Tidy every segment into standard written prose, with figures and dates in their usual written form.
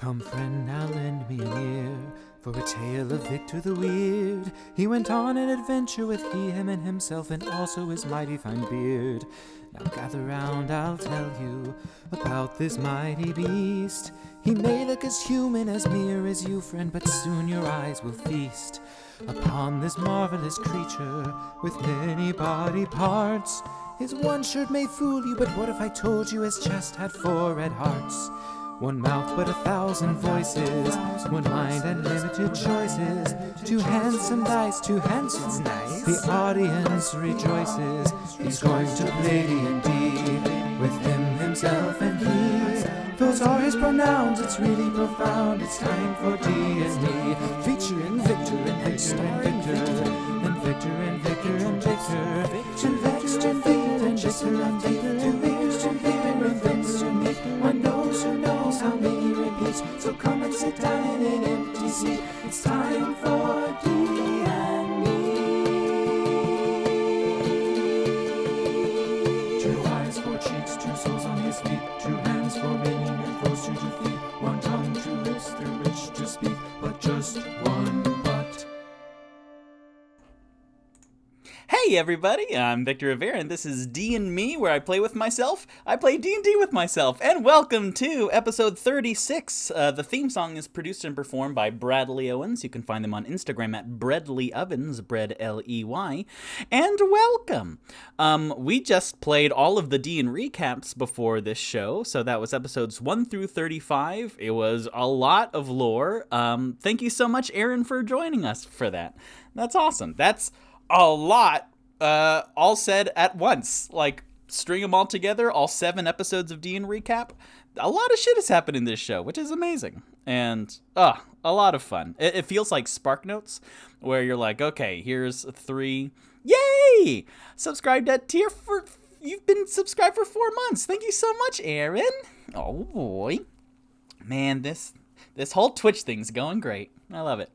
Come, friend, now lend me an ear, for a tale of Victor the Weird. He went on an adventure with he, him, and himself, and also his mighty fine beard. Now gather round, I'll tell you about this mighty beast. He may look as human, as mere as you, friend, but soon your eyes will feast upon this marvelous creature with many body parts. His one shirt may fool you, but what if I told you his chest had 4 red hearts? One mouth but 1,000 voices, one mind and limited choices, 2 handsome dice, 2 handsome dice. The audience rejoices. He's going to play D&D with him, himself, and he. Those are his pronouns, it's really profound. It's time for D&D, featuring Victor and Victor and Victor, and Victor and Victor and Victor, and Victor and Victor and Victor and Victor and Victor and Victor and Victor. One knows who knows how many repeats. So come and sit down in an empty seat. It's time for D&Me. 2 eyes, 4 cheeks, 2 souls on his feet, 2 hands for many new foes to defeat, 1 tongue, 2 lips through which to speak, but just one but. Hey everybody, I'm Victor Rivera, and this is D&Me, where I play with myself. I play D&D with myself, and welcome to episode 36. The theme song is produced and performed by Bradley Owens. You can find them on Instagram at Bradley Ovens, Bread L-E-Y, and welcome. We just played all of the D&Recaps before this show, so that was episodes 1 through 35. It was a lot of lore. Thank you so much, Aaron, for joining us for that. That's awesome. That's a lot, all said at once. Like, string them all together, all 7 episodes of D&Recap. A lot of shit has happened in this show, which is amazing. And, a lot of fun. It feels like Spark Notes, where you're like, okay, here's 3. Yay! Subscribed at tier for... You've been subscribed for 4 months. Thank you so much, Aaron. Oh, boy. Man, this whole Twitch thing's going great. I love it.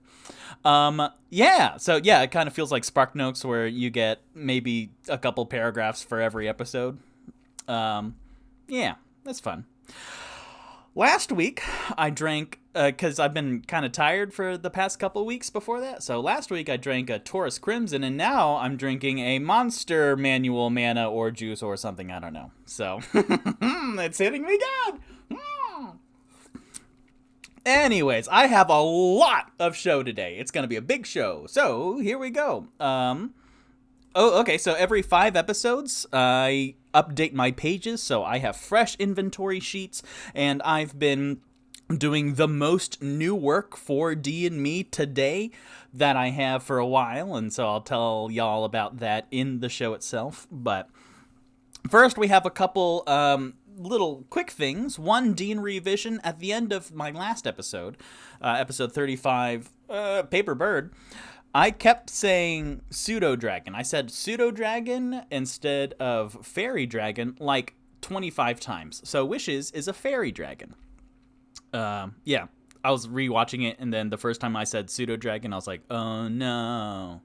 It kind of feels like Spark Notes, where you get maybe a couple paragraphs for every episode. That's fun. Last week, I drank, because I've been kind of tired for the past couple weeks before that, so last week I drank a Taurus Crimson, and now I'm drinking a Monster Manual Mana or Juice or something, I don't know. So, it's hitting me good! Anyways, I have a lot of show today. It's going to be a big show. So, here we go. So every 5 episodes, I update my pages, so I have fresh inventory sheets, and I've been doing the most new work for D&Me today that I have for a while, and so I'll tell y'all about that in the show itself. But first, we have a couple little quick things. One, D&D revision. At the end of my last episode, episode 35, Paper Bird, I kept saying pseudo-dragon. I said pseudo-dragon instead of fairy dragon like 25 times. So Wishes is a fairy dragon. I was rewatching it, and then the first time I said pseudo-dragon, I was like, oh no.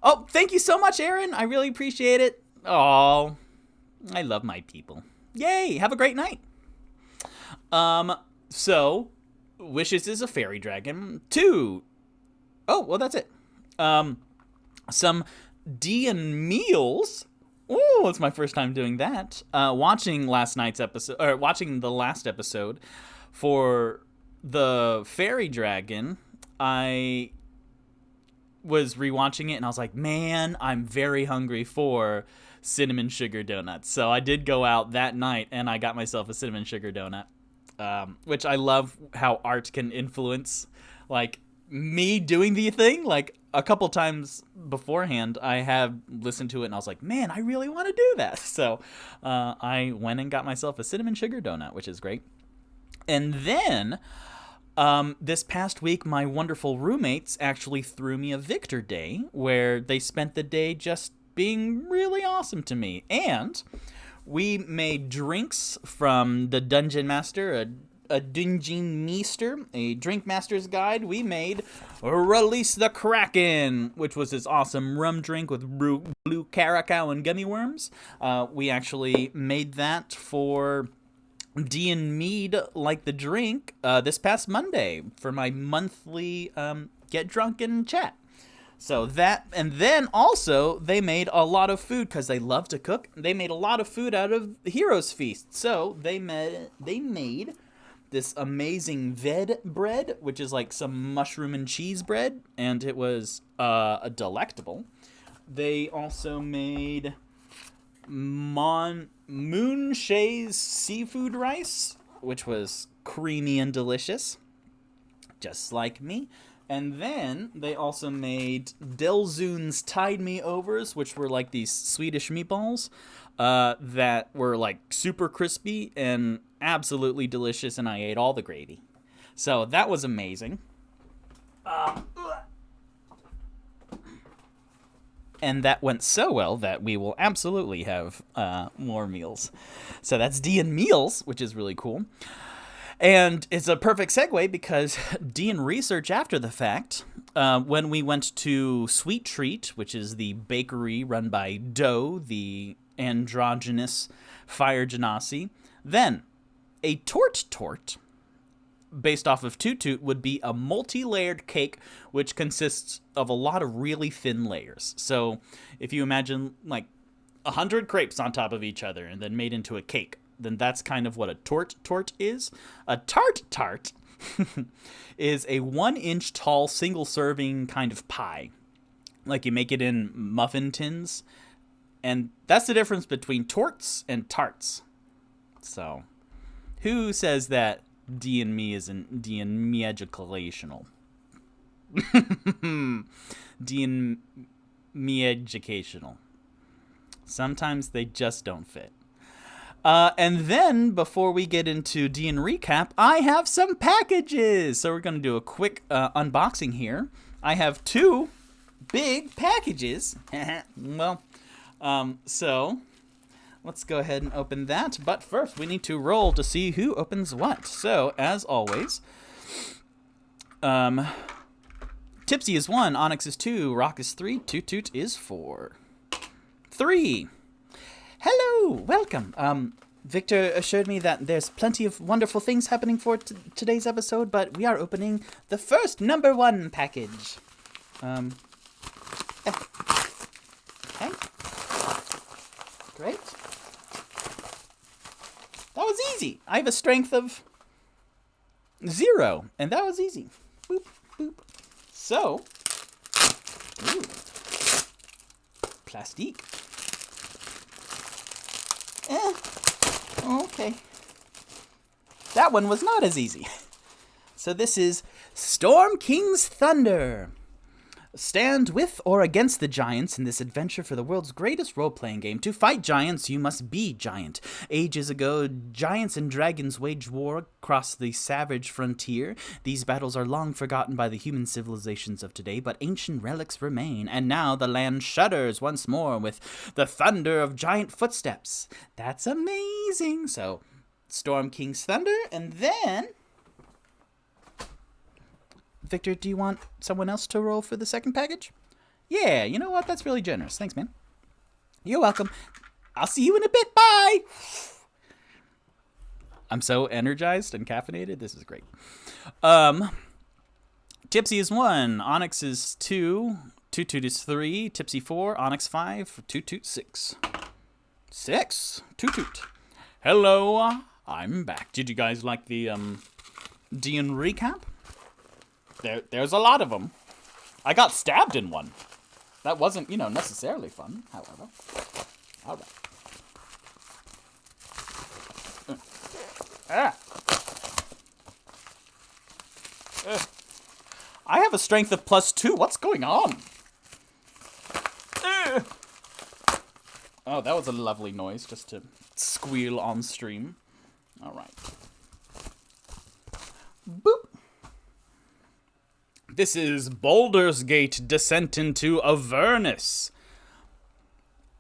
Oh, thank you so much, Aaron. I really appreciate it. Oh, I love my people. Yay! Have a great night. So, Wishes is a fairy dragon. 2. Oh, well, that's it. Some D&Meals. Oh, it's my first time doing that. Watching the last episode for the fairy dragon, I was rewatching it, and I was like, man, I'm very hungry for cinnamon sugar donuts. So I did go out that night, and I got myself a cinnamon sugar donut, which I love how art can influence, like, me doing the thing. Like, a couple times beforehand, I have listened to it, and I was like, man, I really want to do that. So I went and got myself a cinnamon sugar donut, which is great. And then this past week, my wonderful roommates actually threw me a Victor Day, where they spent the day just being really awesome to me. And we made drinks from the Dungeon Master, a Dungeon Meester, a Drink Master's Guide. We made Release the Kraken, which was this awesome rum drink with blue caracal and gummy worms. We actually made that for D&Me'd like the drink this past Monday for my monthly get drunk and chat. So that, and then also they made a lot of food because they love to cook. They made a lot of food out of Heroes Feast. So they made this amazing ved bread, which is like some mushroom and cheese bread, and it was delectable. They also made Moonshay's seafood rice, which was creamy and delicious, just like me. And then they also made Delzoon's Tide Me Overs, which were like these Swedish meatballs that were like super crispy and absolutely delicious, and I ate all the gravy. So that was amazing. And that went so well that we will absolutely have more meals. So that's D&Meals, which is really cool. And it's a perfect segue because D&, research after the fact, when we went to Sweet Treat, which is the bakery run by Doe, the androgynous fire genasi, then a tort, based off of Toot Toot, would be a multi-layered cake, which consists of a lot of really thin layers. So if you imagine like 100 crepes on top of each other and then made into a cake, then that's kind of what a tort is. A tart is a 1-inch tall single serving kind of pie. Like you make it in muffin tins. And that's the difference between torts and tarts. So who says that D&Me isn't D&Me educational? D&Me educational. Sometimes they just don't fit. And then, before we get into D&Recap, I have some packages. So we're going to do a quick unboxing here. I have 2 big packages. Well, so let's go ahead and open that. But first, we need to roll to see who opens what. So, as always, Tipsy is 1, Onyx is 2, Rock is 3, Toot Toot is 4. 3. Hello, welcome. Victor assured me that there's plenty of wonderful things happening for today's episode, but we are opening the first number 1 package. Okay. Great. That was easy. I have a strength of 0, and that was easy. Boop, boop. So, ooh, plastique. Okay. That one was not as easy. So this is Storm King's Thunder. Stand with or against the giants in this adventure for the world's greatest role-playing game. To fight giants, you must be giant. Ages ago, giants and dragons waged war across the savage frontier. These battles are long forgotten by the human civilizations of today, but ancient relics remain, and now the land shudders once more with the thunder of giant footsteps. That's amazing. So, Storm King's Thunder, and then Victor, do you want someone else to roll for the second package? Yeah, you know what? That's really generous. Thanks, man. You're welcome. I'll see you in a bit. Bye! I'm so energized and caffeinated. This is great. Tipsy is 1. Onyx is 2. Toot Toot is 3. Tipsy 4. Onyx 5. Toot Toot 6. 6. Toot Toot. Hello. I'm back. Did you guys like the D&Recap? There's a lot of them. I got stabbed in one. That wasn't, necessarily fun, however. All right. I have a strength of +2. What's going on? Oh, that was a lovely noise just to squeal on stream. All right. Boop. This is Baldur's Gate Descent into Avernus.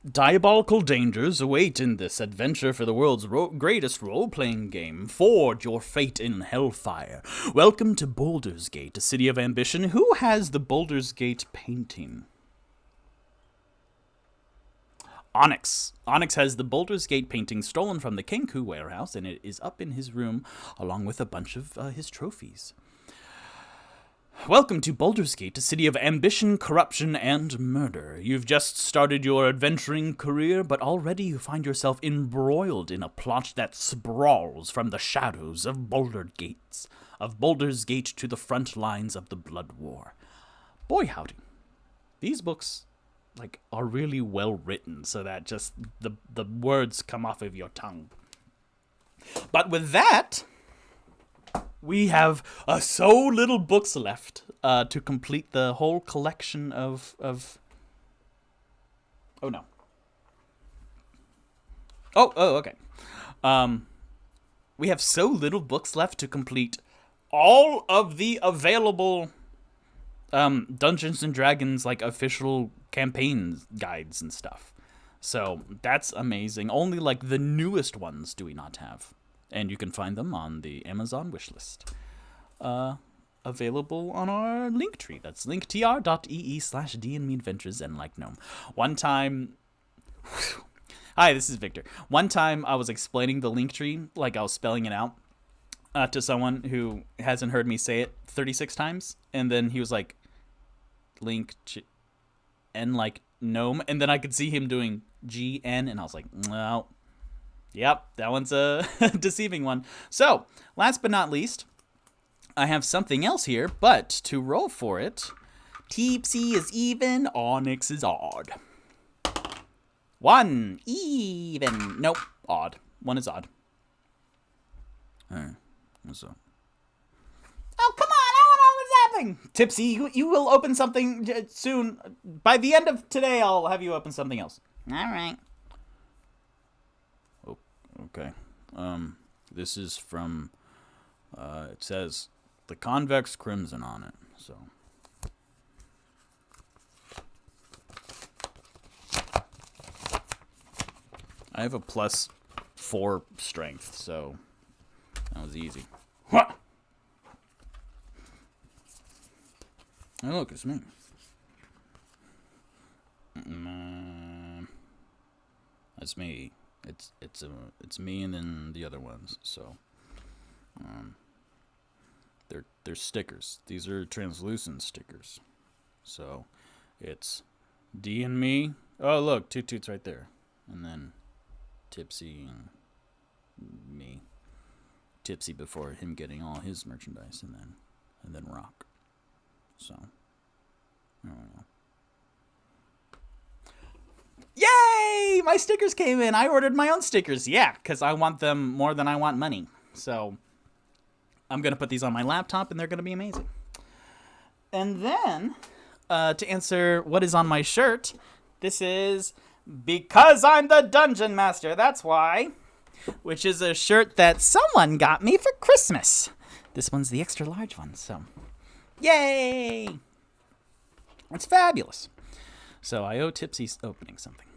Diabolical dangers await in this adventure for the world's greatest role-playing game. Forge your fate in hellfire. Welcome to Baldur's Gate, a city of ambition. Who has the Baldur's Gate painting? Onyx. Onyx has the Baldur's Gate painting stolen from the Kenku warehouse, and it is up in his room along with a bunch of his trophies. Welcome to Baldur's Gate, a city of ambition, corruption, and murder. You've just started your adventuring career, but already you find yourself embroiled in a plot that sprawls from the shadows of Baldur's Gate to the front lines of the Blood War. Boy, howdy. These books, are really well written, so that just the words come off of your tongue. But with that, we have so little books left to complete the whole collection of... Oh, no. Oh, okay. We have so little books left to complete all of the available Dungeons & Dragons, official campaigns guides and stuff. So, that's amazing. Only, the newest ones do we not have. And you can find them on the Amazon wishlist. Available on our Linktree. That's linktr.ee/D&Me Adventures and Gnome. One time... Hi, this is Victor. One time I was explaining the Linktree, I was spelling it out, to someone who hasn't heard me say it 36 times. And then he was like, and gnome. And then I could see him doing GN, and I was like, no. Yep, that one's a deceiving one. So, last but not least, I have something else here, but to roll for it, Teepsy is even, Onyx is odd. 1, even. Nope, odd. 1 is odd. Hey, what's up? Oh, come on, I don't know what's happening. Tipsy, you will open something soon. By the end of today, I'll have you open something else. All right. Okay. This is from, it says the Convex Crimson on it, so. I have a +4 strength, so that was easy. What? Hey, look, it's me. That's me. It's me and then the other ones. So, they're stickers. These are translucent stickers. So, it's D&Me. Oh, look, Toot Toot's right there, and then Tipsy and me. Tipsy before him getting all his merchandise, and then Rock. So, I don't know. Yay! My stickers came in. I ordered my own stickers. Yeah, because I want them more than I want money. So, I'm going to put these on my laptop, and they're going to be amazing. And then, to answer what is on my shirt, this is Because I'm the Dungeon Master, that's why. Which is a shirt that someone got me for Christmas. This one's the extra large one, so. Yay! It's fabulous. So I owe Tipsy opening something.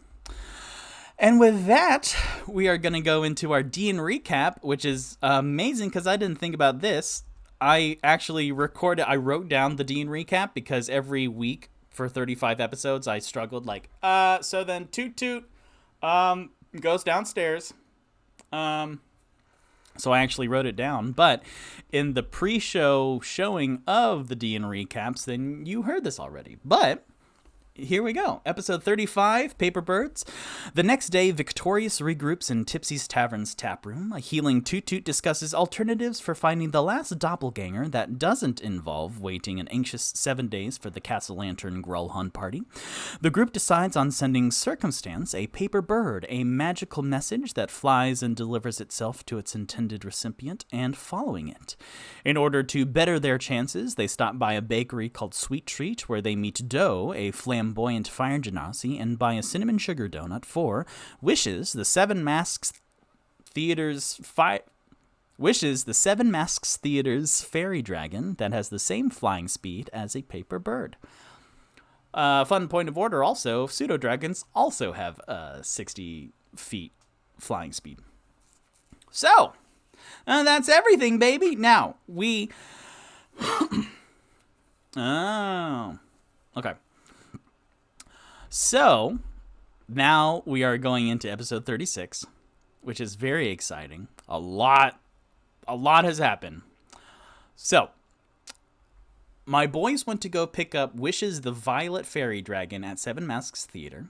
And with that, we are going to go into our D&Recap, which is amazing because I didn't think about this. I actually I wrote down the D&Recap because every week for 35 episodes, I struggled so then Toot Toot goes downstairs. So I actually wrote it down, but in the pre-show showing of the D&Recaps, then you heard this already, but here we go. Episode 35, Paper Birds. The next day, Victorious regroups in Tipsy's Tavern's taproom. A healing Toot Toot discusses alternatives for finding the last doppelganger that doesn't involve waiting an anxious 7 days for the Castle Lantern Grulhun party. The group decides on sending Sir Cumstance a paper bird, a magical message that flies and delivers itself to its intended recipient, and following it. In order to better their chances, they stop by a bakery called Sweet Treat, where they meet Doe, a flamboyant fire genasi, and buy a cinnamon sugar donut for Wishes, the Seven Masks Theater's fairy dragon that has the same flying speed as a paper bird. Fun point of order also, pseudo-dragons also have 60 feet flying speed. So, that's everything, baby. Now, oh, okay. So, now we are going into episode 36, which is very exciting. A lot has happened. So, my boys went to go pick up Wishes the Violet Fairy Dragon at Seven Masks Theater,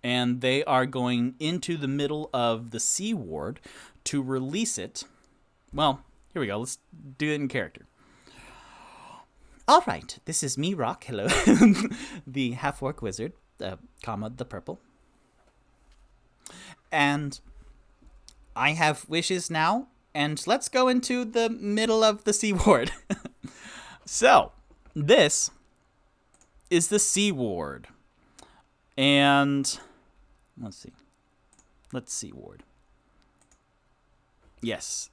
and they are going into the middle of the Sea Ward to release it. Well, here we go. Let's do it in character. All right, this is me, Rock. Hello. The half-orc wizard, the purple. And I have wishes now, and let's go into the middle of the Sea Ward. So, this is the Sea Ward. And let's see. Let's Sea Ward. Yes.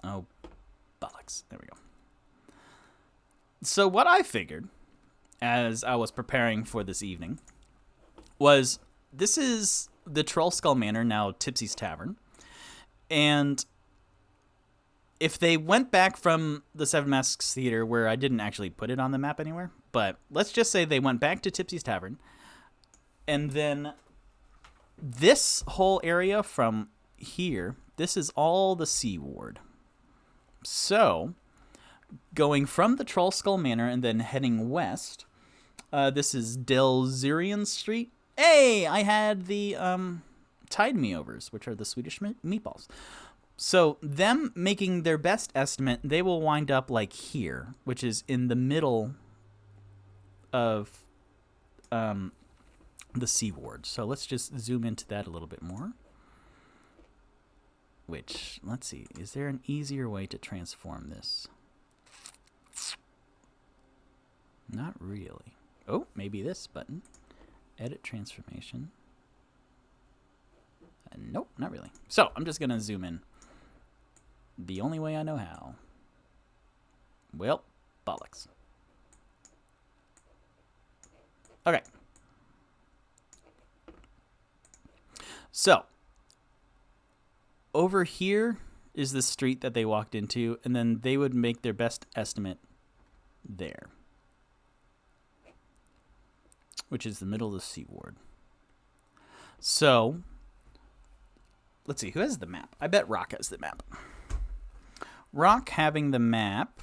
Oh, bollocks. There we go. So what I figured, as I was preparing for this evening, was this is the Troll Skull Manor, now Tipsy's Tavern. And if they went back from the Seven Masks Theater, where I didn't actually put it on the map anywhere, but let's just say they went back to Tipsy's Tavern, and then this whole area from here, this is all the Sea Ward. So, going from the Troll Skull Manor and then heading west, this is Delzurian Street. Hey, I had the Tide Me-Overs, which are the Swedish meatballs. So, them making their best estimate, they will wind up like here, which is in the middle of the Sea Ward. So, let's just zoom into that a little bit more. Which, let's see, is there an easier way to transform this? Not really. Oh, maybe this button. Edit transformation. Nope, not really. So, I'm just going to zoom in. The only way I know how. Well, bollocks. Okay. So, over here is the street that they walked into, and then they would make their best estimate there, which is the middle of the Sea Ward. So, let's see, who has the map? I bet Rock has the map. Rock having the map,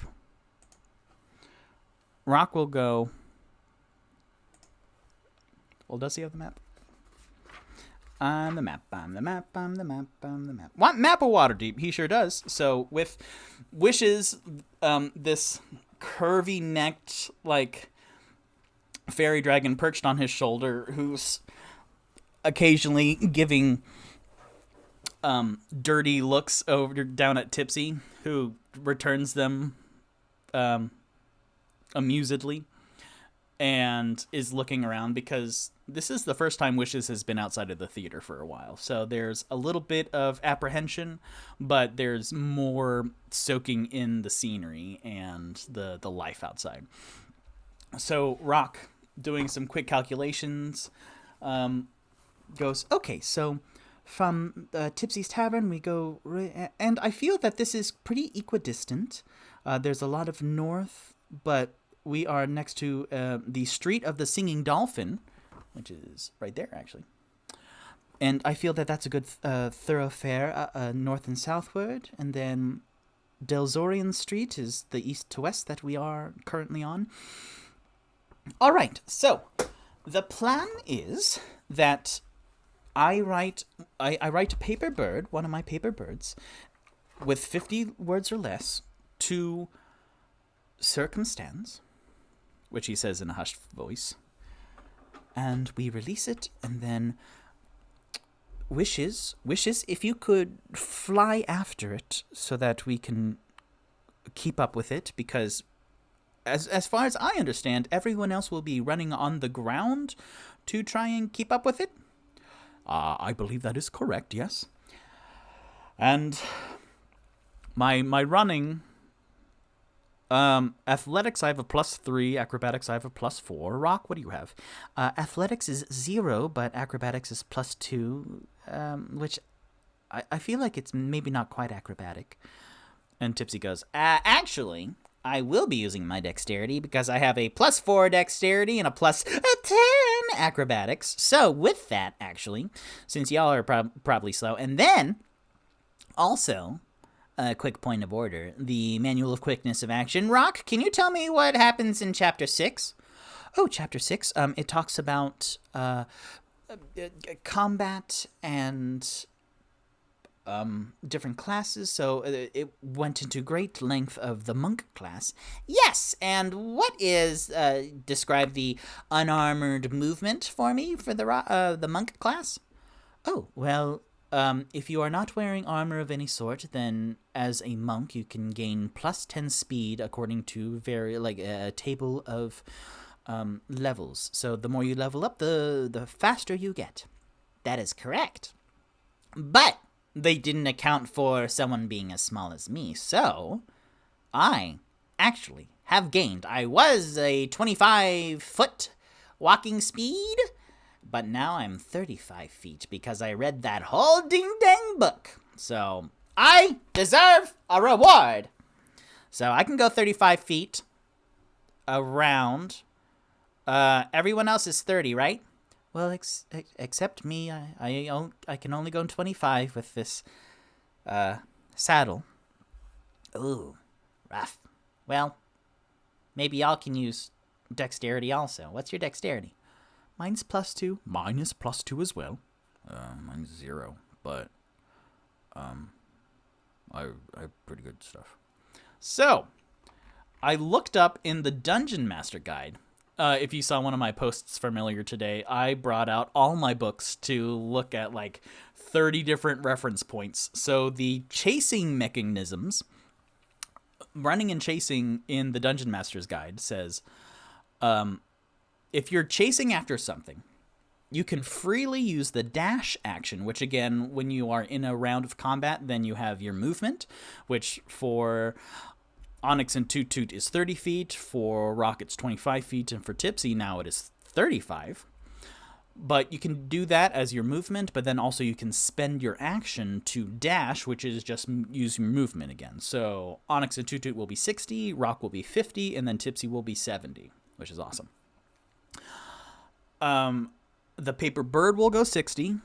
Rock will go... Well, does he have the map? I'm the map, I'm the map, I'm the map, I'm the map. What map of Waterdeep? He sure does. So with Wishes, this curvy-necked, like, fairy dragon perched on his shoulder, who's occasionally giving dirty looks over down at Tipsy, who returns them amusedly and is looking around because this is the first time Wishes has been outside of the theater for a while. So there's a little bit of apprehension, but there's more soaking in the scenery and the life outside. So Rock, doing some quick calculations, goes, okay, so from Tipsy's Tavern we go, and I feel that this is pretty equidistant. There's a lot of north, but we are next to the Street of the Singing Dolphin, which is right there, actually. And I feel that that's a good thoroughfare north and southward. And then Delzorian Street is the east to west that we are currently on. All right, so the plan is that I write a paper bird, one of my paper birds, with 50 words or less to Sir Cumstance, which he says in a hushed voice. And we release it, and then Wishes, if you could fly after it so that we can keep up with it, because as far as I understand, everyone else will be running on the ground to try and keep up with it. I believe that is correct, yes. And my running... athletics, I have a +3. Acrobatics, I have a +4. Rock, what do you have? Athletics is 0, but acrobatics is +2, which I feel like it's maybe not quite acrobatic. And Tipsy goes, actually, I will be using my dexterity because I have a +4 dexterity and a +10 acrobatics. So with that, actually, since y'all are probably slow, and then also a quick point of order, the Manual of Quickness of Action. Rock, can you tell me what happens in Chapter 6? Oh, Chapter 6, it talks about combat and different classes, so it went into great length of the monk class. Yes, and what is, describe the unarmored movement for me for the monk class? Oh, well, if you are not wearing armor of any sort, then as a monk you can gain plus 10 speed according to a table of levels. So the more you level up, the faster you get. That is correct. But they didn't account for someone being as small as me, so I actually have gained. I was a 25-foot walking speed, but now I'm 35 feet because I read that whole ding-dang book. So I deserve a reward. So I can go 35 feet around. Everyone else is 30, right? Well, except me. I can only go 25 with this saddle. Ooh, rough. Well, maybe y'all can use dexterity also. What's your dexterity? Mine's +2. Mine is +2 as well. Mine's 0, but I have pretty good stuff. So, I looked up in the Dungeon Master Guide. If you saw one of my posts from earlier today, I brought out all my books to look at 30 different reference points. So the chasing mechanisms, running and chasing in the Dungeon Master's Guide says, if you're chasing after something, you can freely use the dash action, which again, when you are in a round of combat, then you have your movement, which for Onyx and Toot Toot is 30 feet, for Rock it's 25 feet, and for Tipsy now it is 35. But you can do that as your movement, but then also you can spend your action to dash, which is just use your movement again. So Onyx and Toot Toot will be 60, Rock will be 50, and then Tipsy will be 70, which is awesome. The Paper Bird will go 60,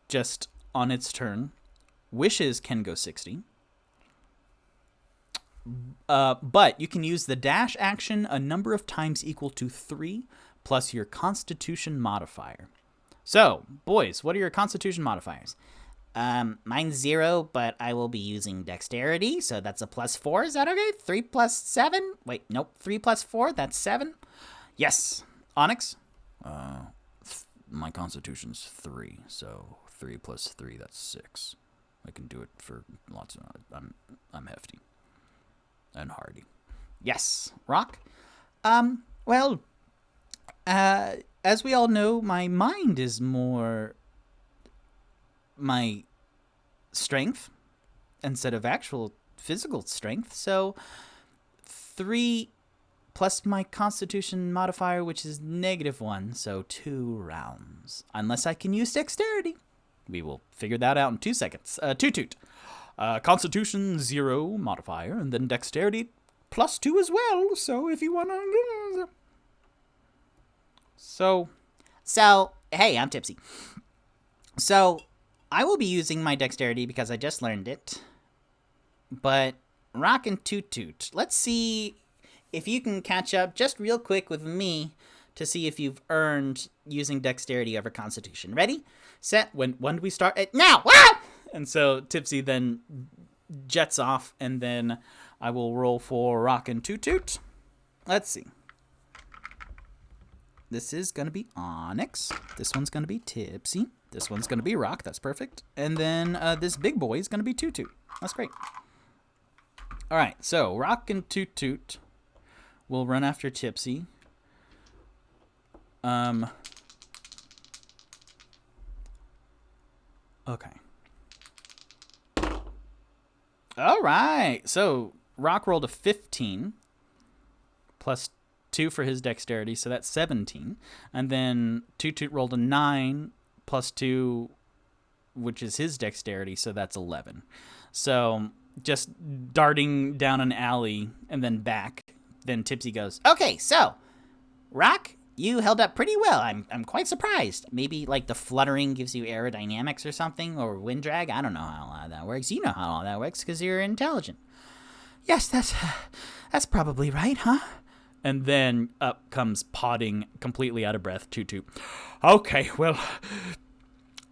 just on its turn. Wishes can go 60. But you can use the dash action a number of times equal to 3 plus your Constitution modifier. So, boys, what are your Constitution modifiers? Mine's 0, but I will be using Dexterity, so that's a +4. Is that okay? 3 plus 7? Wait, nope. 3 plus 4, that's 7. Yes. Onyx? My Constitution's 3, so 3 plus 3, that's 6. I can do it for lots of... I'm hefty. And hardy. Yes. Rock? Well, as we all know, my mind is more my strength instead of actual physical strength. So 3 plus my Constitution modifier, which is -1, so 2 rounds. Unless I can use Dexterity. We will figure that out in 2 seconds. Toot Toot. Constitution 0 modifier, and then Dexterity +2 as well. So if you want to... So, hey, I'm Tipsy. So, I will be using my Dexterity because I just learned it. But, Rock and Toot Toot, let's see if you can catch up just real quick with me to see if you've earned using Dexterity over Constitution. Ready? Set. When do we start? Now! Ah! And so Tipsy then jets off, and then I will roll for Rock and Toot Toot. Let's see. This is going to be Onyx. This one's going to be Tipsy. This one's going to be Rock. That's perfect. And then this big boy is going to be Toot Toot. That's great. All right, so Rock and Toot Toot will run after Tipsy. Okay. All right. So Rock rolled a 15 plus 2 for his Dexterity, so that's 17. And then Toot Toot rolled a 9 plus 2, which is his Dexterity, so that's 11. So just darting down an alley and then back. Then Tipsy goes, okay, so Rock, You held up pretty well. I'm quite surprised. Maybe like the fluttering gives you aerodynamics or something, or wind drag. I don't know how all that works. You know how all that works because you're intelligent. Yes, that's probably right, huh? And then up comes potting, completely out of breath, Toot Toot. Okay, well,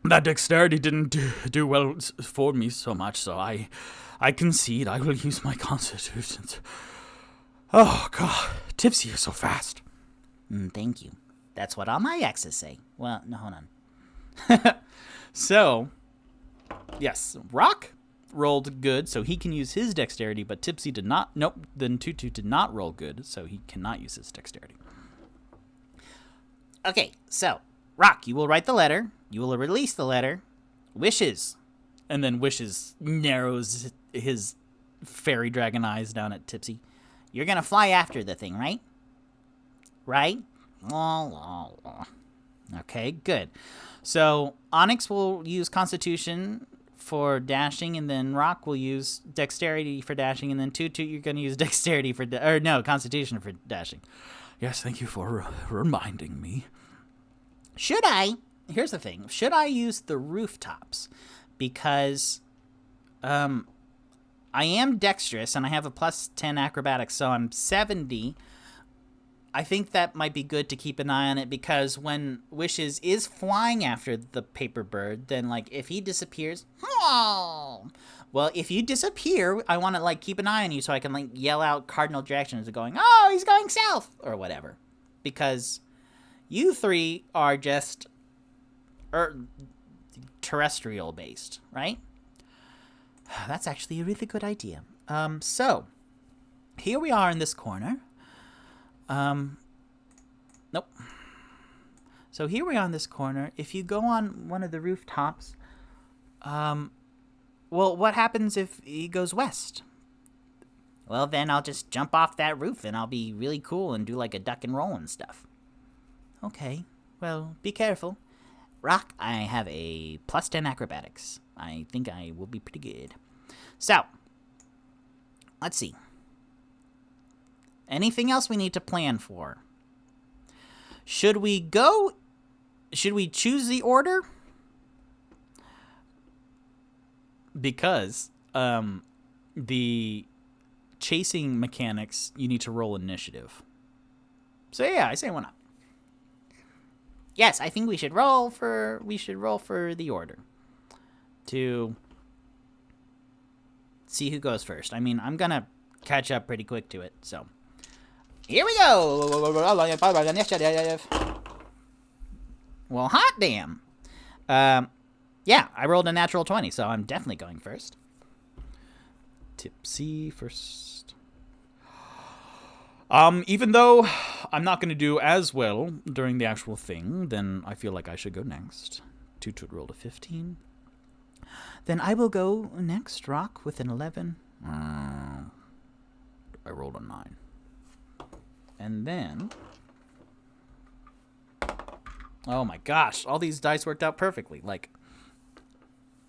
that dexterity didn't do well for me so much, so I concede. I will use my constitution. Oh, God, Tipsy is so fast. Thank you. That's what all my exes say. Well, no, hold on. So, yes, Rock rolled good, so he can use his dexterity, but Tipsy did not. Nope, then Toot Toot did not roll good, so he cannot use his dexterity. Okay, so, Rock, you will write the letter. You will release the letter. Wishes. And then Wishes narrows his fairy dragon eyes down at Tipsy. You're going to fly after the thing, right? Right? Okay, good. So Onyx will use Constitution for dashing, and then Rock will use Dexterity for dashing, and then Toot Toot, you're going to use Dexterity for Constitution for dashing. Yes, thank you for reminding me. Here's the thing. Should I use the rooftops? Because I am dexterous, and I have a plus 10 acrobatics, so I'm 70. I think that might be good to keep an eye on it, because when Wishes is flying after the paper bird, then, like, if he disappears... Oh! Well, if you disappear, I want to, like, keep an eye on you so I can, like, yell out cardinal directions of going, oh, he's going south! Or whatever. Because you three are just terrestrial-based, right? That's actually a really good idea. So, here we are in this corner. Nope. So here we are in this corner. If you go on one of the rooftops, well, what happens if he goes west? Well, then I'll just jump off that roof and I'll be really cool and do like a duck and roll and stuff. Okay, well, be careful. Rock, I have a plus 10 acrobatics. I think I will be pretty good. So, let's see. Anything else we need to plan for? Should we choose the order? Because the chasing mechanics, you need to roll initiative. So yeah, I say why not? Yes, I think we should roll for the order to see who goes first. I mean, I'm gonna catch up pretty quick to it, so here we go. Well, hot damn. Yeah, I rolled a natural 20, so I'm definitely going first. Tipsy first. Even though I'm not going to do as well during the actual thing, then I feel like I should go next. Toot Toot rolled a 15. Then I will go next, Rock, with an 11. I rolled a 9. And then... Oh my gosh, all these dice worked out perfectly. Like,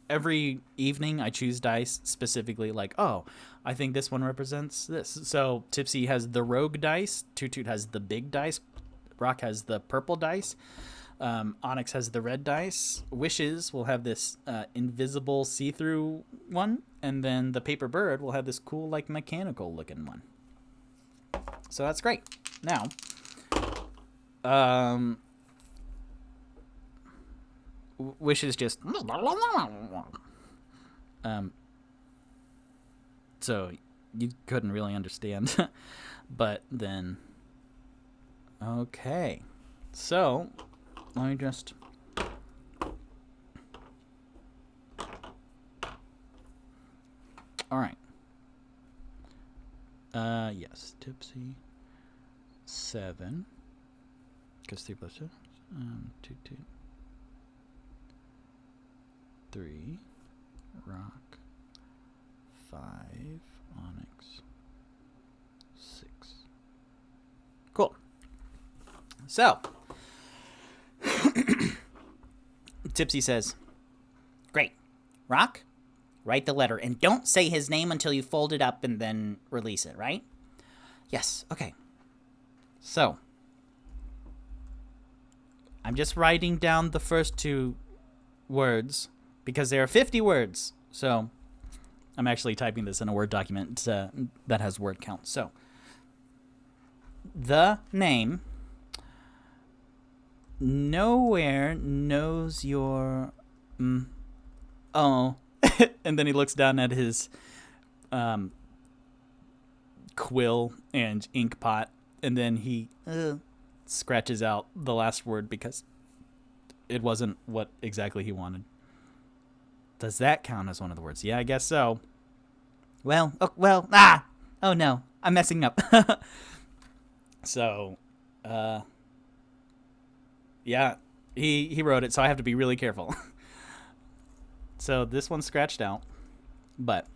every evening I choose dice specifically, like, oh, I think this one represents this. So Tipsy has the rogue dice, Toot Toot has the big dice, Rock has the purple dice, Onyx has the red dice, Wishes will have this invisible see-through one, and then the paper bird will have this cool, like, mechanical looking one. So that's great. Now, Wishes just... So you couldn't really understand. But then... Okay. So, let me just... Alright. Yes. Tipsy. 7. Because 3 plus 2. 2, 2. 3. Rock. 5. Onyx. 6. Cool. So. Tipsy says, great. Rock, write the letter. And don't say his name until you fold it up and then release it, right? Yes. Okay. So. I'm just writing down the first two words because there are 50 words. So I'm actually typing this in a Word document that has word count. So the name nowhere knows your oh and then he looks down at his quill and ink pot, and then he scratches out the last word because it wasn't what exactly he wanted. Does that count as one of the words? Yeah, I guess so. Oh no, I'm messing up. So, yeah, he wrote it, so I have to be really careful. So this one's scratched out, but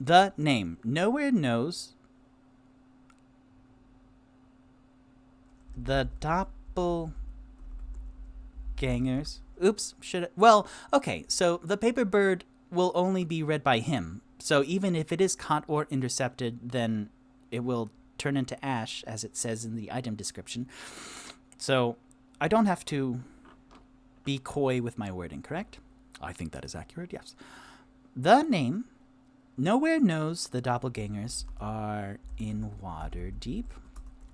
the name nowhere knows the doppelgangers. Oops, well, okay, so the paper bird will only be read by him. So even if it is caught or intercepted, then it will turn into ash, as it says in the item description. So I don't have to be coy with my wording, correct? I think that is accurate, yes. The name nowhere knows the doppelgangers are in Waterdeep.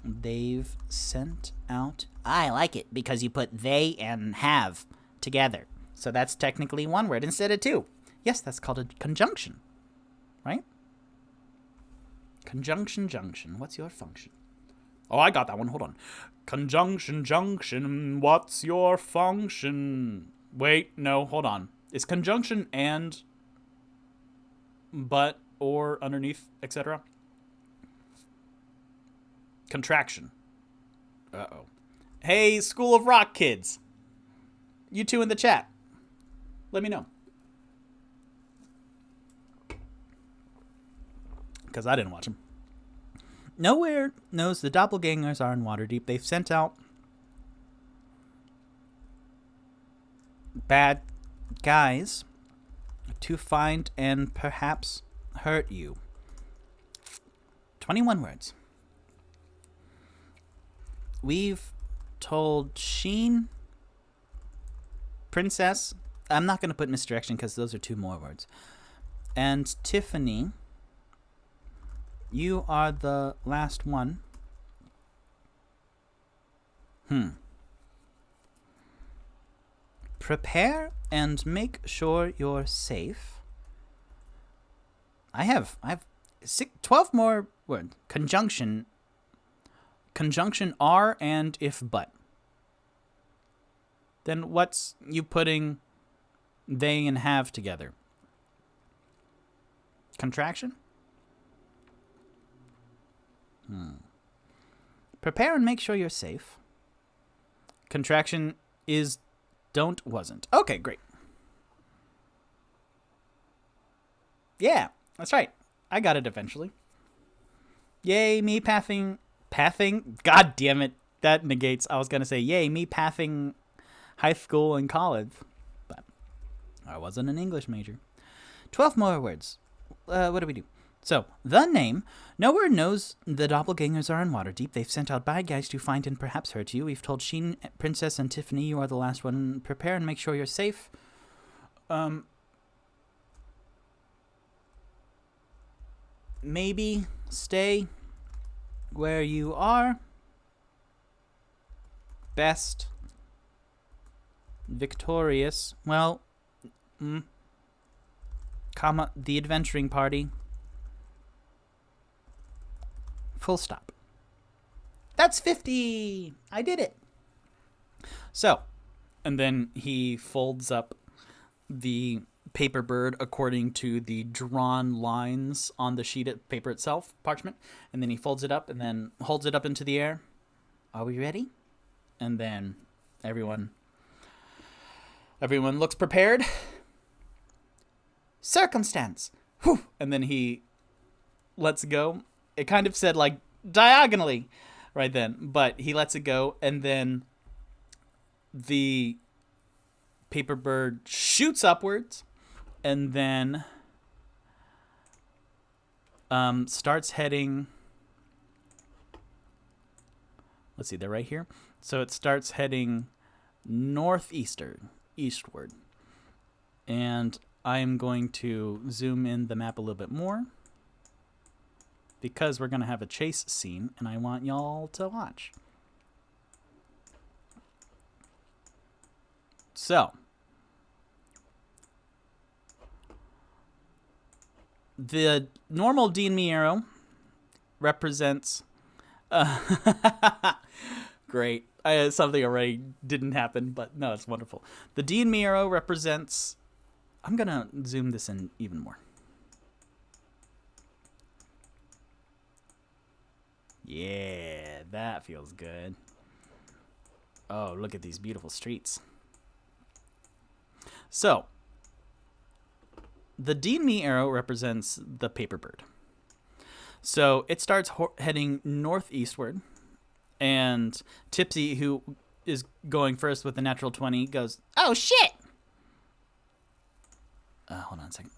They've sent out... I like it because you put they and have together. So that's technically one word instead of two. Yes, that's called a conjunction, right? Conjunction junction. What's your function? Oh, I got that one. Hold on. Conjunction junction. What's your function? Wait, no, hold on. Is conjunction and, but, or, underneath, etc.? Contraction. Uh-oh. Hey, School of Rock kids. You two in the chat. Let me know. Because I didn't watch them. Nowhere knows the doppelgangers are in Waterdeep. They've sent out bad guys to find and perhaps hurt you. 21 words. We've told Sheen, Princess, I'm not going to put misdirection because those are two more words, and Tiffany, you are the last one. Prepare and make sure you're safe. I have 12 more words. Conjunction are and if but. Then what's you putting they and have together? Contraction? Prepare and make sure you're safe. Contraction is don't wasn't. Okay, great. Yeah, that's right. I got it eventually. Yay, me pathing. God damn it. That negates. I was going to say, yay, me pathing high school and college. But I wasn't an English major. 12 more words. What do we do? So, the name. Nowhere knows the doppelgangers are in Waterdeep. They've sent out bad guys to find and perhaps hurt you. We've told Sheen, Princess, and Tiffany you are the last one. Prepare and make sure you're safe. Maybe stay where you are. Best. Victorious. Well, comma, the adventuring party. Full stop. That's 50. I did it. So, and then he folds up the paper bird according to the drawn lines on the sheet of paper itself, parchment, and then he folds it up and then holds it up into the air. Are we ready? And then everyone looks prepared. Sir Cumstance. Whew. And then he lets go. It kind of said like diagonally right then, but he lets it go, and then the paper bird shoots upwards and then starts heading. let's see, they're right here. So it starts heading eastward. And I'm going to zoom in the map a little bit more because we're going to have a chase scene and I want y'all to watch. So, the normal D&Me arrow represents... great. Something already didn't happen, but no, it's wonderful. The D&Me arrow represents... I'm going to zoom this in even more. Yeah, that feels good. Oh, look at these beautiful streets. So, the D&Me arrow represents the paper bird. So, it starts heading northeastward, and Tipsy, who is going first with the natural 20, goes, "Oh, shit!" Hold on a second.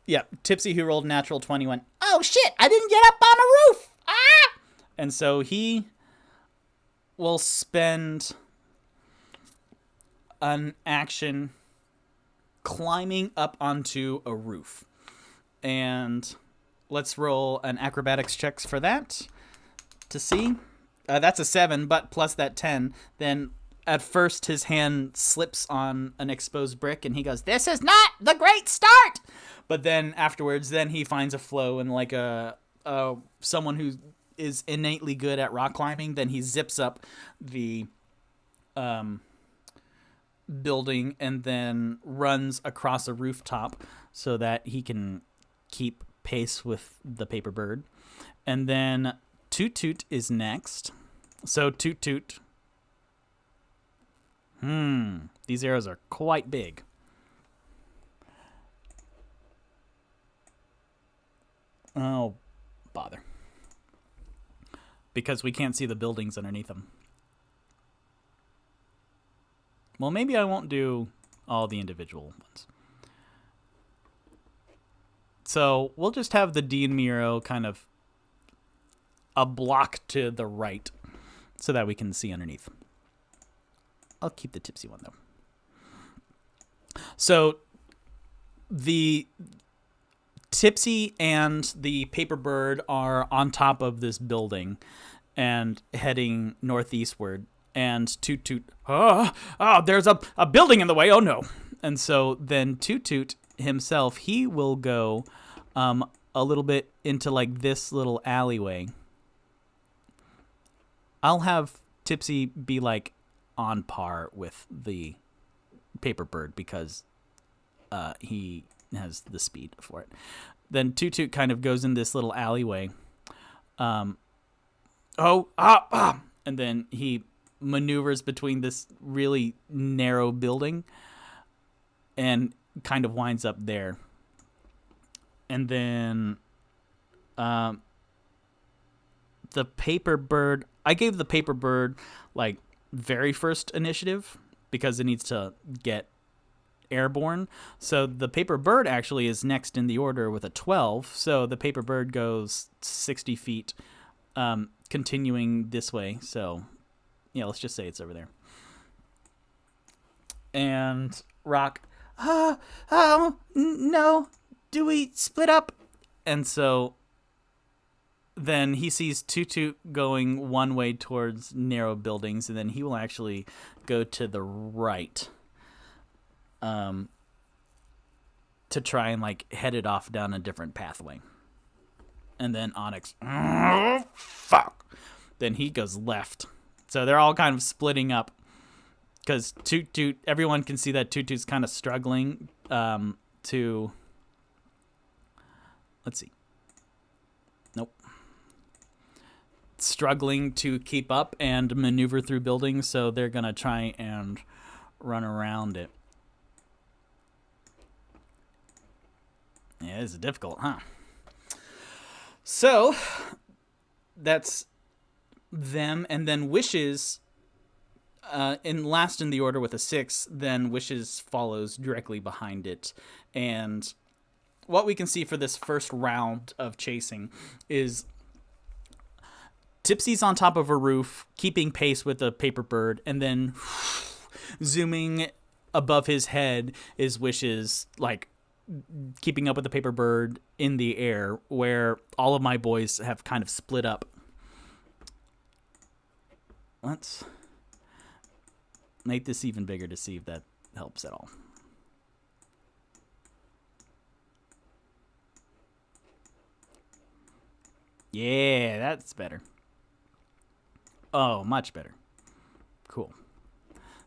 Yeah, Tipsy, who rolled natural 20, went, "Oh, shit, I didn't get up on a roof! Ah!" And so he will spend an action climbing up onto a roof. And let's roll an acrobatics checks for that to see. That's a 7, but plus that 10, then... At first, his hand slips on an exposed brick, and he goes, "This is not the great start!" But then afterwards, then he finds a flow, and like someone who is innately good at rock climbing, then he zips up the building and then runs across a rooftop so that he can keep pace with the paper bird. And then Toot Toot is next. So Toot Toot... these arrows are quite big. Oh, bother. Because we can't see the buildings underneath them. Well, maybe I won't do all the individual ones. So we'll just have the D&Me arrow kind of a block to the right so that we can see underneath. I'll keep the Tipsy one, though. So the Tipsy and the paper bird are on top of this building and heading northeastward. And Toot Toot, there's a building in the way. Oh, no. And so then Toot Toot himself, he will go a little bit into like this little alleyway. I'll have Tipsy be like on par with the paper bird because he has the speed for it. Then Toot Toot kind of goes in this little alleyway. And then he maneuvers between this really narrow building and kind of winds up there. And then the paper bird, I gave the paper bird like very first initiative because it needs to get airborne. So the paper bird actually is next in the order with a 12. So the paper bird goes 60 feet, continuing this way. So yeah, let's just say it's over there. And Rock, no, do we split up? And so then he sees Toot Toot going one way towards narrow buildings, and then he will actually go to the right to try and like head it off down a different pathway. And then Onyx, fuck. Then he goes left. So they're all kind of splitting up because Toot Toot, everyone can see that Toot Toot's kind of struggling to, let's see. Nope. Struggling to keep up and maneuver through buildings, so they're going to try and run around it. Yeah, this is difficult, huh? So, that's them, and then Wishes, in last in the order with a 6, then Wishes follows directly behind it, and what we can see for this first round of chasing is Tipsy's on top of a roof, keeping pace with the paper bird, and then zooming above his head is Wish's, like, keeping up with the paper bird in the air, where all of my boys have kind of split up. Let's make this even bigger to see if that helps at all. Yeah, that's better. Oh, much better. Cool.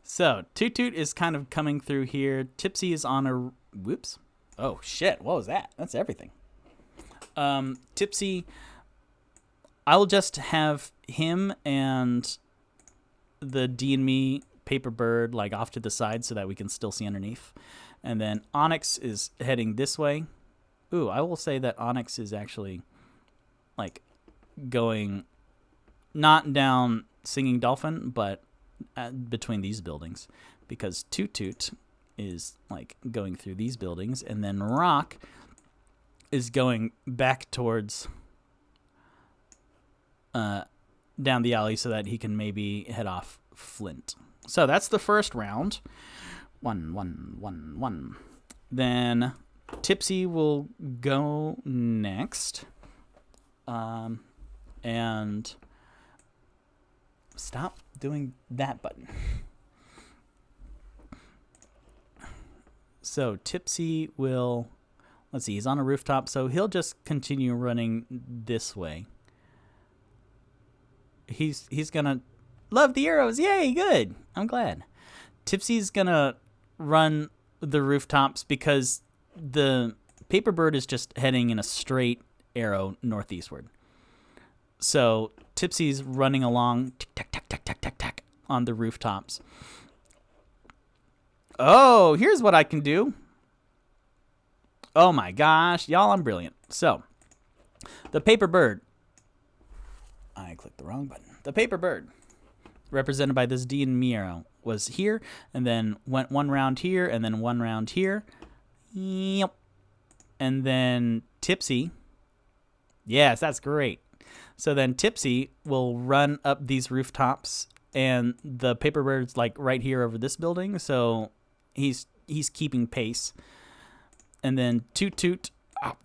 So, Toot Toot is kind of coming through here. Tipsy is on a... Whoops. Oh, shit. What was that? That's everything. Tipsy... I'll just have him and the D&Me paper bird, like, off to the side so that we can still see underneath. And then Onyx is heading this way. Ooh, I will say that Onyx is actually, like, going not down Singing Dolphin, but between these buildings, because Toot Toot is, like, going through these buildings, and then Rock is going back towards down the alley so that he can maybe head off Flint. So that's the first round. 1, 1, 1, 1. Then Tipsy will go next. And stop doing that button. So Tipsy will, let's see, he's on a rooftop, so he'll just continue running this way. He's gonna love the arrows. Yay, good. I'm glad. Tipsy's gonna run the rooftops because the paper bird is just heading in a straight arrow northeastward. So Tipsy's running along, tick, tack, tack, tack, tack, tack, tack, on the rooftops. Oh, here's what I can do. Oh my gosh, y'all, I'm brilliant. So, the paper bird. I clicked the wrong button. The paper bird, represented by this D&Me arrow, was here, and then went one round here, and then one round here. Yep. And then Tipsy. Yes, that's great. So then Tipsy will run up these rooftops, and the paper bird's, like, right here over this building, so he's keeping pace. And then Toot Toot. Oh.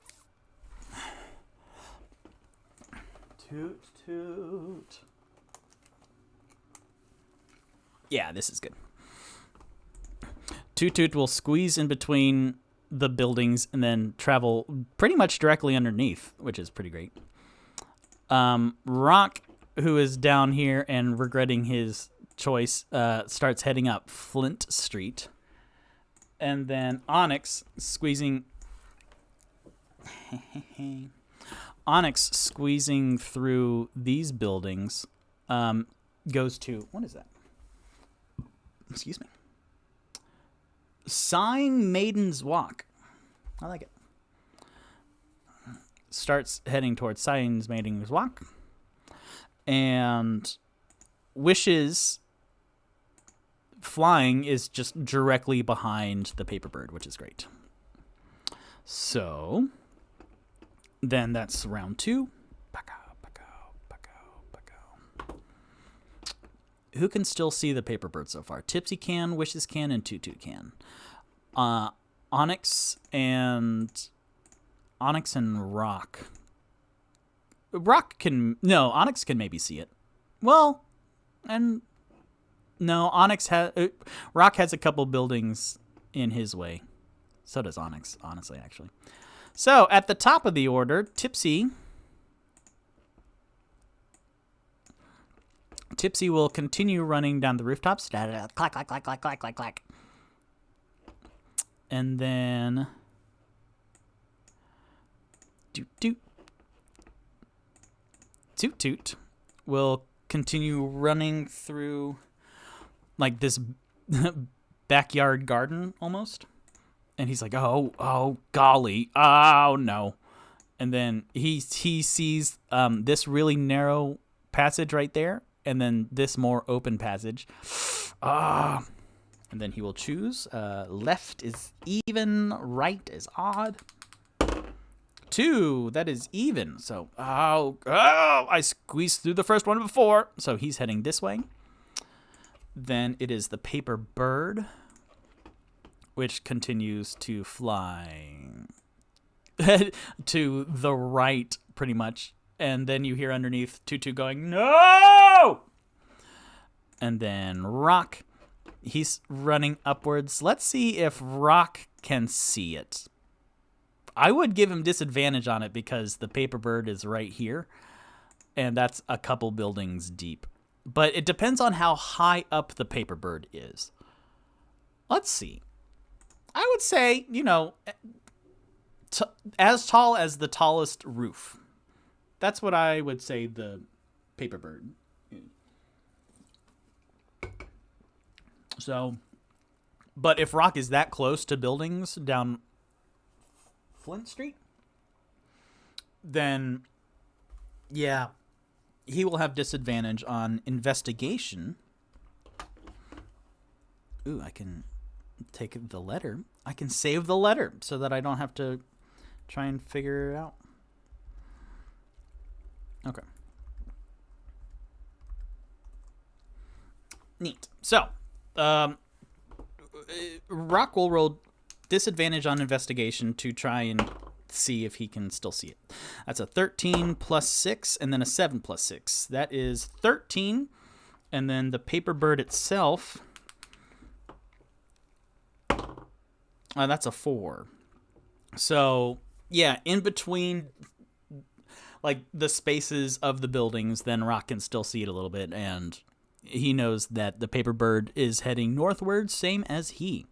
Toot Toot. Yeah, this is good. Toot Toot will squeeze in between the buildings and then travel pretty much directly underneath, which is pretty great. Rock, who is down here and regretting his choice, starts heading up Flint Street. And then Onyx, squeezing through these buildings, goes to, what is that? Excuse me. Sighing Maiden's Walk. I like it. Starts heading towards Sighing Maiden's Walk. And Wish's flying is just directly behind the paper bird, which is great. So, then that's round 2. Who can still see the paper bird so far? Tipsy can, Wishes can, and Toot Toot can. Onyx and Rock. Onyx can maybe see it. Well, and no, Rock has a couple buildings in his way. So does Onyx, honestly, actually. So, at the top of the order, Tipsy will continue running down the rooftops. Clack, clack, clack, clack, clack, clack, clack. And then Toot Toot will continue running through, like, this backyard garden almost. And he's like, oh, golly, oh, no. And then he sees this really narrow passage right there, and then this more open passage. And then he will choose. Left is even, right is odd. 2. That is even. So, I squeezed through the first one before. So he's heading this way. Then it is the paper bird, which continues to fly to the right, pretty much. And then you hear underneath Tutu going, no! And then Rock, he's running upwards. Let's see if Rock can see it. I would give him disadvantage on it because the paper bird is right here. And that's a couple buildings deep. But it depends on how high up the paper bird is. Let's see. I would say, as tall as the tallest roof. That's what I would say the paper bird is. So, but if Rock is that close to buildings down Flint Street, then, yeah, he will have disadvantage on investigation. Ooh, I can take the letter. I can save the letter so that I don't have to try and figure it out. Okay. Neat. So, Rock will roll disadvantage on investigation to try and see if he can still see it. That's a 13 plus 6 and then a 7 plus 6. That is 13. And then the paper bird itself, that's a 4. So, yeah, in between like the spaces of the buildings, then Rock can still see it a little bit, and he knows that the paper bird is heading northward, same as he.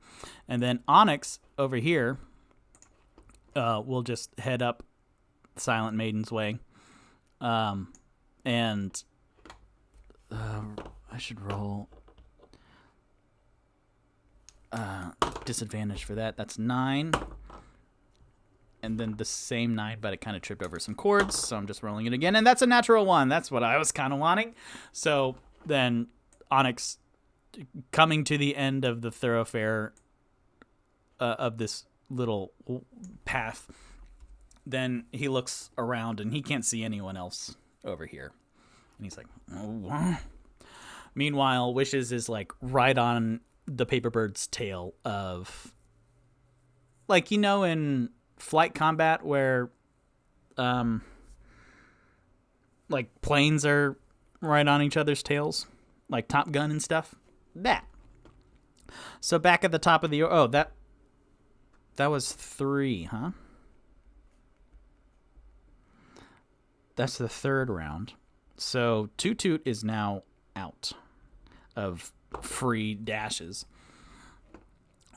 And then Onyx over here will just head up Silent Maiden's way. And I should roll disadvantage for that. That's 9. And then the same 9, but it kind of tripped over some chords, so I'm just rolling it again. And that's a natural 1. That's what I was kind of wanting. So then Onyx, coming to the end of the thoroughfare of this little path, then he looks around and he can't see anyone else over here. And he's like, oh. Meanwhile, Wishes is like right on the paper bird's tail of, like, in flight combat where like planes are right on each other's tails, like Top Gun and stuff. That. So back at the top of the that was 3, huh? That's the third round. So Toot Toot is now out of free dashes.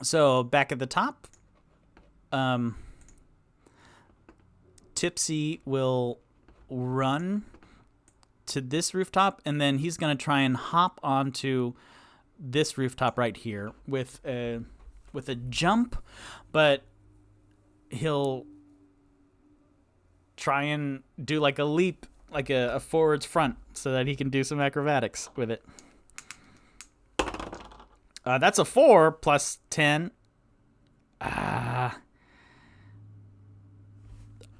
So back at the top, Tipsy will run to this rooftop, and then he's going to try and hop onto this rooftop right here with a jump, but he'll try and do like a leap, like a forwards front, so that he can do some acrobatics with it. That's a 4 plus 10.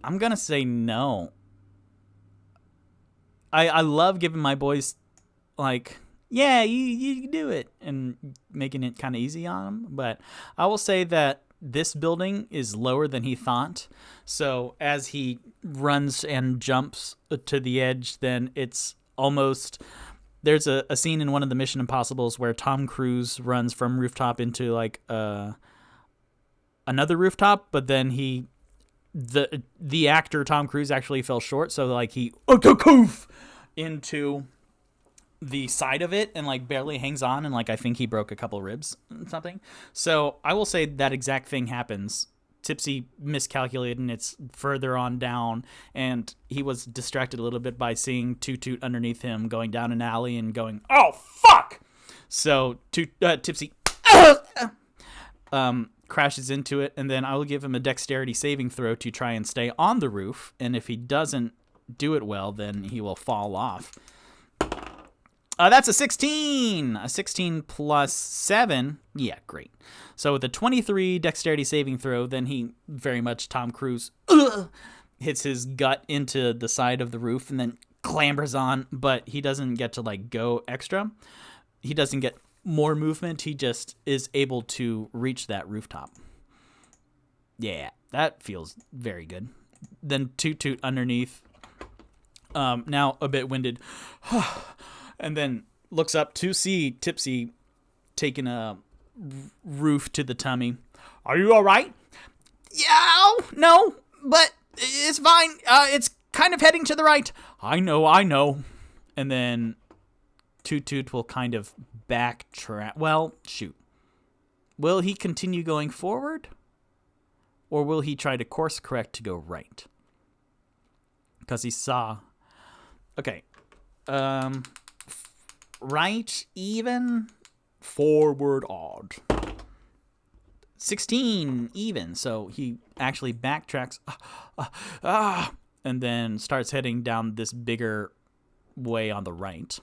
I'm going to say no. I love giving my boys, like, yeah, you can do it, and making it kind of easy on them. But I will say that this building is lower than he thought. So as he runs and jumps to the edge, then it's almost... There's a scene in one of the Mission Impossibles where Tom Cruise runs from rooftop into, like, another rooftop, but then the actor Tom Cruise actually fell short, so like he into the side of it and like barely hangs on, and like I think he broke a couple ribs and something. So I will say that exact thing happens. Tipsy miscalculated, and it's further on down, and he was distracted a little bit by seeing Toot Toot underneath him going down an alley and going, oh fuck! So Tipsy crashes into it, and then I will give him a dexterity saving throw to try and stay on the roof, and if he doesn't do it well, then he will fall off. That's a 16! A 16 plus 7. Yeah, great. So with a 23 dexterity saving throw, then he very much Tom Cruise. hits his gut into the side of the roof and then clambers on, but he doesn't get to like go extra. He doesn't get more movement. He just is able to reach that rooftop. Yeah, that feels very good. Then Toot Toot underneath, now a bit winded, and then looks up to see Tipsy taking a roof to the tummy. Are you all right? Yeah, no, but it's fine. It's kind of heading to the right. I know. And then Toot Toot will kind of backtrack. Well, shoot. Will he continue going forward? Or will he try to course correct to go right? Because he saw... Okay. Right, even, forward, odd. 16, even. So he actually backtracks. And then starts heading down this bigger way on the right.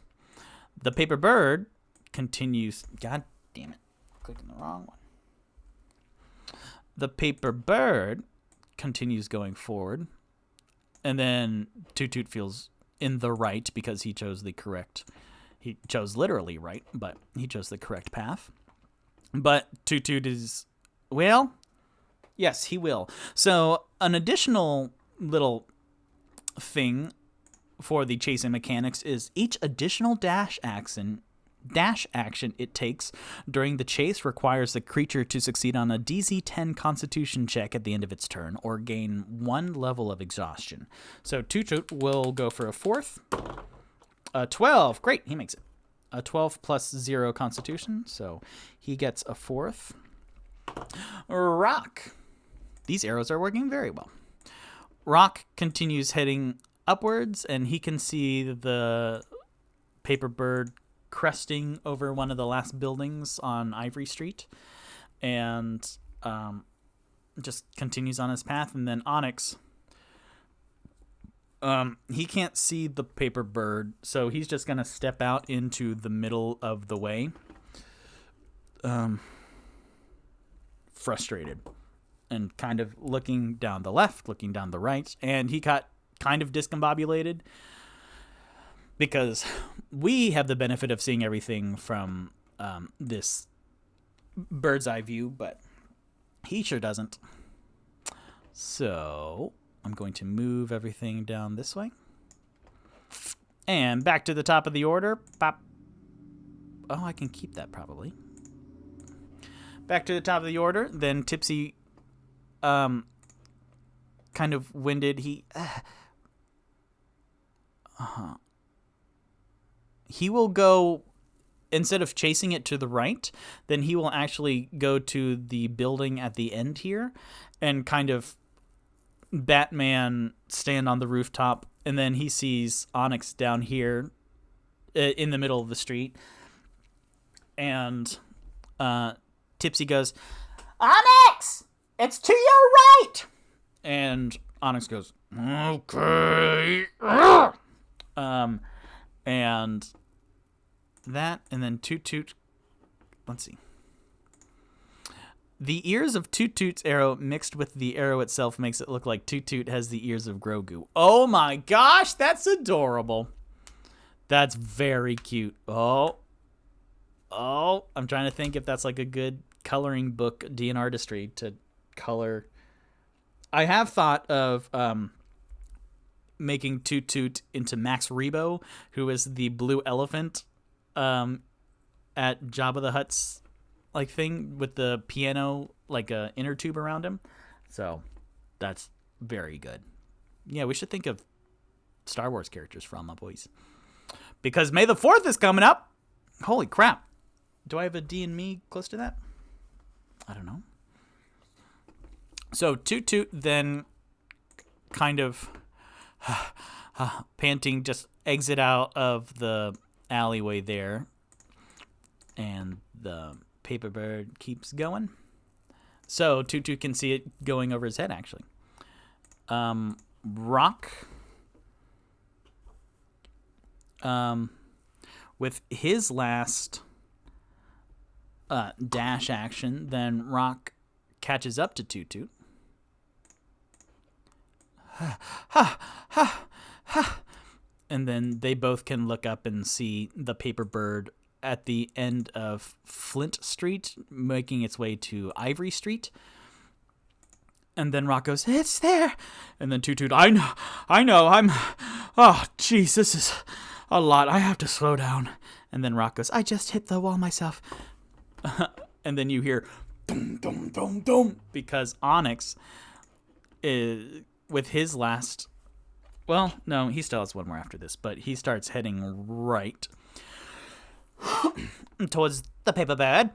The paper bird continues... God damn it. Clicking the wrong one. The paper bird continues going forward, and then Toot Toot feels in the right because he chose the correct. He chose literally right, but he chose the correct path. But Toot Toot is, well, yes, he will. So an additional little thing for the chasing mechanics is each additional dash action it takes during the chase requires the creature to succeed on a DC-10 Constitution check at the end of its turn or gain 1 level of exhaustion. So Toot Toot will go for a 4th. 12. Great, he makes it. A 12 plus 0 Constitution, so he gets a 4th. Rock. These arrows are working very well. Rock continues heading upwards, and he can see the paper bird cresting over one of the last buildings on Ivory Street, and just continues on his path. And then Onyx, he can't see the paper bird, so he's just gonna step out into the middle of the way, frustrated and kind of looking down the left, looking down the right, and he got kind of discombobulated because we have the benefit of seeing everything from this bird's eye view, but he sure doesn't. So I'm going to move everything down this way. And back to the top of the order. Pop. Oh, I can keep that probably. Back to the top of the order. Then Tipsy, kind of winded. He will go, instead of chasing it to the right, then he will actually go to the building at the end here and kind of Batman stand on the rooftop, and then he sees Onyx down here in the middle of the street. And Tipsy goes, Onyx! It's to your right! And Onyx goes, okay. And that, and then Toot Toot. Let's see. The ears of Toot Toot's arrow mixed with the arrow itself makes it look like Toot Toot has the ears of Grogu. Oh my gosh, that's adorable. That's very cute. Oh, I'm trying to think if that's like a good coloring book D and artistry to color. I have thought of making Toot Toot into Max Rebo, who is the blue elephant at Jabba the Hutt's like thing with the piano, like a inner tube around him. So that's very good. Yeah, we should think of Star Wars characters from my boys. Because May the 4th is coming up. Holy crap. Do I have a D&Me close to that? I don't know. So Toot Toot then kind of panting, just exit out of the alleyway there. And the paper bird keeps going. So Toot Toot can see it going over his head, actually. Rock, with his last dash action, then Rock catches up to Toot Toot. And then they both can look up and see the paper bird at the end of Flint Street, making its way to Ivory Street. And then Rock goes, "It's there." And then Toot Toot, I know, oh, jeez, this is a lot. I have to slow down. And then Rock goes, "I just hit the wall myself." And then you hear, dum, dum, dum, dum, because Onyx is, with his last, well, no, he still has one more after this, but he starts heading right towards the paper bird.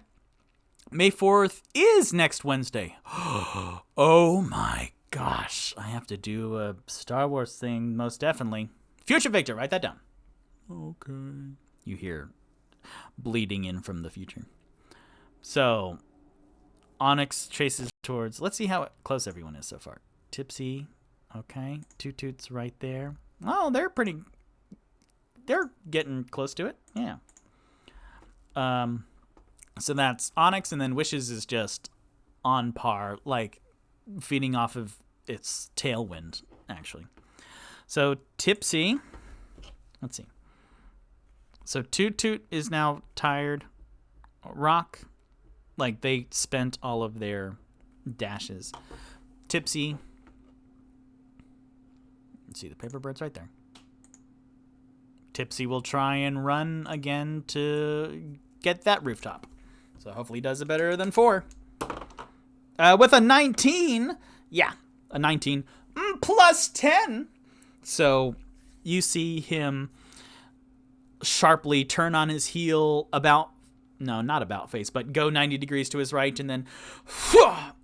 May 4th is next Wednesday. Oh my gosh. I have to do a Star Wars thing, most definitely. Future Victor, write that down. Okay. You hear bleeding in from the future. So, Onyx chases towards, let's see how close everyone is so far. Tipsy, okay. Toot Toot's right there. Oh, they're getting close to it. Yeah. So that's Onyx, and then Wishes is just on par, like feeding off of its tailwind, actually. So Tipsy, let's see. So Toot Toot is now tired. Rock, like they spent all of their dashes. Tipsy, let's see, the paper bird's right there. Tipsy will try and run again to get that rooftop. So hopefully he does it better than 4. With a 19. Yeah, a 19. Plus 10. So you see him sharply turn on his heel not about face, but go 90 degrees to his right, and then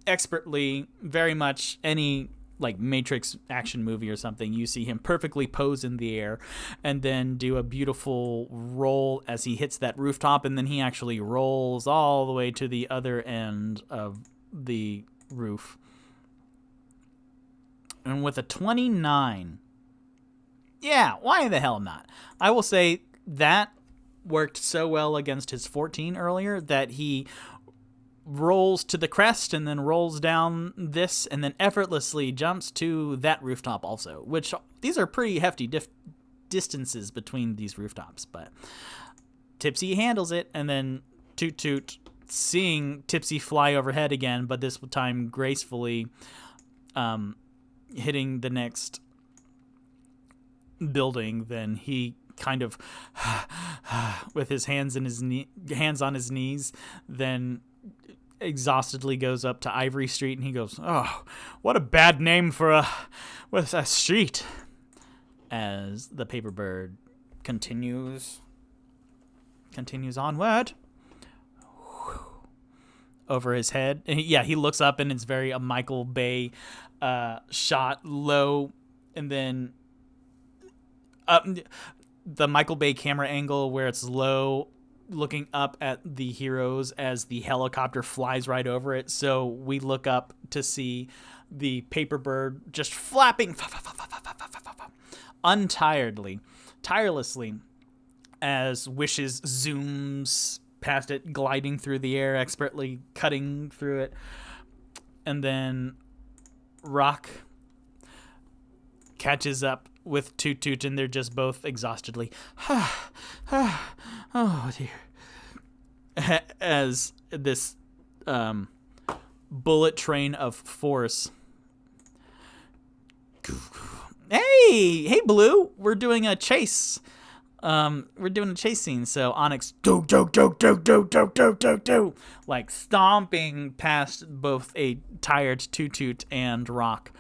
expertly, very much any like Matrix action movie or something, you see him perfectly pose in the air and then do a beautiful roll as he hits that rooftop, and then he actually rolls all the way to the other end of the roof. And with a 29, yeah, why the hell not? I will say that worked so well against his 14 earlier that he rolls to the crest and then rolls down this and then effortlessly jumps to that rooftop also, which these are pretty hefty distances between these rooftops, but Tipsy handles it, and then Toot Toot, seeing Tipsy fly overhead again, but this time gracefully hitting the next building, then he kind of with his hands on his knees, then exhaustedly goes up to Ivory Street, and he goes, "Oh, what a bad name for a street," as the paper bird continues onward over his head. And he looks up, and it's very a Michael Bay shot low, and then the Michael Bay camera angle where it's low, looking up at the heroes as the helicopter flies right over it. So we look up to see the paper bird just flapping tirelessly as Wishes zooms past it, gliding through the air, expertly cutting through it. And then Rock catches up with Toot Toot, and they're just both exhaustedly, oh dear, as this bullet train of force. Hey Blue, we're doing a chase. Scene. So Onyx do like stomping past both a tired Toot Toot and Rock,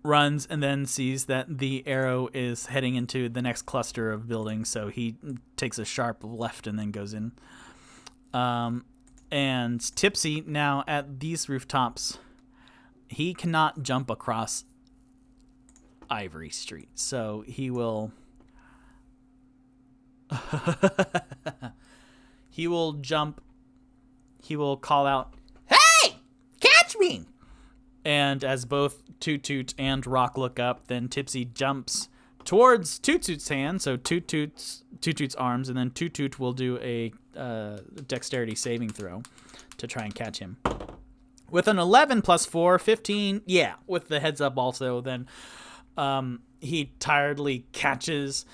runs and then sees that the arrow is heading into the next cluster of buildings, so he takes a sharp left and then goes in. And Tipsy, now at these rooftops, he cannot jump across Ivory Street, so he will call out, "Hey, catch me!" And as both Toot Toot and Rock look up, then Tipsy jumps towards Toot Toot's hand, so Toot Toot's arms, and then Toot Toot will do a dexterity saving throw to try and catch him. With an 11 plus 4, 15, yeah, with the heads up also, then he tiredly catches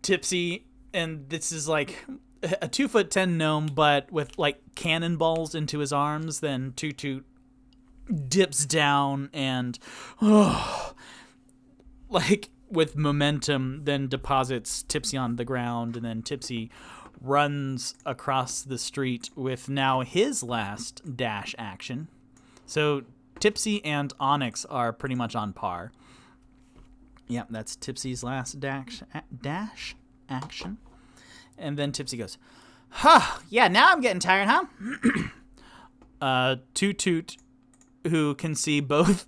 Tipsy, and this is like a 2'10" gnome, but with like cannonballs into his arms. Then Toot Toot dips down and, like with momentum, then deposits Tipsy on the ground, and then Tipsy runs across the street with now his last dash action. So Tipsy and Onyx are pretty much on par. Yep, that's Tipsy's last dash action. And then Tipsy goes, yeah, now I'm getting tired, huh? Toot Toot, who can see both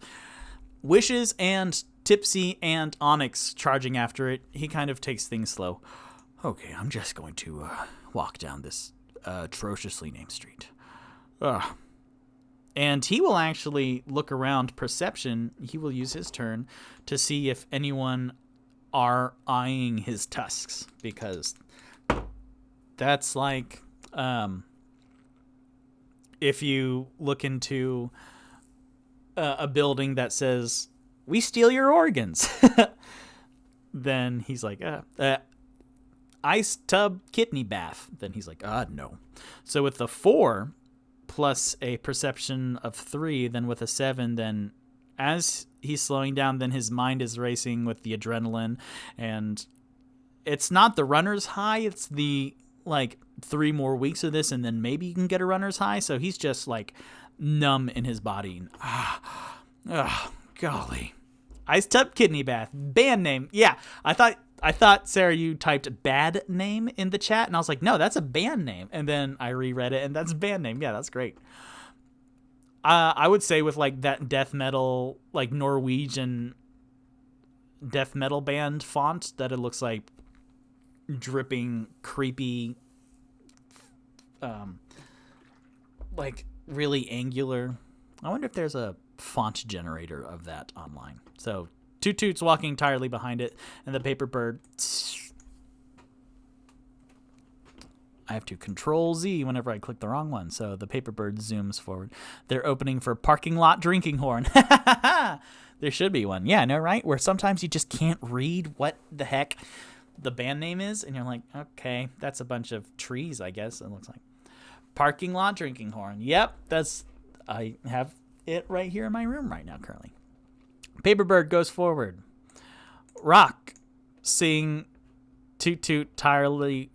Wishes and Tipsy and Onyx charging after it, he kind of takes things slow. Okay, I'm just going to walk down this atrociously named street. And he will actually look around perception. He will use his turn to see if anyone are eyeing his tusks, because that's like if you look into a building that says, "We steal your organs," then he's like, ice tub kidney bath. Then he's like, no. So with the 4 plus a perception of 3, then with a 7, then as he's slowing down, then his mind is racing with the adrenaline, and it's not the runner's high, it's the like 3 more weeks of this and then maybe you can get a runner's high. So he's just like numb in his body. Golly. Ice tub kidney bath, band name. Yeah, I thought, Sarah, you typed bad name in the chat, and I was like, no, that's a band name. And then I reread it, and that's band name. Yeah, that's great. I would say with like that death metal, like Norwegian death metal band font, that it looks like dripping, creepy, like really angular. I wonder if there's a font generator of that online. So Toot Toot's walking tiredly behind it, and the paper bird. I have to Control Z whenever I click the wrong one, so the paper bird zooms forward. They're opening for parking lot drinking horn. There should be one. Yeah, I know, right? Where sometimes you just can't read what the heck the band name is, and you're like, okay, that's a bunch of trees, I guess, it looks like. Parking lot drinking horn. Yep, I have it right here in my room right now currently. Paperbird goes forward. Rock, seeing Toot Toot tiredly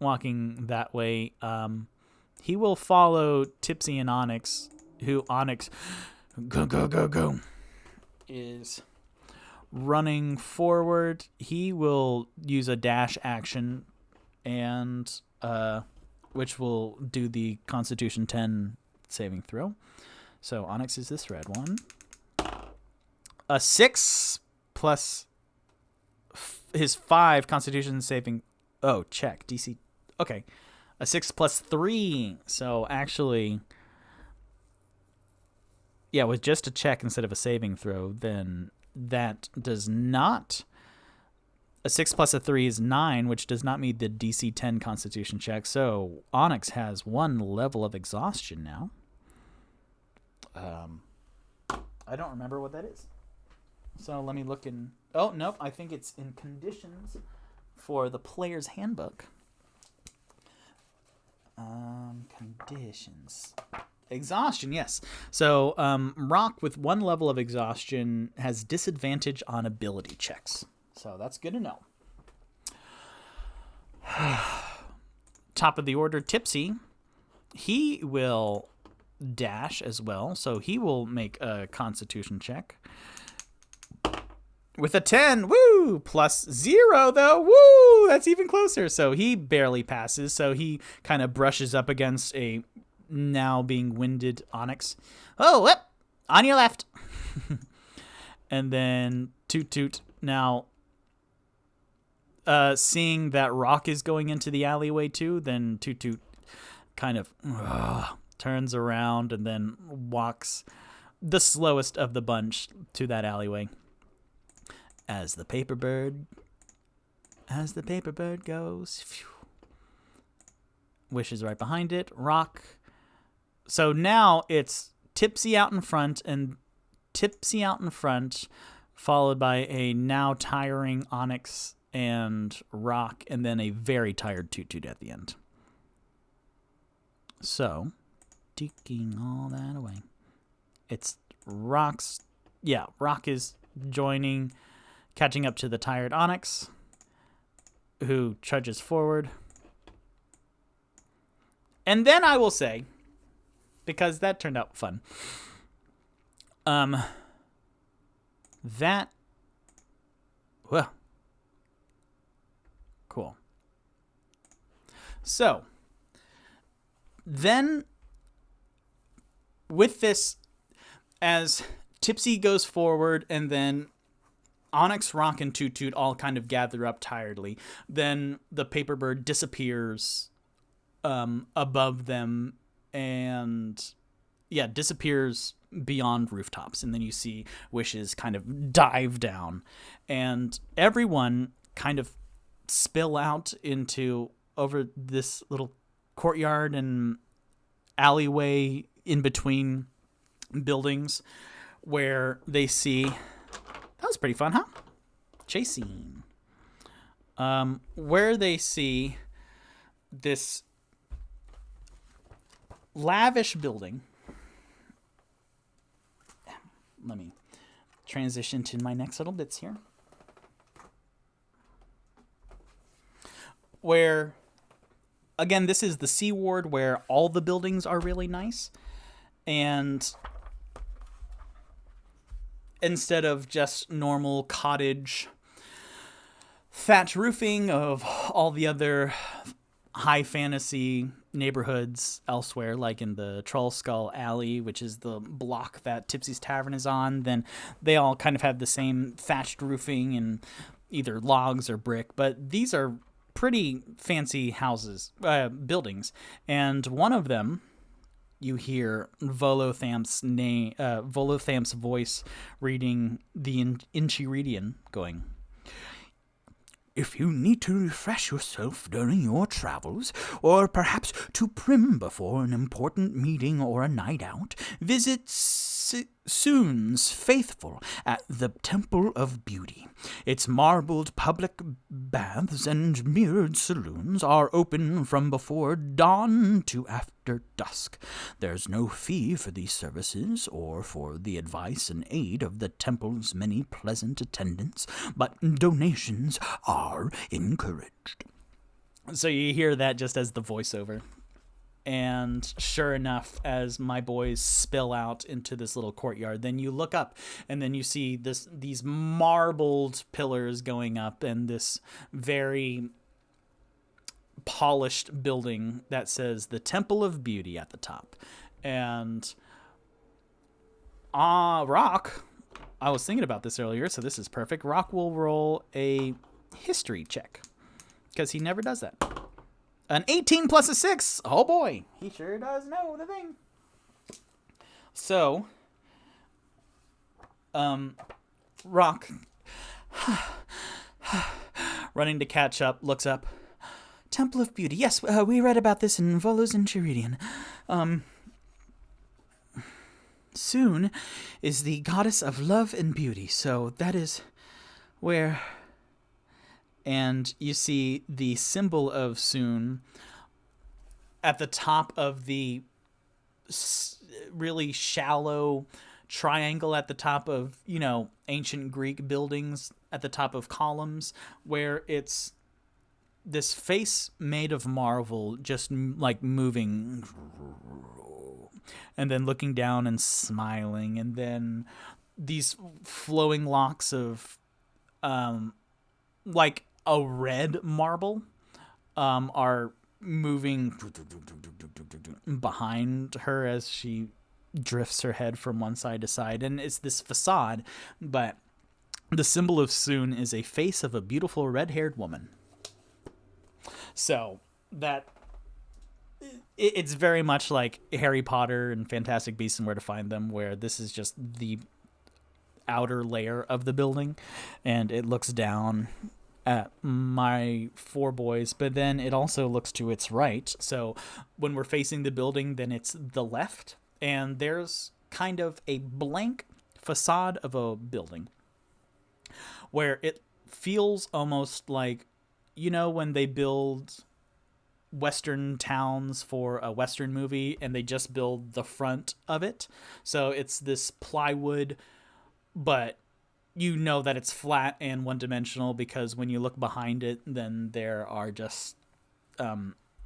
walking that way, he will follow Tipsy and Onyx, who Onyx go is running forward. He will use a dash action, and which will do the Constitution 10 saving throw. So Onyx is this red one. A 6 plus his 5 Constitution saving. Oh, check. DC. Okay. A 6 plus 3. So actually, yeah, with just a check instead of a saving throw, then that does not. A 6 plus a 3 is 9, which does not meet the DC 10 Constitution check. So Onyx has 1 level of exhaustion now. I don't remember what that is. So let me look in. Oh, nope. I think it's in conditions for the player's handbook. Conditions. Exhaustion, yes. So Rock with 1 level of exhaustion has disadvantage on ability checks. So that's good to know. Top of the order, Tipsy. He will dash as well, so he will make a Constitution check. With a 10, woo! Plus 0, though, woo! That's even closer. So he barely passes, so he kind of brushes up against a now being winded Onyx. Oh, whoop! On your left. And then Toot Toot now seeing that Rock is going into the alleyway too, then Toot Toot kind of turns around and then walks the slowest of the bunch to that alleyway. As the paper bird goes. Phew. Wish is right behind it. Rock. So now it's Tipsy out in front, followed by a now tiring Onyx and Rock, and then a very tired Toot Toot at the end. So, taking all that away. It's Rock's... Yeah, Rock is joining, catching up to the tired Onyx, who trudges forward. And then I will say, because that turned out fun, well, cool. So, then, with this, as Tipsy goes forward, and then Onyx, Rock, and Toot Toot all kind of gather up tiredly, then the paper bird disappears above them, and disappears beyond rooftops, and then you see Wishes kind of dive down, and everyone kind of spill out into over this little courtyard and alleyway in between buildings, where they see... That was pretty fun, huh? Chase scene. Where they see this lavish building. Let me transition to my next little bits here. Where, again, this is the C Ward, where all the buildings are really nice. And instead of just normal cottage thatch roofing of all the other high fantasy neighborhoods elsewhere, like in the Troll Skull Alley, which is the block that Tipsy's Tavern is on, then they all kind of have the same thatched roofing and either logs or brick, but these are pretty fancy houses, buildings, and one of them, you hear Volothamp's name, Volothamp's voice reading the Enchiridion, going, "If you need to refresh yourself during your travels, or perhaps to prim before an important meeting or a night out, visit Soon's Faithful at the Temple of Beauty. Its marbled public baths and mirrored saloons are open from before dawn to after dusk. There's no fee for these services or for the advice and aid of the temple's many pleasant attendants, but donations are encouraged." So you hear that just as the voiceover. And sure enough, as my boys spill out into this little courtyard, then you look up and then you see these marbled pillars going up and this very polished building that says the Temple of Beauty at the top. And Rock, I was thinking about this earlier, so this is perfect. Rock will roll a history check because he never does that. An 18 plus a 6. Oh boy, he sure does know the thing. So, Rock, running to catch up, looks up. Temple of Beauty. Yes, we read about this in Volos and Chiridian. Soon is the goddess of love and beauty, so that is where... And you see the symbol of Soon at the top of the really shallow triangle at the top of, ancient Greek buildings at the top of columns, where it's this face made of marble just like moving and then looking down and smiling, and then these flowing locks of like a red marble are moving behind her as she drifts her head from one side to side. And it's this facade, but the symbol of Soon is a face of a beautiful red-haired woman. So that it's very much like Harry Potter and Fantastic Beasts and Where to Find Them, where this is just the outer layer of the building, and it looks down at my four boys, but then it also looks to its right. So when we're facing the building, then it's the left, and there's kind of a blank facade of a building where it feels almost like, when they build Western towns for a Western movie and they just build the front of it. So it's this plywood, but that it's flat and one-dimensional because when you look behind it, then there are just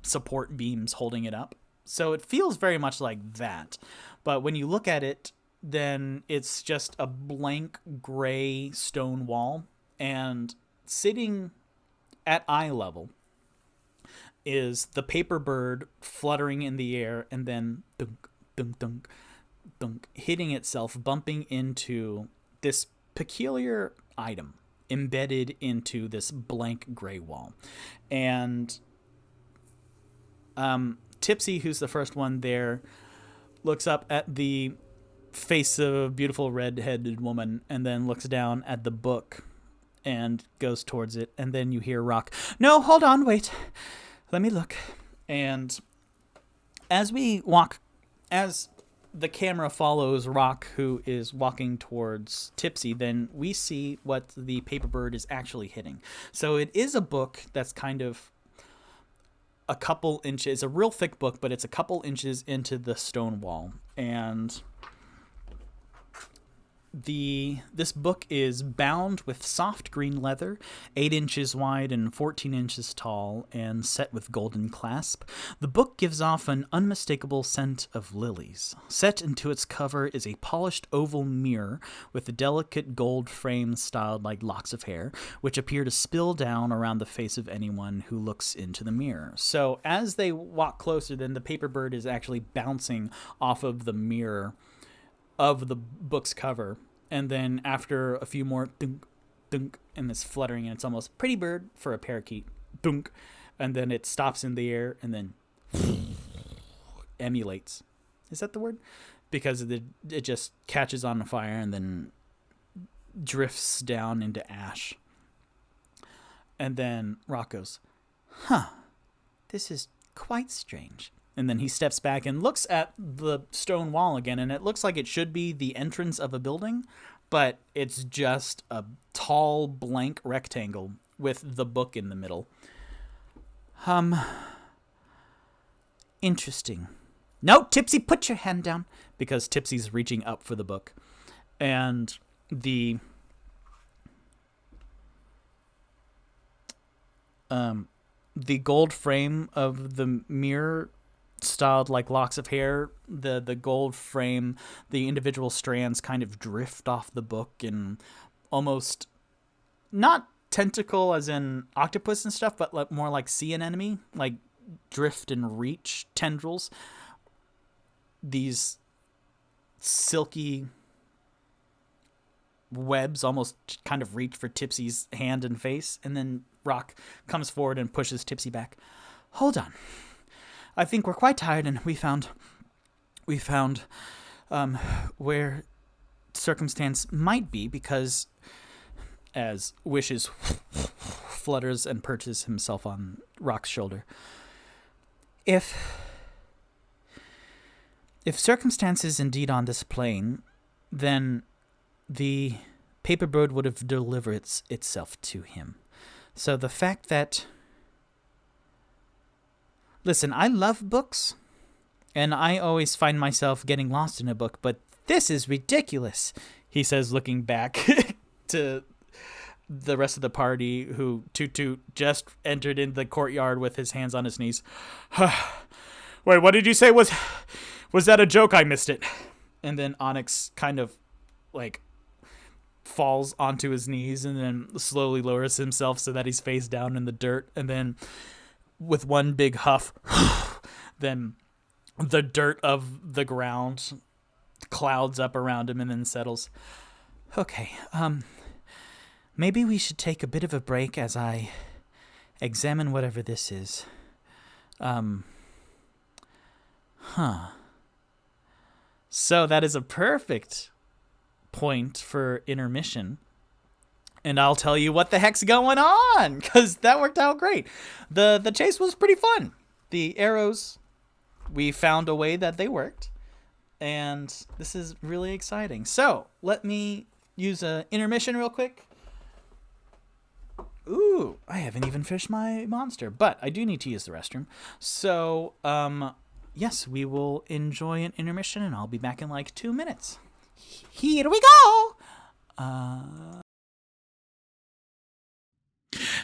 support beams holding it up. So it feels very much like that. But when you look at it, then it's just a blank gray stone wall. And sitting at eye level is the paper bird fluttering in the air and then dunk, dunk, dunk, dunk, hitting itself, bumping into this peculiar item embedded into this blank gray wall. And Tipsy, who's the first one there, looks up at the face of a beautiful red-headed woman and then looks down at the book and goes towards it. And then you hear Rock, "No, hold on, wait. Let me look." And as the camera follows Rock, who is walking towards Tipsy, then we see what the paper bird is actually hitting. So it is a book that's kind of a couple inches, a real thick book, but it's a couple inches into the stone wall. And this book is bound with soft green leather, 8 inches wide and 14 inches tall, and set with golden clasp. The book gives off an unmistakable scent of lilies. Set into its cover is a polished oval mirror with a delicate gold frame styled like locks of hair, which appear to spill down around the face of anyone who looks into the mirror. So as they walk closer, then the paper bird is actually bouncing off of the mirror of the book's cover, and then after a few more dunk, dunk, and this fluttering, and it's almost pretty bird for a parakeet, dunk, and then it stops in the air and then emulates. Is that the word? Because it just catches on fire and then drifts down into ash. And then Rock goes, "Huh, this is quite strange." And then he steps back and looks at the stone wall again, and it looks like it should be the entrance of a building, but it's just a tall, blank rectangle with the book in the middle. Interesting. No, Tipsy, put your hand down, because Tipsy's reaching up for the book. And the gold frame of the mirror styled like locks of hair, the gold frame, the individual strands kind of drift off the book and almost not tentacle as in octopus and stuff, but like more like sea anemone, like drift and reach tendrils. These silky webs almost kind of reach for Tipsy's hand and face, and then Rock comes forward and pushes Tipsy back. "Hold on. I think we're quite tired, and we found where Circumstance might be, because," as Wishes flutters and perches himself on Rock's shoulder, if Circumstance is indeed on this plane, then the paper bird would have delivered itself to him. So the fact that... Listen, I love books, and I always find myself getting lost in a book, but this is ridiculous, he says, looking back to the rest of the party, who Toot just entered into the courtyard with his hands on his knees. "Wait, what did you say? Was that a joke? I missed it." And then Onyx kind of like falls onto his knees and then slowly lowers himself so that he's face down in the dirt, and then with one big huff, then the dirt of the ground clouds up around him and then settles. "Okay, maybe we should take a bit of a break as I examine whatever this is. So that is a perfect point for intermission. and I'll tell you what the heck's going on, because that worked out great. The chase was pretty fun. The arrows, we found a way that they worked, and this is really exciting. So let me use an intermission real quick. Ooh, I haven't even fished my monster, but I do need to use the restroom. So, yes, we will enjoy an intermission, and I'll be back in like 2 minutes. Here we go!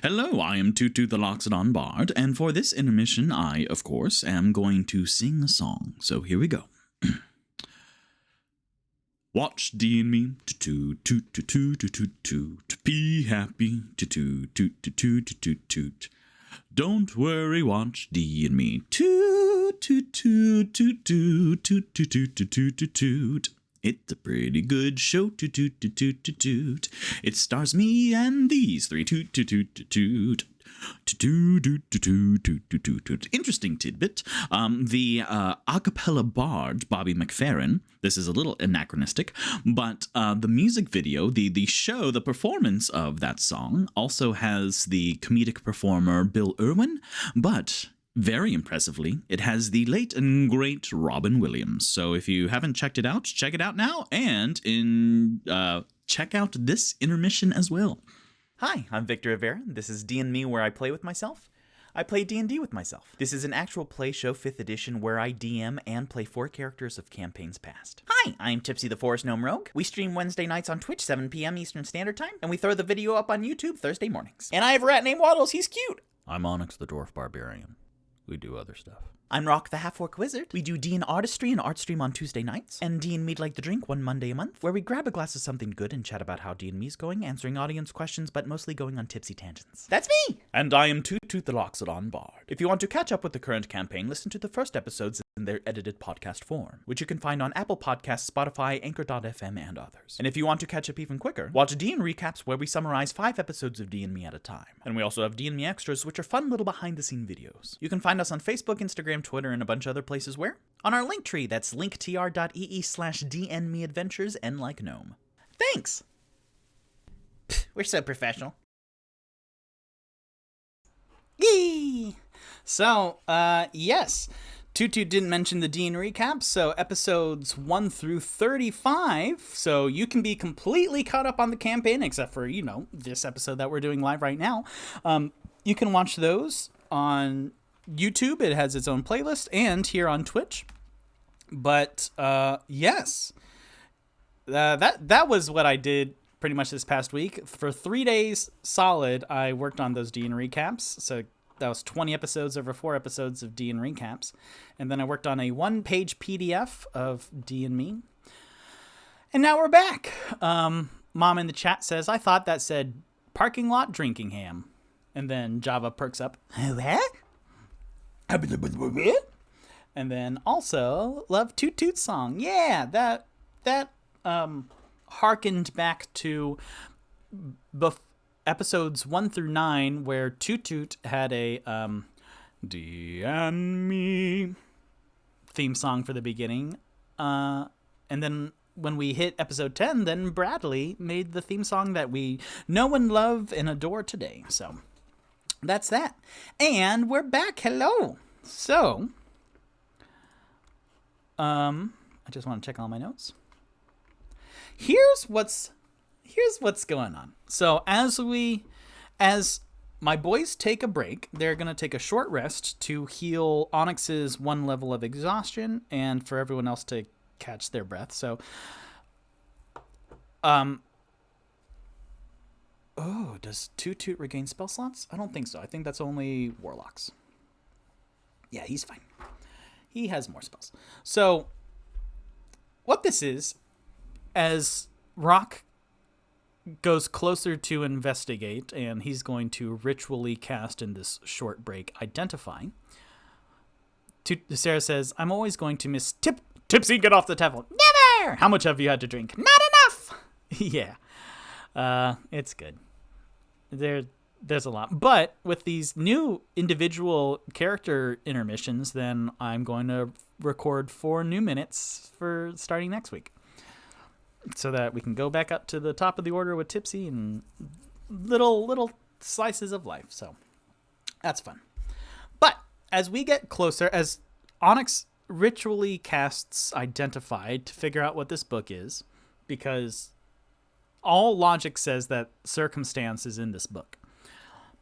Hello, I am Tutu the Loxodon Bard, and for this intermission, I, of course, am going to sing a song. So here we go. Watch D&Me, toot toot toot toot toot toot, be happy, toot toot toot toot toot toot. Don't worry, watch D&Me, toot toot toot toot toot toot toot toot toot toot. It's a pretty good show, toot toot toot toot toot toot. It stars me and these three, toot toot toot toot toot. Interesting tidbit. The a cappella bard, Bobby McFerrin, this is a little anachronistic, but the music video, the show, the performance of that song also has the comedic performer Bill Irwin, but very impressively, it has the late and great Robin Williams. So if you haven't checked it out, check it out now, and check out this intermission as well. Hi, I'm Victor Rivera. This is D&Me, where I play with myself. I play D&D with myself. This is an actual play show 5th edition where I DM and play 4 characters of campaigns past. Hi, I'm Tipsy the Forest Gnome Rogue. We stream Wednesday nights on Twitch, 7 p.m. Eastern Standard Time, and we throw the video up on YouTube Thursday mornings. And I have a rat named Waddles. He's cute. I'm Onyx the Dwarf Barbarian. We do other stuff. I'm Rock the Half-Orc Wizard. We do D& Artistry and Art Stream on Tuesday nights, and D&Me'd Like the Drink one Monday a month, where we grab a glass of something good and chat about how D&Me's going, answering audience questions, but mostly going on tipsy tangents. That's me! And I am Toot Toot the Loxodon Bard. If you want to catch up with the current campaign, listen to the first episodes in their edited podcast form, which you can find on Apple Podcasts, Spotify, Anchor.fm, and others. And if you want to catch up even quicker, watch D&Recaps, where we summarize 5 episodes of D&Me at a time. And we also have D&Me Extras, which are fun little behind-the-scene videos. You can find us on Facebook, Instagram, Twitter, and a bunch of other places where? On our link tree, that's linktr.ee/DNMeAdventures and like gnome. Thanks! We're so professional. Yee! So, yes. Tutu didn't mention the D&Recaps, so episodes 1 through 35, so you can be completely caught up on the campaign, except for, this episode that we're doing live right now. You can watch those on YouTube. It has its own playlist, and here on Twitch. But yes, that was what I did pretty much this past week. For 3 days solid, I worked on those D&Recaps. So that was 20 episodes over 4 episodes of D&Recaps, and then I worked on a 1-page PDF of D&Me. And now we're back. Mom in the chat says, I thought that said parking lot drinking ham. And then Java perks up. What? And then also love Toot Toot's song. Yeah, that harkened back to episodes 1 through 9, where Toot Toot had a D&Me theme song for the beginning. And then when we hit episode 10, then Bradley made the theme song that we know and love and adore today. So that's that. And we're back. Hello. So, I just want to check all my notes. Here's what's going on. So as my boys take a break, they're going to take a short rest to heal Onyx's 1 level of exhaustion and for everyone else to catch their breath. So, does Toot Toot regain spell slots? I don't think so. I think that's only warlocks. Yeah, he's fine. He has more spells. So, what this is, as Rock goes closer to investigate, and he's going to ritually cast in this short break Identify. Sarah says, I'm always going to miss Tipsy, get off the table. Never! How much have you had to drink? Not enough! Yeah. It's good. There's a lot. But with these new individual character intermissions, then I'm going to record 4 new minutes for starting next week, so that we can go back up to the top of the order with Tipsy and little slices of life. So that's fun. But as we get closer, as Onyx ritually casts Identify to figure out what this book is, because all logic says that Sir Cumstance is in this book,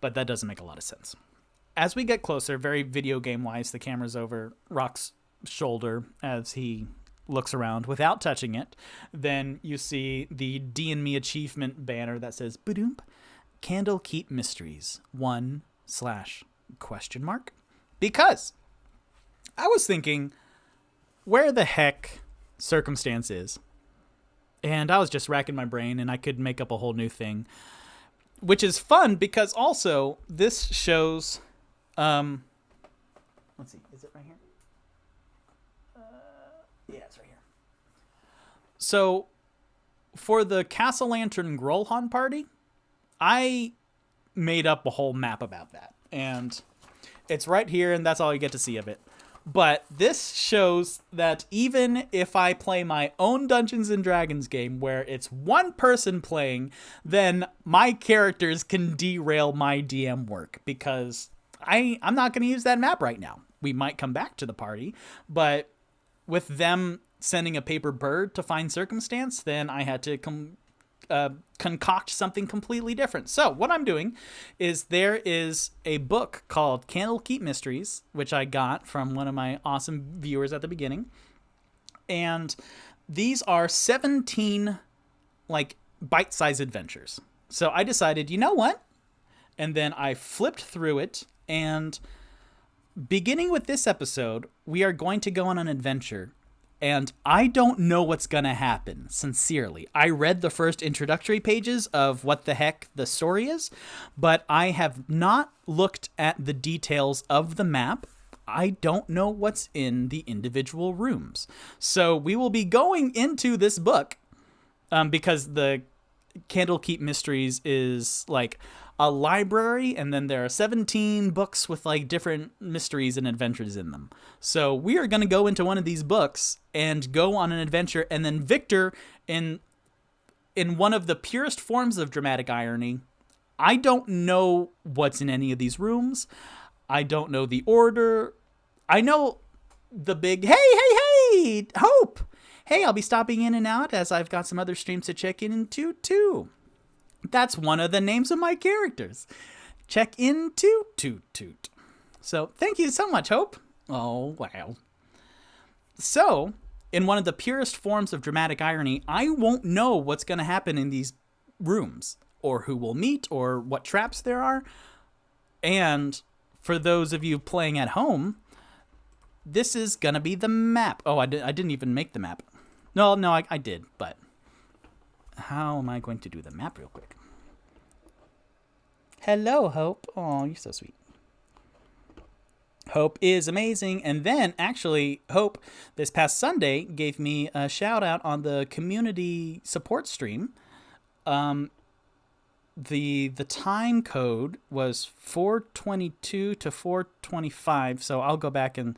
but that doesn't make a lot of sense. As we get closer, very video game wise, the camera's over Rock's shoulder as he looks around without touching it. Then you see the D&Me achievement banner that says "Badoomp, Candle Keep Mysteries 1/?" Because I was thinking where the heck Circumstance is. And I was just racking my brain, and I could make up a whole new thing, which is fun because also this shows, let's see, is it right here? Yeah, it's right here. So for the Castle Lantern Grolhan party, I made up a whole map about that, and it's right here, and that's all you get to see of it. But this shows that even if I play my own Dungeons & Dragons game where it's one person playing, then my characters can derail my DM work because I'm not going to use that map right now. We might come back to the party, but with them sending a paper bird to find Circumstance, then I had to concoct something completely different. So what I'm doing is there is a book called Candle Keep Mysteries, which I got from one of my awesome viewers at the beginning. And these are 17 like bite-sized adventures. So I decided, you know what? And then I flipped through it, and beginning with this episode, we are going to go on an adventure. And I don't know what's going to happen, sincerely. I read the first introductory pages of what the heck the story is, but I have not looked at the details of the map. I don't know what's in the individual rooms. So we will be going into this book because the Candlekeep Mysteries is like a library, and then there are 17 books with like different mysteries and adventures in them. So we are going to go into one of these books and go on an adventure, and then Victor, in one of the purest forms of dramatic irony, I don't know what's in any of these rooms. I don't know the order. I know the big, hey, Hope! Hey, I'll be stopping in and out as I've got some other streams to check into too. That's one of the names of my characters. Check in toot. So thank you so much, Hope. Oh, wow. So, in one of the purest forms of dramatic irony, I won't know what's going to happen in these rooms, or who we'll meet, or what traps there are. And for those of you playing at home, this is going to be the map. Oh, I didn't even make the map. No, I did, but how am I going to do the map real quick? Hello, Hope. Oh, you're so sweet. Hope is amazing. And then, actually, Hope, this past Sunday, gave me a shout-out on the community support stream. The time code was 422 to 425, so I'll go back and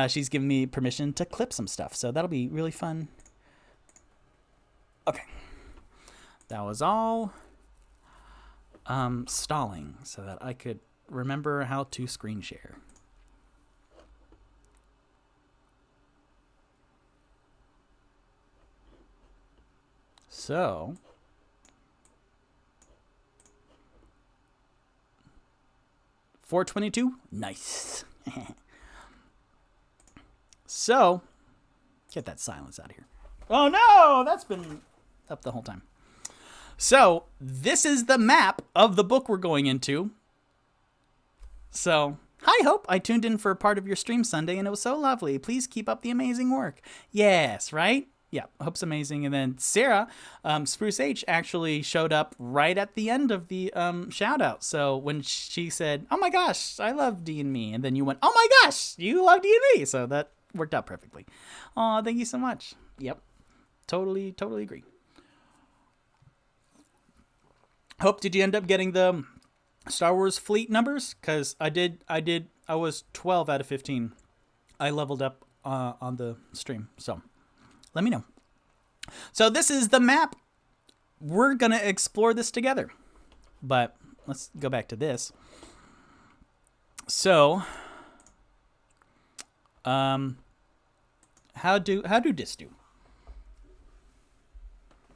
she's given me permission to clip some stuff, so that'll be really fun. Okay. That was all stalling so that I could remember how to screen share. So, $422, nice. So, get that silence out of here. Oh no, that's been up the whole time. So, this is the map of the book we're going into. So, hi Hope, I tuned in for a part of your stream Sunday and it was so lovely. Please keep up the amazing work. Yes, right? Yeah, Hope's amazing. And then Sarah, Spruce H, actually showed up right at the end of the shout out. So when she said, oh my gosh, I love D&Me. And then you went, oh my gosh, you love D&Me. So that worked out perfectly. Oh, thank you so much. Yep, totally agree. Hope, did you end up getting the Star Wars fleet numbers? Because I was 12 out of 15. I leveled up on the stream. So let me know. So this is the map. We're going to explore this together. But let's go back to this. So, how do this do?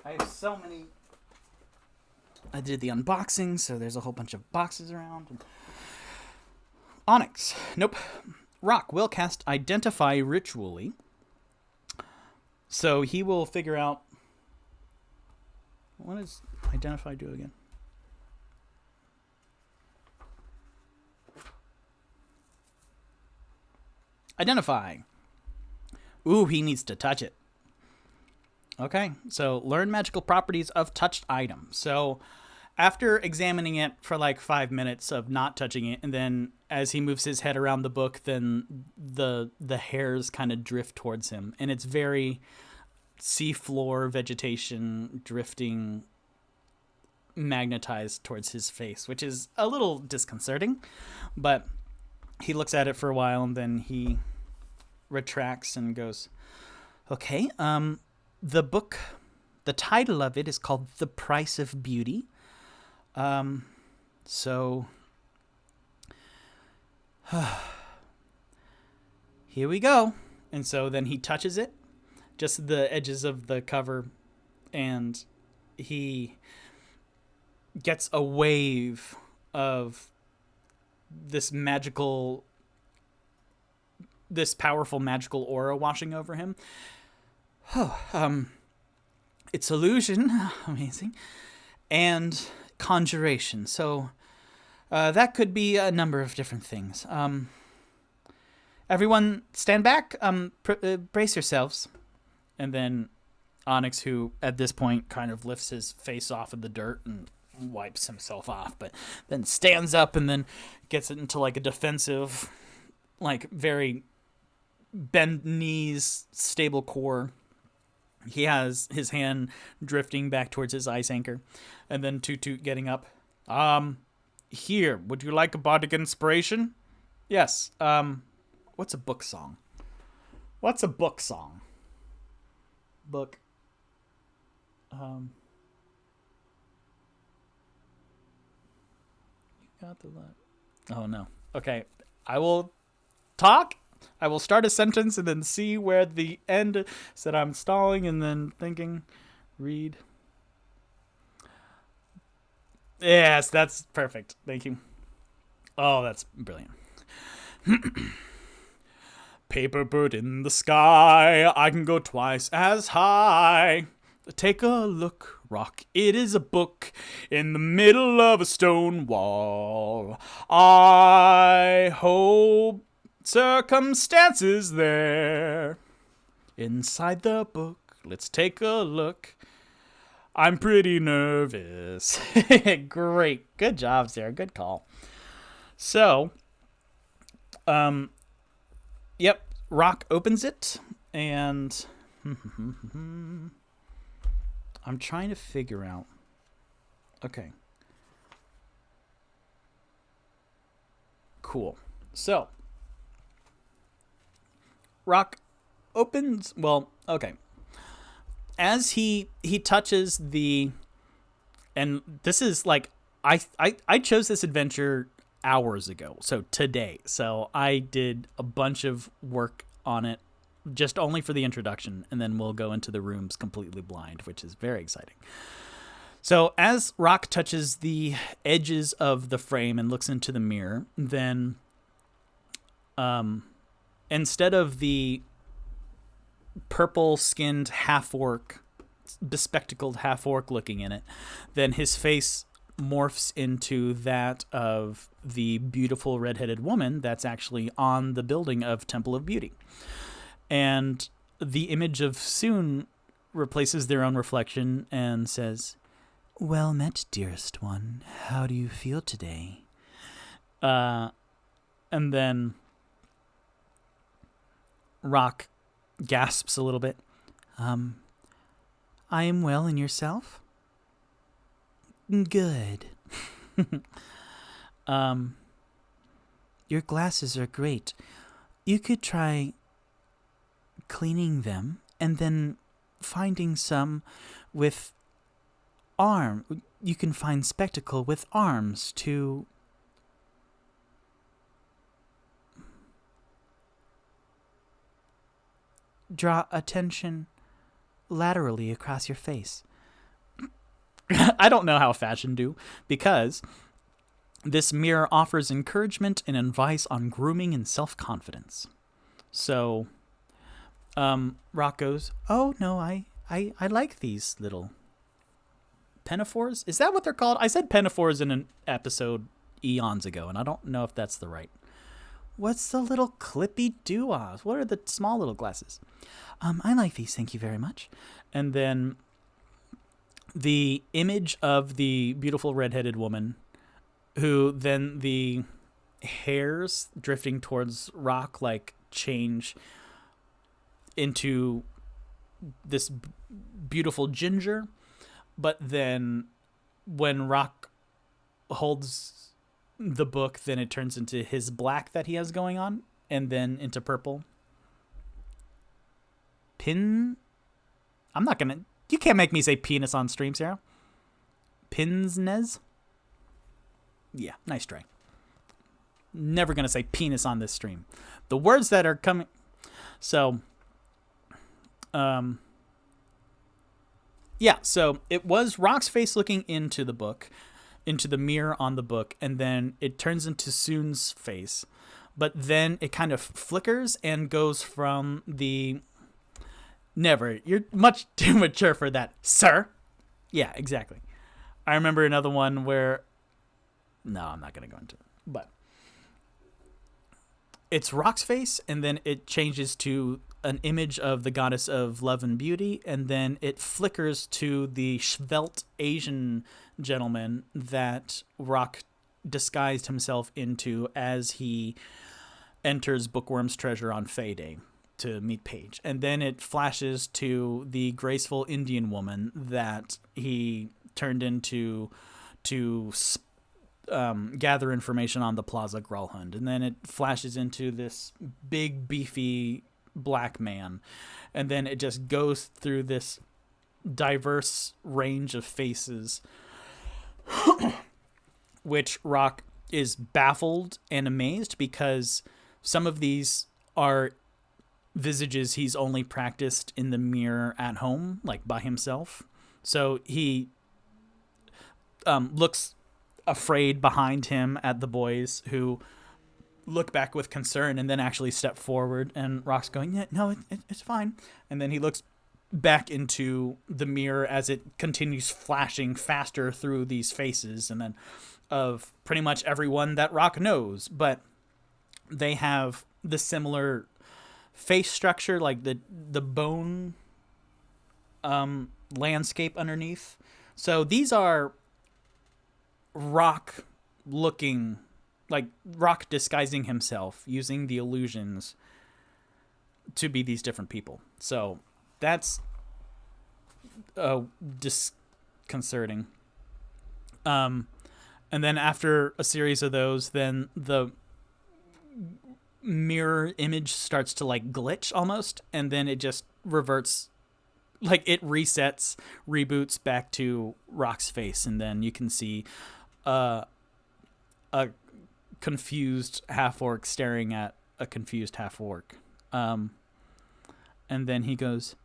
I have so many. I did the unboxing, so there's a whole bunch of boxes around. Onyx. Nope. Rock will cast Identify ritually. So he will figure out... What does Identify do again? Identify. Ooh, he needs to touch it. Okay, so learn magical properties of touched item. So after examining it for like 5 minutes of not touching it, and then as he moves his head around the book, then the hairs kind of drift towards him. And it's very seafloor vegetation drifting, magnetized towards his face, which is a little disconcerting. But he looks at it for a while, and then he retracts and goes, okay, the book, the title of it is called The Price of Beauty. So here we go. And so then he touches it, just the edges of the cover, and he gets a wave of this powerful magical aura washing over him. It's illusion, amazing, and conjuration. So that could be a number of different things. Everyone, stand back. Brace yourselves. And then Onyx, who at this point kind of lifts his face off of the dirt and wipes himself off, but then stands up and then gets it into like a defensive, like very bend knees, stable core. He has his hand drifting back towards his ice anchor, and then Toot Toot getting up. Here, would you like a bardic inspiration? Yes. What's a book song? What's a book song? Book. You got the luck. Oh no. Okay. I will talk. I will start a sentence and then see where the end said. I'm stalling and then thinking. Read. Yes, that's perfect. Thank you. Oh, that's brilliant. Paper bird in the sky, I can go twice as high. Take a look, Rock. It is a book in the middle of a stone wall. I hope Sir Cumstance is there. Inside the book, let's take a look. I'm pretty nervous. Great. Good job, Sarah. Good call. So, yep, Rock opens it, and I'm trying to figure out. Okay. Cool. So, Rock opens, well, okay. As he touches the, and this is like, I chose this adventure hours ago, so today. So I did a bunch of work on it just only for the introduction, and then we'll go into the rooms completely blind, which is very exciting. So as Rock touches the edges of the frame and looks into the mirror, then instead of the purple-skinned half-orc, bespectacled half-orc looking in it, then his face morphs into that of the beautiful red-headed woman that's actually on the building of Temple of Beauty. And the image of Soon replaces their own reflection and says, "Well met, dearest one. How do you feel today?" And then Rock gasps a little bit. I am well, and yourself? Good. Your glasses are great. You could try cleaning them and then finding some with you can find spectacle with arms to draw attention laterally across your face. I don't know how fashion do, because this mirror offers encouragement and advice on grooming and self-confidence. So, Rock goes, oh, no, I like these little pinafores. Is that what they're called? I said pinafores in an episode eons ago, and I don't know if that's the right. What's the little clippy doo-ahs? What are the small little glasses? I like these, thank you very much. And then the image of the beautiful redheaded woman, who then the hairs drifting towards Rock like change into this beautiful ginger, but then when Rock holds the book, then it turns into his black that he has going on, and then into purple. You can't make me say penis on stream, Sarah. Pinsnez? Yeah, nice try. Never gonna say penis on this stream. The words that are coming... So... Yeah, so it was Rock's face looking into the book, into the mirror on the book, and then it turns into Soon's face. But then it kind of flickers and goes from the... Never. You're much too mature for that, sir. Yeah, exactly. I remember another one where... No, I'm not going to go into it. But it's Rock's face, and then it changes to an image of the goddess of love and beauty, and then it flickers to the svelte Asian gentleman that Rock disguised himself into as he enters Bookworm's Treasure on Fay Day to meet Paige. And then it flashes to the graceful Indian woman that he turned into to gather information on the Plaza Gralhund. And then it flashes into this big, beefy black man. And then it just goes through this diverse range of faces, which Rock is baffled and amazed, because some of these are visages he's only practiced in the mirror at home, like by himself. So he looks afraid behind him at the boys, who look back with concern and then actually step forward, and Rock's going, yeah, no, it's fine. And then he looks back into the mirror as it continues flashing faster through these faces, and then of pretty much everyone that Rock knows, but they have the similar face structure, like the bone landscape underneath. So these are Rock looking, like Rock disguising himself using the illusions to be these different people. So that's disconcerting. And then after a series of those, then the mirror image starts to like glitch almost, and then it just reverts, like it resets, reboots back to Rock's face, and then you can see a confused half-orc staring at a confused half-orc. And then he goes,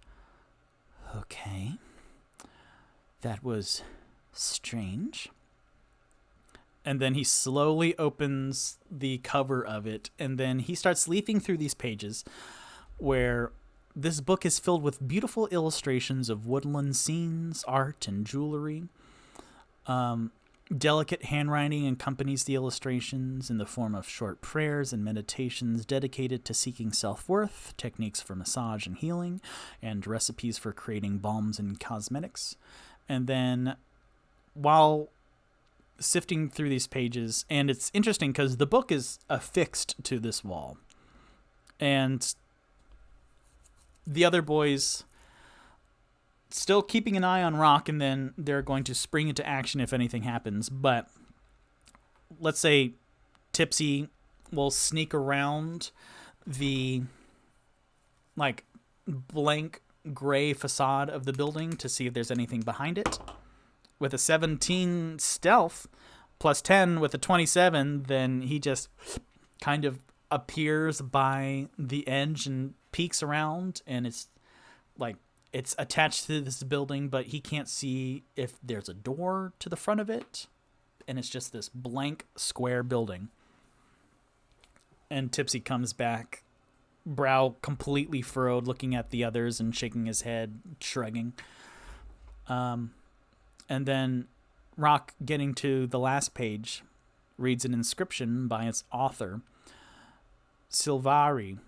okay, that was strange. And then he slowly opens the cover of it, and then he starts leafing through these pages, where this book is filled with beautiful illustrations of woodland scenes, art, and jewelry. Delicate handwriting accompanies the illustrations in the form of short prayers and meditations dedicated to seeking self-worth, techniques for massage and healing, and recipes for creating balms and cosmetics. And then while sifting through these pages, and it's interesting because the book is affixed to this wall, and the other boys still keeping an eye on Rock, and then they're going to spring into action if anything happens. But let's say Tipsy will sneak around the like blank gray facade of the building to see if there's anything behind it. with a 17 stealth plus 10 with a 27, then he just kind of appears by the edge and peeks around, and it's like it's attached to this building, but he can't see if there's a door to the front of it, and it's just this blank square building. And Tipsy comes back, brow completely furrowed, looking at the others and shaking his head, shrugging. And then Rock, getting to the last page, reads an inscription by its author, Silvari,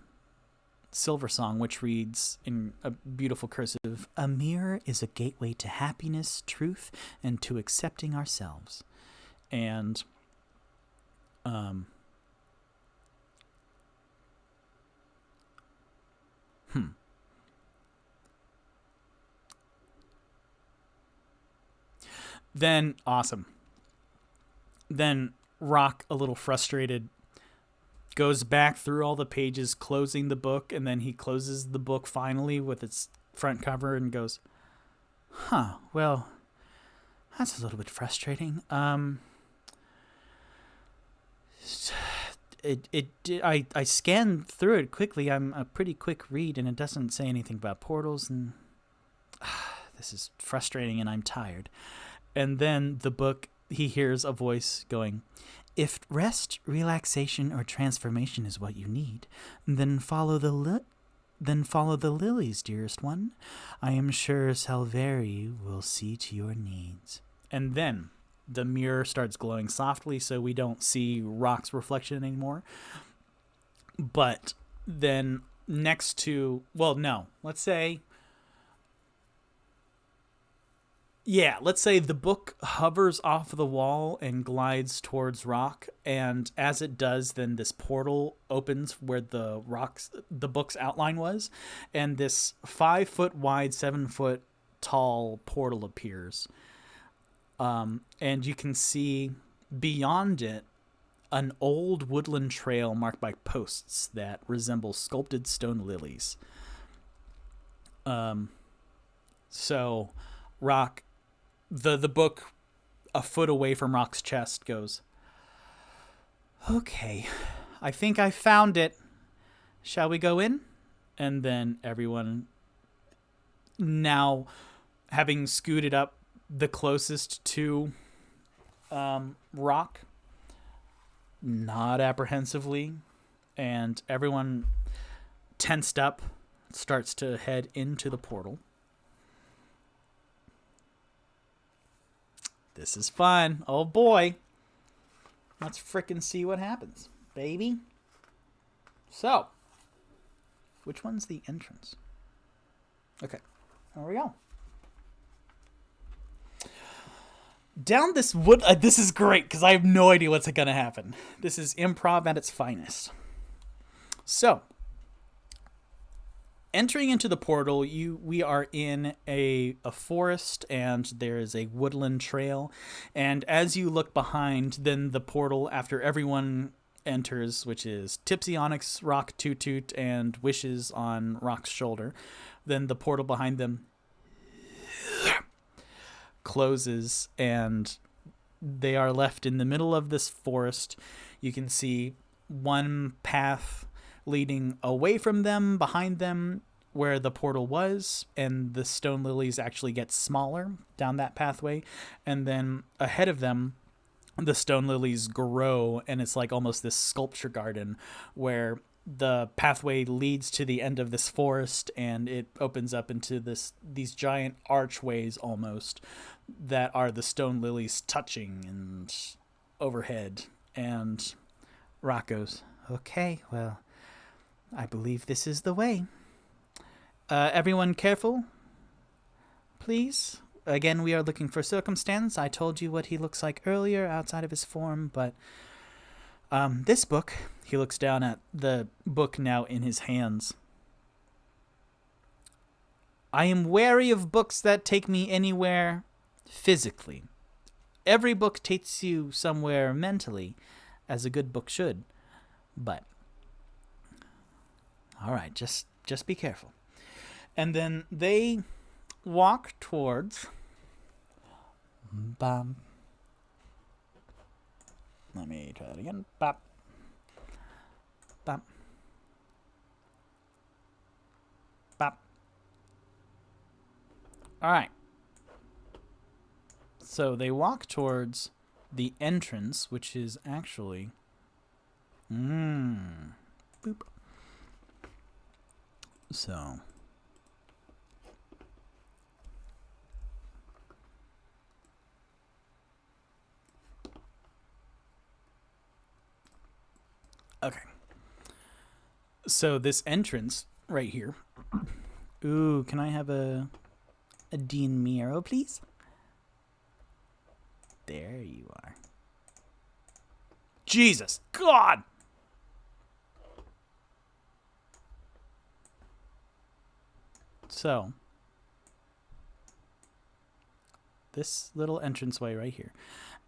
Silver Song, which reads in a beautiful cursive, "A mirror is a gateway to happiness, truth, and to accepting ourselves." And Then, awesome. Then Rock, a little frustrated, goes back through all the pages, closing the book, and then he closes the book finally with its front cover and goes, well, that's a little bit frustrating. I scanned through it quickly. I'm a pretty quick read, and it doesn't say anything about portals, and this is frustrating, and I'm tired. And then the book, he hears a voice going, "If rest, relaxation, or transformation is what you need, then follow the lilies, dearest one. I am sure Salveri will see to your needs." And then the mirror starts glowing softly, so we don't see Rock's reflection anymore. But then next to, let's say the book hovers off the wall and glides towards Rock, and as it does, then this portal opens where the book's outline was, and this 5 foot wide, 7 foot tall portal appears. And you can see beyond it an old woodland trail marked by posts that resemble sculpted stone lilies. So Rock, the book a foot away from Rock's chest, goes, "Okay, I think I found it. Shall we go in?" And then everyone, now having scooted up the closest to Rock, nod apprehensively, and everyone tensed up starts to head into the portal. This is fun. Oh boy. Let's frickin' see what happens, baby. So, which one's the entrance? Okay, there we go. Down this wood... this is great, because I have no idea what's going to happen. This is improv at its finest. So, entering into the portal, we are in a forest, and there is a woodland trail. And as you look behind, then the portal, after everyone enters, which is Tipsy, Onyx, Rock, Toot Toot, and Wishes on Rock's shoulder, then the portal behind them closes, and they are left in the middle of this forest. You can see one path leading away from them, behind them, where the portal was, and the stone lilies actually get smaller down that pathway. And then ahead of them, the stone lilies grow, and it's like almost this sculpture garden where the pathway leads to the end of this forest, and it opens up into these giant archways almost that are the stone lilies touching and overhead. And Rock goes, "Okay, well, I believe this is the way. Everyone careful, please. Again, we are looking for Sir Cumstance. I told you what he looks like earlier outside of his form, but this book," he looks down at the book now in his hands, "I am wary of books that take me anywhere physically. Every book takes you somewhere mentally, as a good book should. But, all right, just be careful." And then they walk towards Bam. Let me try that again. Bop. Bop. Bop. All right. So they walk towards the entrance, which is actually... Boop. So... Okay. So this entrance right here. Ooh, can I have a D&Me arrow, please? There you are. Jesus God! So, this little entranceway right here.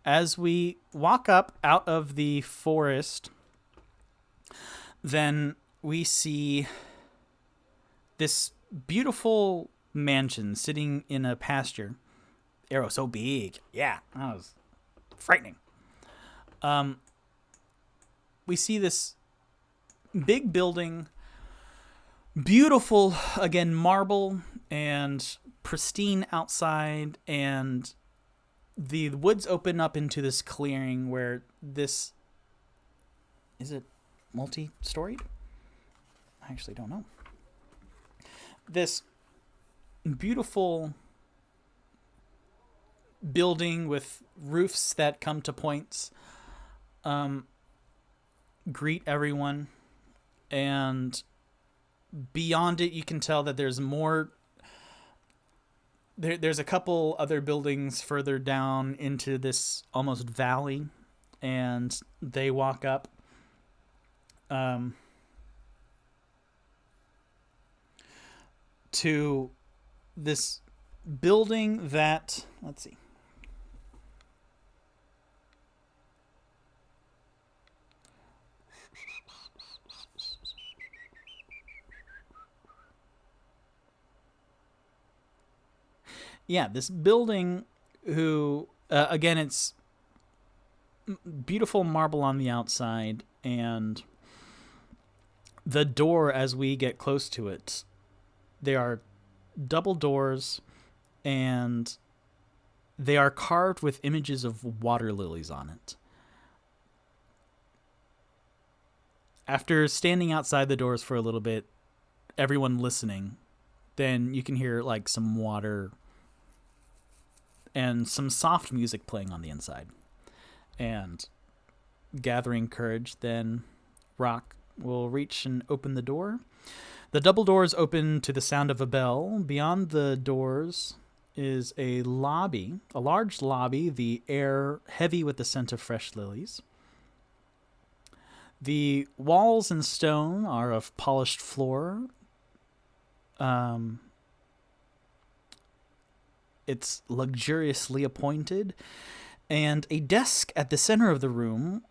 As we walk up out of the forest, then we see this beautiful mansion sitting in a pasture. Arrow so big. Yeah, that was frightening. We see this big building, beautiful, again, marble and pristine outside, and the woods open up into this clearing where this... Is it multi-storied? I actually don't know. This beautiful building with roofs that come to points greet everyone, and beyond it you can tell that there's more. There's a couple other buildings further down into this almost valley, and they walk up to this building that, let's see. Yeah, this building again, it's beautiful marble on the outside, and the door, as we get close to it, they are double doors, and they are carved with images of water lilies on it. After standing outside the doors for a little bit, everyone listening, then you can hear like some water and some soft music playing on the inside. And gathering courage, then Rock will reach and open the door. The double doors open to the sound of a bell. Beyond the doors is a lobby, a large lobby, the air heavy with the scent of fresh lilies. The walls and stone are of polished floor. It's luxuriously appointed, and a desk at the center of the room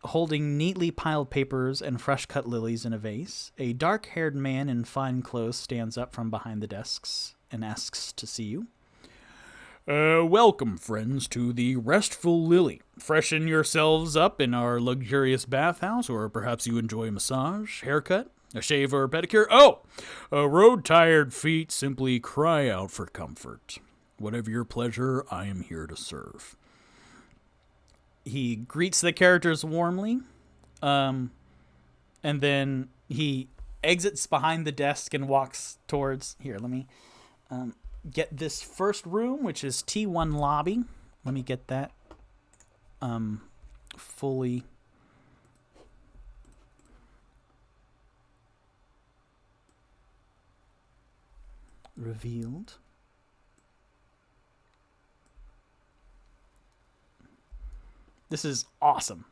holding neatly piled papers and fresh-cut lilies in a vase. A dark-haired man in fine clothes stands up from behind the desks and asks to see you. Welcome, friends, to the Restful Lily. Freshen yourselves up in our luxurious bathhouse, or perhaps you enjoy a massage, haircut, a shave, or a pedicure. Oh, road-tired feet simply cry out for comfort. Whatever your pleasure, I am here to serve. He greets the characters warmly, and then he exits behind the desk and walks towards... Here, let me get this first room, which is T1 Lobby. Let me get that fully... revealed. This is awesome.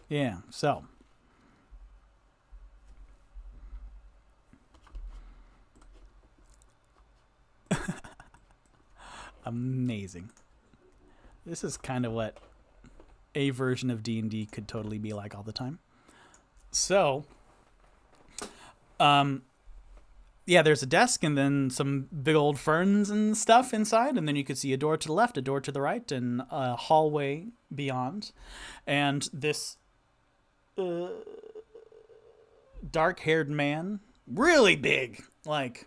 Yeah, so. Amazing. This is kind of what a version of D&D could totally be like all the time. So, yeah, there's a desk and then some big old ferns and stuff inside, and then you could see a door to the left, a door to the right, and a hallway beyond. And this dark-haired man, really big, like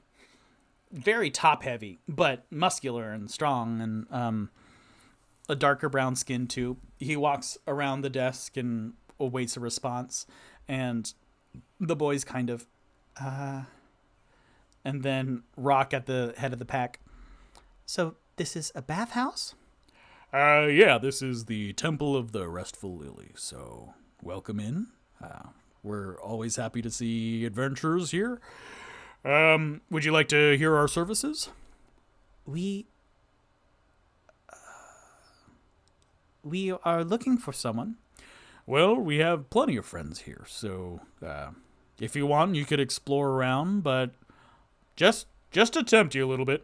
very top-heavy, but muscular and strong, and a darker brown skin too. He walks around the desk and awaits a response, and the boys kind of and then Rock at the head of the pack. So this is a bathhouse? Yeah, this is the Temple of the Restful Lily, so welcome in. We're always happy to see adventurers here. Would you like to hear our services? We are looking for someone. Well, we have plenty of friends here, so if you want, you could explore around, but just to tempt you a little bit.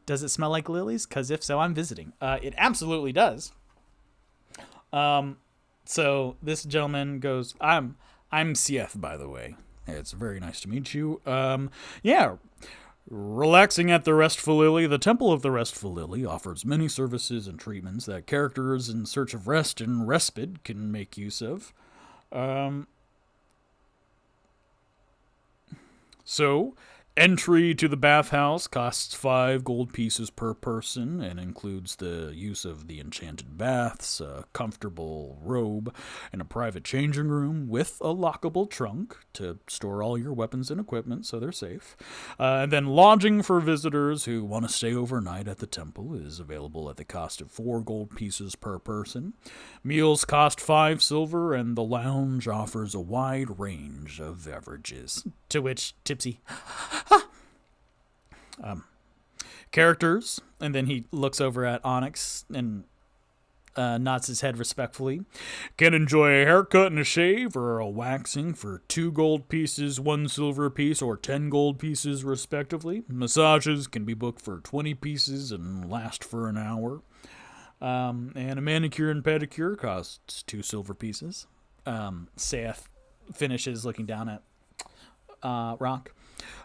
Does it smell like lilies? Because if so, I'm visiting. It absolutely does. So this gentleman goes, I'm CF, by the way. It's very nice to meet you. Yeah, relaxing at the Restful Lily. The Temple of the Restful Lily offers many services and treatments that characters in search of rest and respite can make use of. So, entry to the bathhouse costs 5 gold pieces per person and includes the use of the Enchanted Baths, a comfortable robe, and a private changing room with a lockable trunk to store all your weapons and equipment so they're safe. And then lodging for visitors who want to stay overnight at the temple is available at the cost of 4 gold pieces per person. Meals cost 5 silver, and the lounge offers a wide range of beverages. To which Tipsy, Characters, and then he looks over at Onyx and nods his head respectfully. Can enjoy a haircut and a shave or a waxing for 2 gold pieces, 1 silver piece, or 10 gold pieces, respectively. Massages can be booked for 20 pieces and last for an hour. And a manicure and pedicure costs 2 silver pieces. Seth finishes looking down at Rock.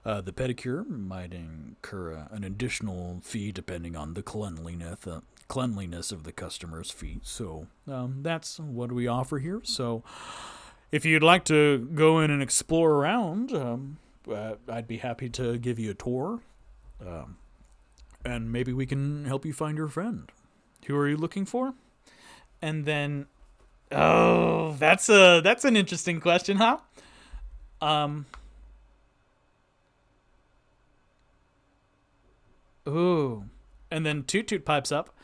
The pedicure might incur an additional fee depending on the cleanliness of the customer's feet. So that's what we offer here. So if you'd like to go in and explore around, I'd be happy to give you a tour. And maybe we can help you find your friend. Who are you looking for? And then, that's an interesting question, huh? Ooh. And then Toot Toot pipes up.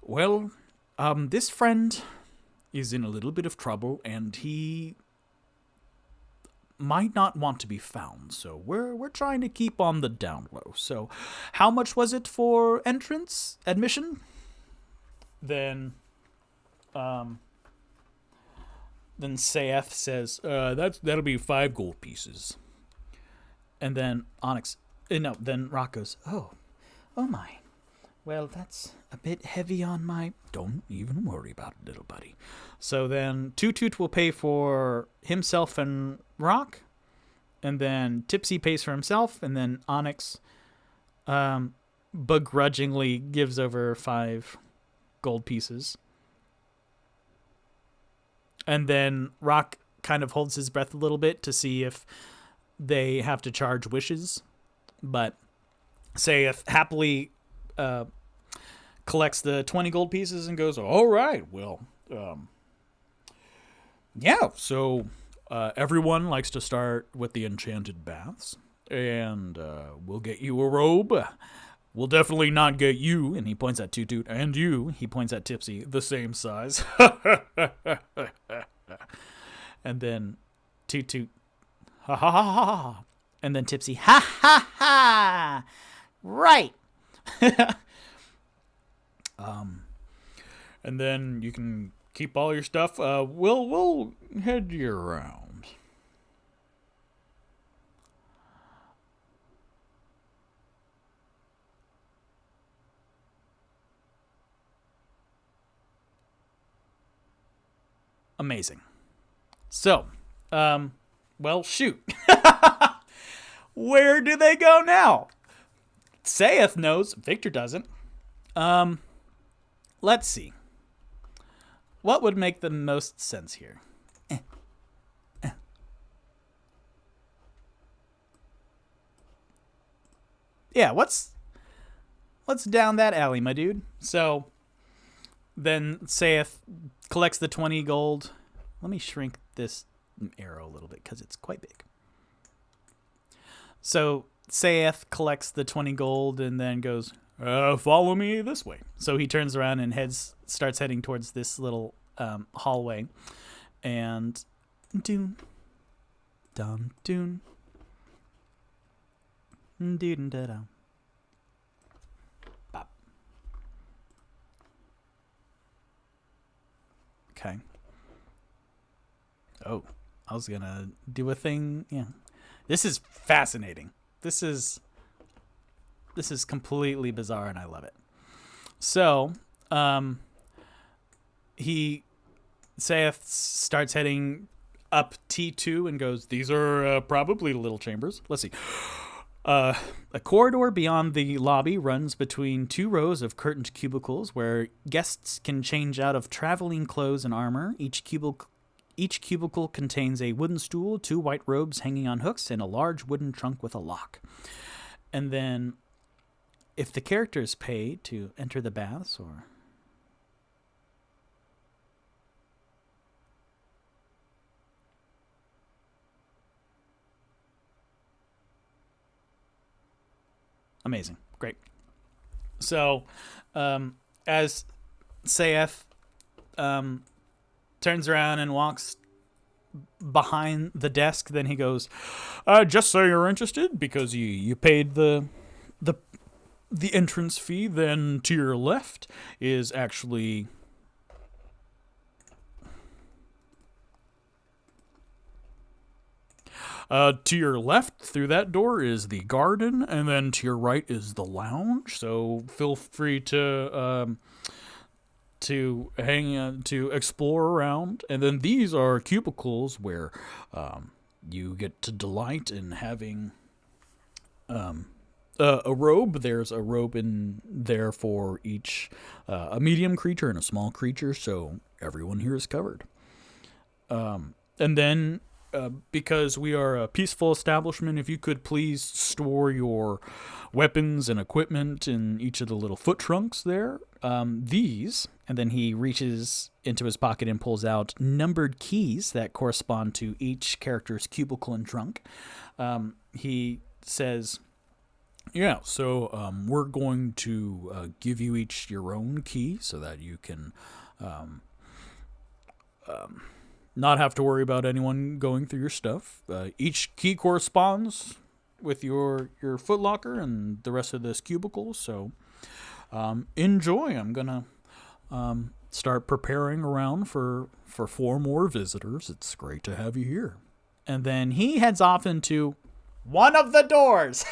Well, this friend is in a little bit of trouble, and he might not want to be found, so we're trying to keep on the down low. So, how much was it for admission? Then Seth says, that'll be 5 gold pieces. And then then Rock goes, oh my. Well, that's a bit heavy on my... Don't even worry about it, little buddy. So then Toot Toot will pay for himself and Rock, and then Tipsy pays for himself, and then Onyx begrudgingly gives over 5 gold pieces. And then Rock kind of holds his breath a little bit to see if they have to charge wishes, but Sayeth happily collects the 20 gold pieces and goes, all right, well, yeah, so everyone likes to start with the Enchanted Baths, and we'll get you a robe. We'll definitely not get you, and he points at Toot Toot, and you, he points at Tipsy, the same size. And then Toot Toot, ha ha ha ha ha. And then Tipsy, ha ha ha, right. And then you can keep all your stuff. We'll head you around. Amazing. So, well, shoot. Where do they go now? Saith knows. Victor doesn't. Let's see. What would make the most sense here? Yeah, what's down that alley, my dude? So then Saith collects the 20 gold. Let me shrink this arrow a little bit because it's quite big. So Saith collects the 20 gold and then goes, follow me this way. So he turns around and starts heading towards this little hallway. And doon, dum, doon, doon, da, da. Bop. Okay. Oh, I was gonna do a thing. Yeah, this is fascinating. This is completely bizarre, and I love it. So, he starts heading up T2 and goes, these are probably little chambers. Let's see. A corridor beyond the lobby runs between 2 rows of curtained cubicles where guests can change out of traveling clothes and armor. Each cubicle contains a wooden stool, 2 white robes hanging on hooks, and a large wooden trunk with a lock. And then, if the characters pay to enter the baths, or... Amazing. Great. So, as Saith turns around and walks behind the desk, then he goes, just so you're interested, because you paid the entrance fee, then to your left is actually... to your left, through that door, is the garden, and then to your right is the lounge. So feel free to explore around. And then these are cubicles where you get to delight in having a robe. There's a robe in there for each, a medium creature and a small creature, so everyone here is covered. And then... because we are a peaceful establishment, if you could please store your weapons and equipment in each of the little foot trunks there. These, and then he reaches into his pocket and pulls out numbered keys that correspond to each character's cubicle and trunk. He says, yeah, so we're going to give you each your own key so that you can... not have to worry about anyone going through your stuff. Each key corresponds with your footlocker and the rest of this cubicle. So enjoy. I'm going to start preparing around for 4 more visitors. It's great to have you here. And then he heads off into one of the doors.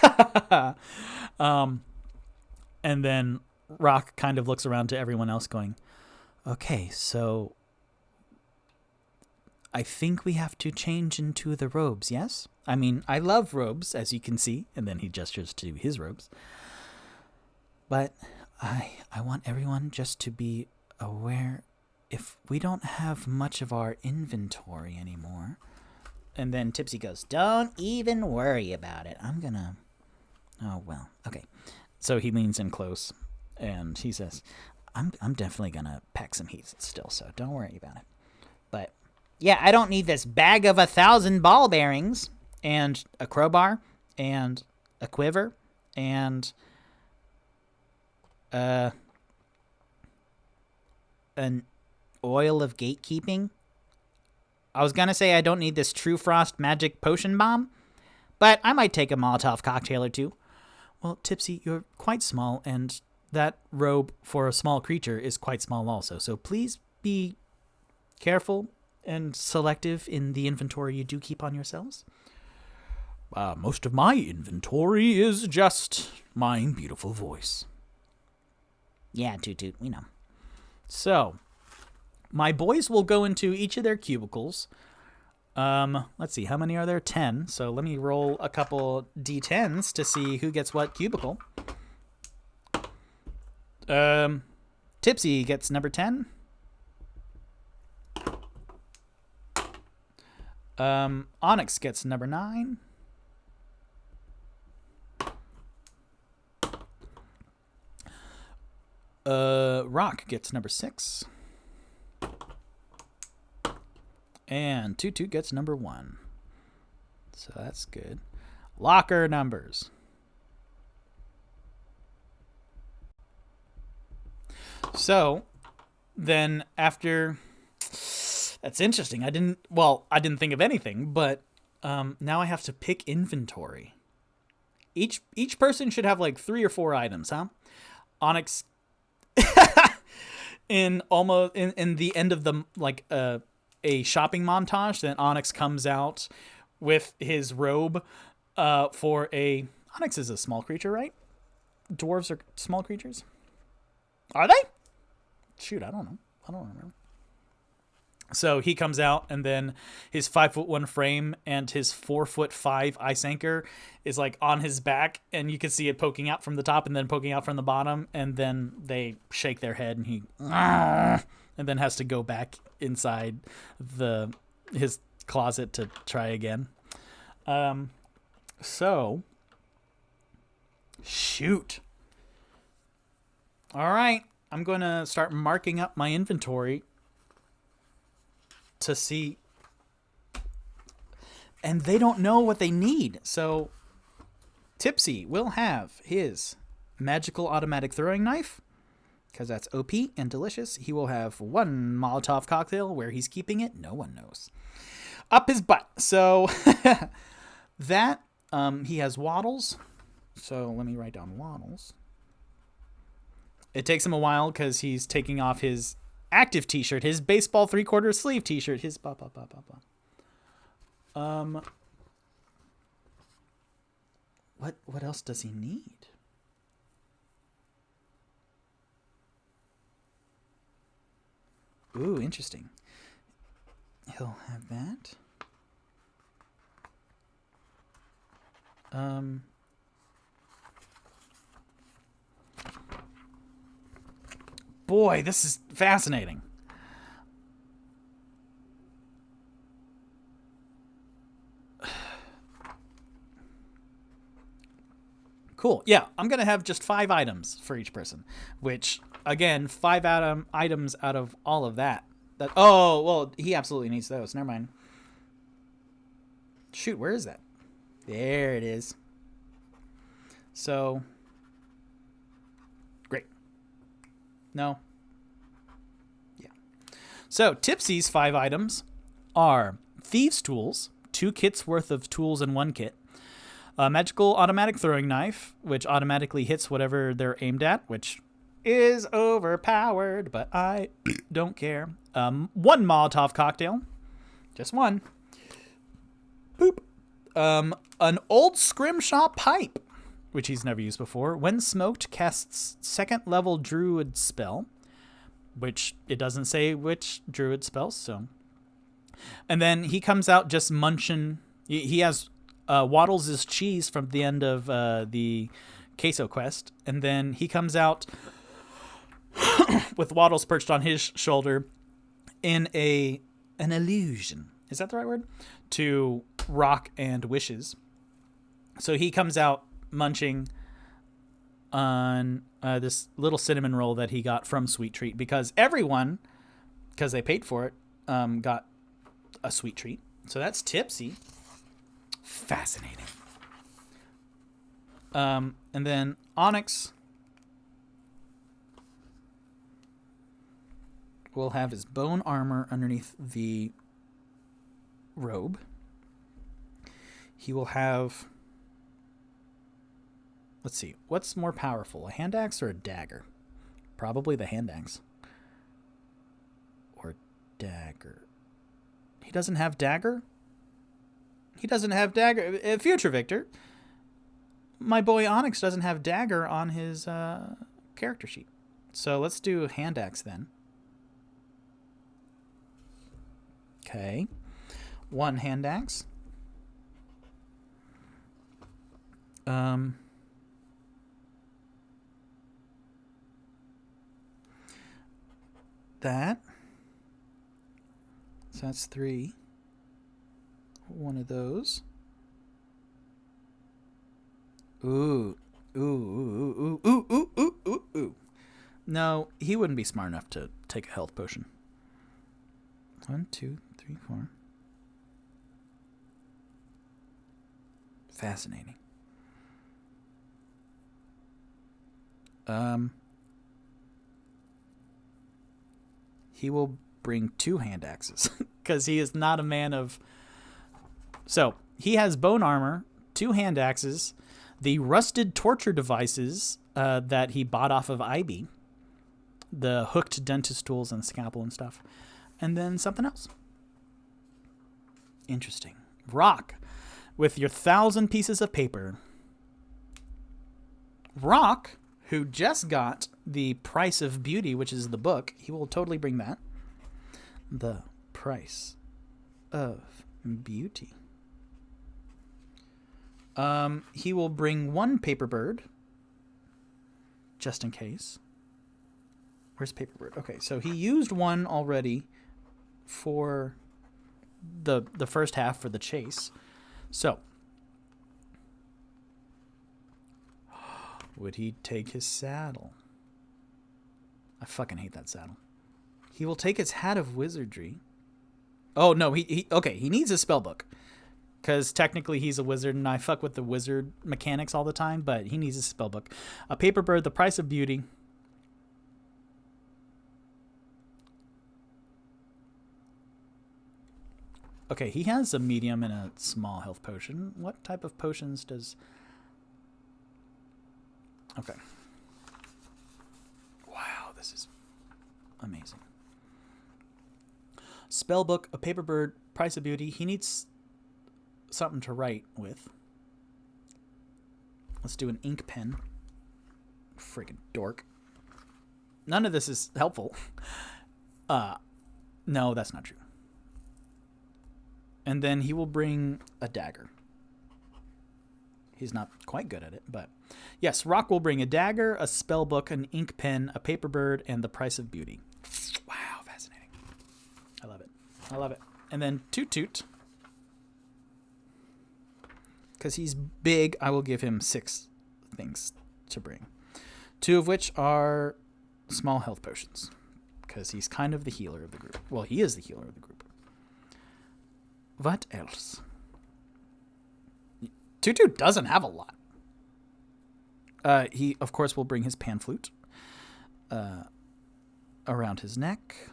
And then Rock kind of looks around to everyone else going, okay, so... I think we have to change into the robes, yes? I mean, I love robes, as you can see. And then he gestures to his robes. But I want everyone just to be aware if we don't have much of our inventory anymore. And then Tipsy goes, don't even worry about it. I'm gonna... Oh, well, okay. So he leans in close and he says, I'm definitely gonna pack some heat still, so don't worry about it. But... yeah, I don't need this bag of 1,000 ball bearings and a crowbar and a quiver and an oil of gatekeeping. I was going to say I don't need this True Frost magic potion bomb, but I might take a Molotov cocktail or 2. Well, Tipsy, you're quite small, and that robe for a small creature is quite small also, so please be careful and selective in the inventory you do keep on yourselves. Most of my inventory is just my beautiful voice. Yeah, toot, we know. So, my boys will go into each of their cubicles. Let's see, how many are there? 10. So let me roll a couple d10s to see who gets what cubicle. Tipsy gets number 10. Onyx gets number 9. Rock gets number 6. And Tutu gets number 1. So that's good. Locker numbers. So then after... That's interesting. I didn't think of anything, but now I have to pick inventory. Each person should have like 3 or 4 items, huh? Onyx in the end of the a shopping montage, then Onyx comes out with his robe for a... Onyx is a small creature, right? Dwarves are small creatures? Are they? Shoot, I don't know. I don't remember. So he comes out, and then his 5'1" frame and his 4'5" ice anchor is like on his back, and you can see it poking out from the top and then poking out from the bottom, and then they shake their head, and he and then has to go back inside his closet to try again. So shoot. All right, I'm going to start marking up my inventory to see, and they don't know what they need. So Tipsy will have his magical automatic throwing knife, because that's OP and delicious. He will have 1 Molotov cocktail. Where he's keeping it, no one knows. Up his butt. So that he has waddles. So let me write down waddles. It takes him a while because he's taking off his active t-shirt, his baseball 3/4 sleeve t-shirt, his what else does he need? Ooh, interesting. He'll have that. Boy, this is fascinating. Cool. Yeah, I'm going to have just 5 items for each person, which, again, 5 items out of all of that. Oh, well, he absolutely needs those. Never mind. Shoot, where is that? There it is. So... No. Yeah. So, Tipsy's 5 items are Thieves' Tools, 2 kits worth of tools in 1 kit, a magical automatic throwing knife, which automatically hits whatever they're aimed at, which is overpowered, but I don't care. 1 Molotov cocktail. Just 1. Boop. An old scrimshaw pipe, which he's never used before. When smoked, casts 2nd level druid spell, which it doesn't say which druid spells, so. And then he comes out just munching. He has waddles his cheese from the end of the queso quest, and then he comes out with waddles perched on his shoulder in an illusion. Is that the right word? To Rock and Wishes. So he comes out munching on this little cinnamon roll that he got from Sweet Treat, because everyone, because they paid for it, got a sweet treat. So that's Tipsy. Fascinating. And then Onyx will have his bone armor underneath the robe. He will have... Let's see. What's more powerful, a hand axe or a dagger? Probably the hand axe. Or dagger. He doesn't have dagger? He doesn't have dagger. Future Victor. My boy Onyx doesn't have dagger on his character sheet. So let's do hand axe then. Okay. 1 hand axe. That. So that's 3. 1 of those. Ooh. Ooh. No, he wouldn't be smart enough to take a health potion. 1, 2, 3, 4. Fascinating. He will bring 2 hand axes because he is not a man of... So, he has bone armor, 2 hand axes, the rusted torture devices that he bought off of IB, the hooked dentist tools and scalpel and stuff, and then something else. Interesting. Rock, with your 1,000 pieces of paper. Rock, who just got the Price of Beauty, which is the book, he will totally bring that. The Price of Beauty. He will bring 1 paper bird, just in case. Where's paper bird? Okay, so he used 1 already for the first half for the chase. So, would he take his saddle? I fucking hate that saddle. He will take his hat of wizardry. Oh, no, he needs a spell book. Because technically he's a wizard, and I fuck with the wizard mechanics all the time, but he needs a spell book. A paper bird, the Price of Beauty. Okay, he has a medium and a small health potion. What type of potions does... Okay. Wow, this is amazing. Spellbook, a paper bird, Price of Beauty. He needs something to write with. Let's do an ink pen. Freaking dork. None of this is helpful. No, that's not true. And then he will bring a dagger. He's not quite good at it, but yes, Rock will bring a dagger, a spell book, an ink pen, a paper bird, and the Price of Beauty. Wow, fascinating. I love it. I love it. And then Toot Toot, because he's big, I will give him 6 things to bring. 2 of which are small health potions, because he's kind of the healer of the group. Well, he is the healer of the group. What else? Toot Toot doesn't have a lot. He, of course, will bring his pan flute around his neck.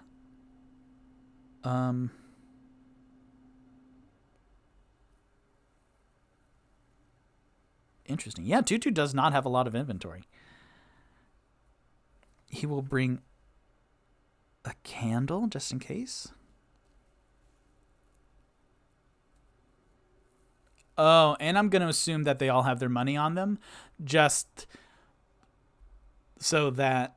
Interesting. Yeah, Toot Toot does not have a lot of inventory. He will bring a candle, just in case. Oh, and I'm going to assume that they all have their money on them, just so that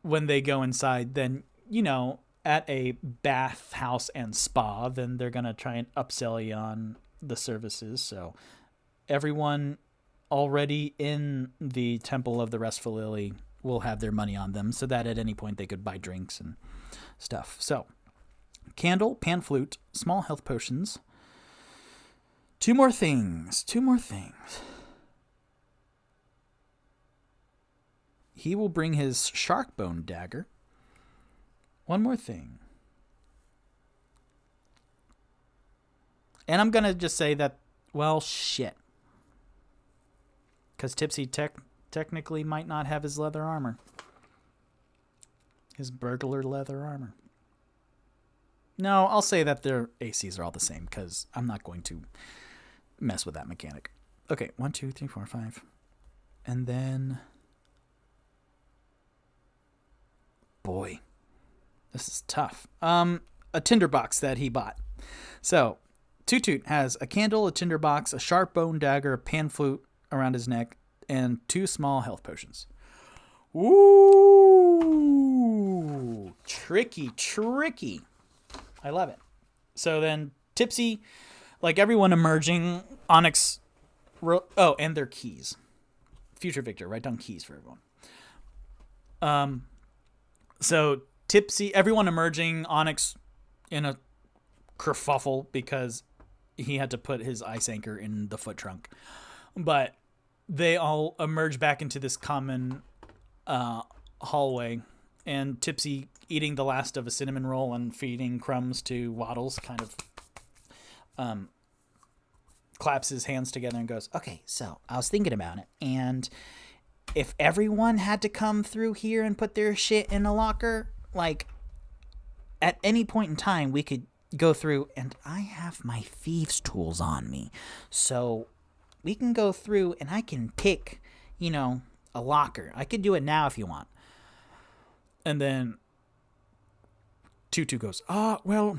when they go inside, then, you know, at a bath house and spa, then they're going to try and upsell you on the services. So everyone already in the Temple of the Restful Lily will have their money on them, so that at any point they could buy drinks and stuff. So, candle, pan flute, small health potions. 2 more things. He will bring his shark bone dagger. 1 more thing. And I'm going to just say that, well, shit. Because Tipsy technically might not have his leather armor. His burglar leather armor. No, I'll say that their ACs are all the same, because I'm not going to mess with that mechanic. Okay, 1, 2, 3, 4, 5. And then... Boy, this is tough. A tinderbox that he bought. So, Toot Toot has a candle, a tinderbox, a sharp bone dagger, a pan flute around his neck, and 2 small health potions. Ooh, tricky. I love it. So then Tipsy, like everyone emerging, Onyx, and their keys. Future Victor, write down keys for everyone. So Tipsy, everyone emerging, Onyx in a kerfuffle because he had to put his ice anchor in the foot trunk. But they all emerge back into this common hallway, and Tipsy, eating the last of a cinnamon roll and feeding crumbs to Waddles, kind of claps his hands together and goes, okay, so I was thinking about it, and if everyone had to come through here and put their shit in a locker, like, at any point in time, we could go through, and I have my thieves' tools on me, so we can go through and I can pick, a locker. I could do it now if you want. And then Tutu goes, well,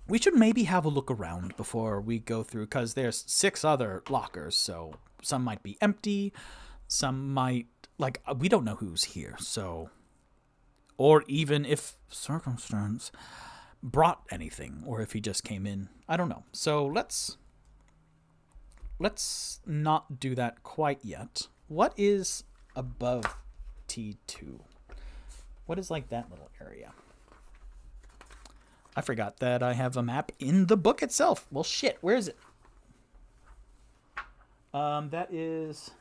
we should maybe have a look around before we go through, because there's 6 other lockers, so some might be empty, some might, we don't know who's here, so, or even if Sir Cumstance brought anything, or if he just came in, I don't know. So let's not do that quite yet. What is above T2? What is that little area? I forgot that I have a map in the book itself. Well, shit, where is it? That is...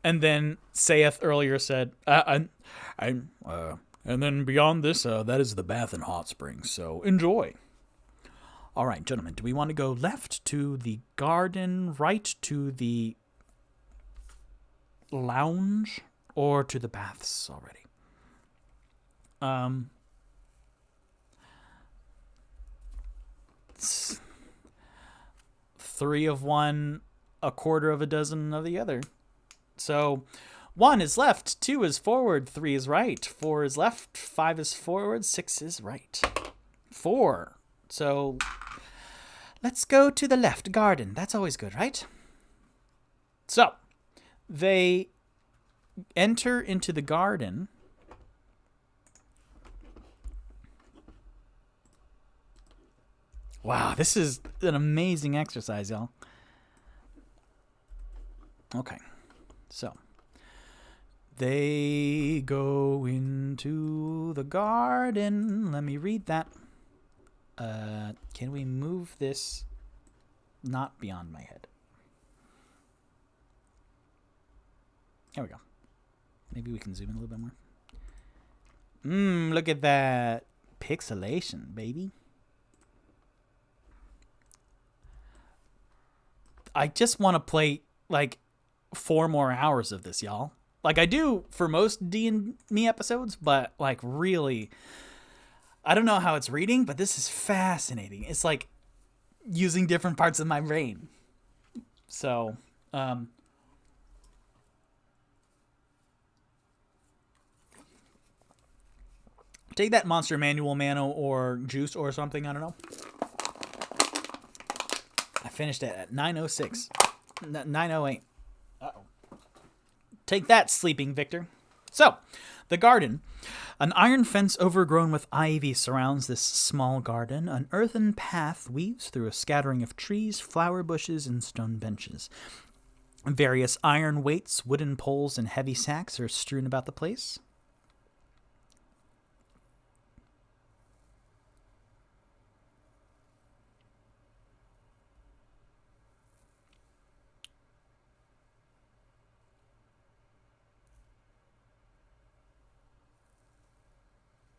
And then Saith earlier said, and then beyond this, that is the bath and hot springs, so enjoy. All right, gentlemen, do we want to go left to the garden, right to the lounge, or to the baths already? 3 of one, a quarter of a dozen of the other. So 1 is left, 2 is forward, 3 is right, 4 is left, 5 is forward, 6 is right. 4. So let's go to the left garden. That's always good, right? So they enter into the garden. Wow, this is an amazing exercise, y'all. Okay, so they go into the garden. Let me read that. Can we move this not beyond my head? There we go. Maybe we can zoom in a little bit more. Look at that pixelation, baby. I just want to play 4 more hours of this, y'all. I do for most D&Me episodes, but really, I don't know how it's reading, but this is fascinating. It's using different parts of my brain. So, take that Monster Manual Mano or juice or something, I don't know. I finished it at 9:06. 9:08. Uh-oh. Take that, Sleeping Victor. So, the garden. An iron fence overgrown with ivy surrounds this small garden. An earthen path weaves through a scattering of trees, flower bushes, and stone benches. Various iron weights, wooden poles, and heavy sacks are strewn about the place.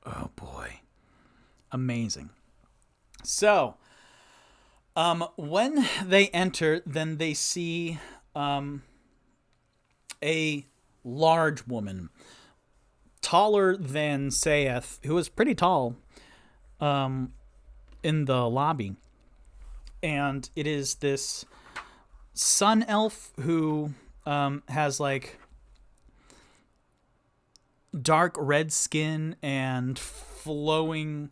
Oh boy. Amazing. So, when they enter, then they see a large woman, taller than Saith, who is pretty tall, in the lobby. And it is this sun elf who has dark red skin and flowing,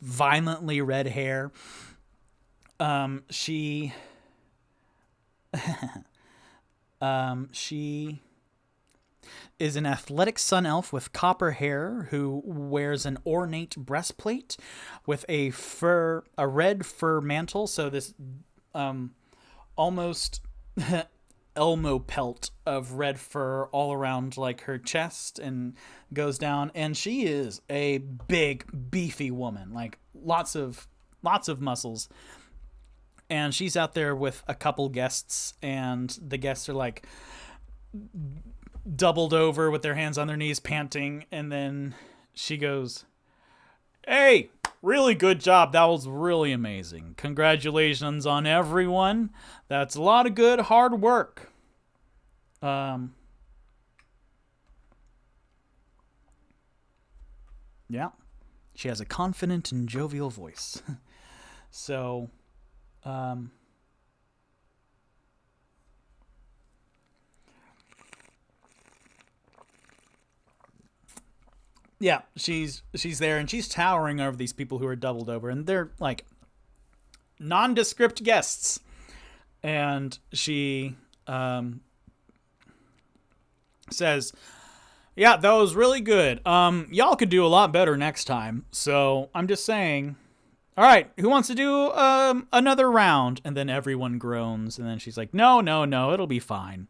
violently red hair. She is an athletic sun elf with copper hair who wears an ornate breastplate with a red fur mantle. So this almost Elmo pelt of red fur all around like her chest and goes down. And she is a big, beefy woman, like lots of muscles. And she's out there with a couple guests, and the guests are like doubled over with their hands on their knees, panting. And then she goes, "Hey, really good job. That was really amazing. Congratulations on everyone. That's a lot of good hard work." Yeah. She has a confident and jovial voice. So, yeah, she's there, and she's towering over these people who are doubled over, and they're like nondescript guests. And she says, "Yeah, that was really good. Y'all could do a lot better next time. So I'm just saying. All right, who wants to do another round?" And then everyone groans, and then she's like, No, it'll be fine.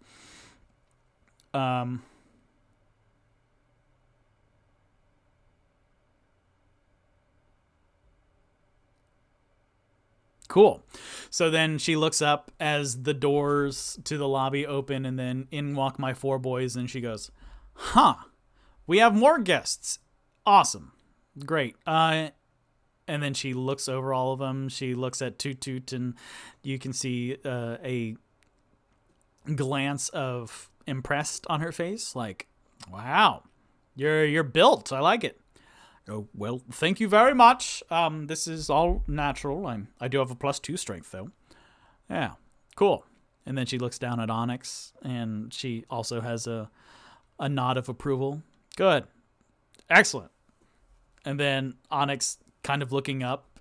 Cool. So then she looks up as the doors to the lobby open, and then in walk my four boys, and she goes, "Huh, we have more guests. Awesome. Great." And then she looks over all of them. She looks at Toot Toot, and you can see a glance of impressed on her face, like, "Wow, you're built. I like it." "Oh, well, thank you very much. This is all natural. I do have a +2 strength, though." "Yeah, cool." And then she looks down at Onyx, and she also has a nod of approval. "Good. Excellent." And then Onyx, kind of looking up,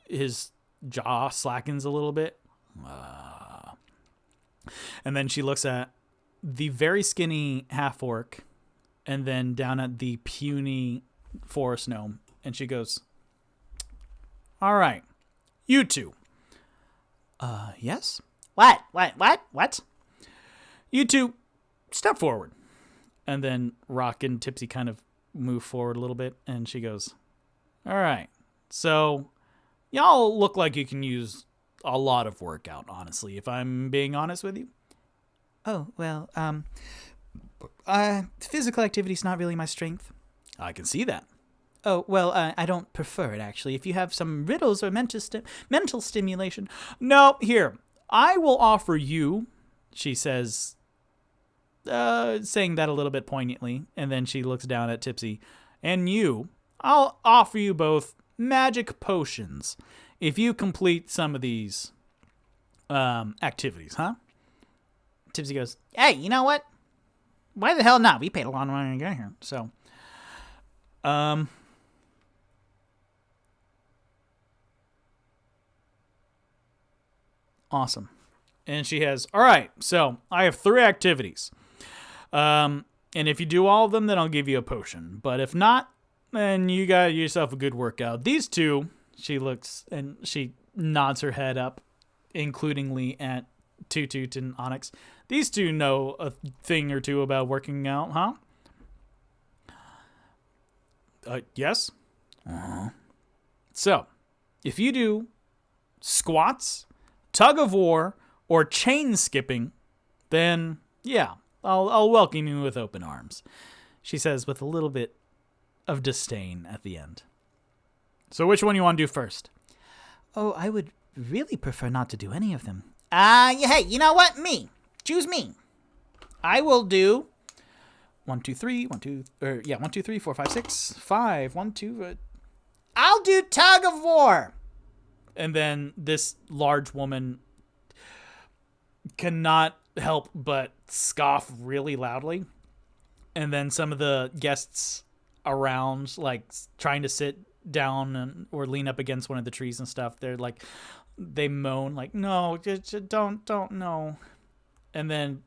his jaw slackens a little bit. And then she looks at the very skinny half-orc, and then down at the puny forest gnome, and she goes, "All right, you two." Yes?" What? "You two, step forward." And then Rock and Tipsy kind of move forward a little bit, and she goes, "All right, so y'all look like you can use a lot of workout, honestly, if I'm being honest with you." "Oh, well, physical activity's not really my strength." "I can see that." "Oh, well, I don't prefer it, actually. If you have some riddles or mental stimulation." "No, here, I will offer you," she says, saying that a little bit poignantly, and then she looks down at Tipsy, "and you, I'll offer you both magic potions if you complete some of these activities, huh?" Tipsy goes, "Hey, you know what? Why the hell not? We paid a lot of money to get here, so..." Awesome. And she has, "All right, so I have 3 activities. And if you do all of them, then I'll give you a potion. But if not, then you got yourself a good workout. These 2," she looks and she nods her head up, includingly at Toot Toot and Onyx. "These 2 know a thing or two about working out, huh?" Yes. "So, if you do squats, tug of war, or chain skipping, then yeah, I'll welcome you with open arms," she says with a little bit of disdain at the end. "So which one you want to do first?" "Oh, I would really prefer not to do any of them." Hey, you know what? Me. Choose me. I will do 1, 2, 3, 1, 2, 3, 4, 5, 6, 5, 1, 2. I'll do tug of war. And then this large woman cannot help but scoff really loudly. And then some of the guests around, like, trying to sit down or lean up against one of the trees and stuff, they're like, they moan, like, "No, just don't, no." And then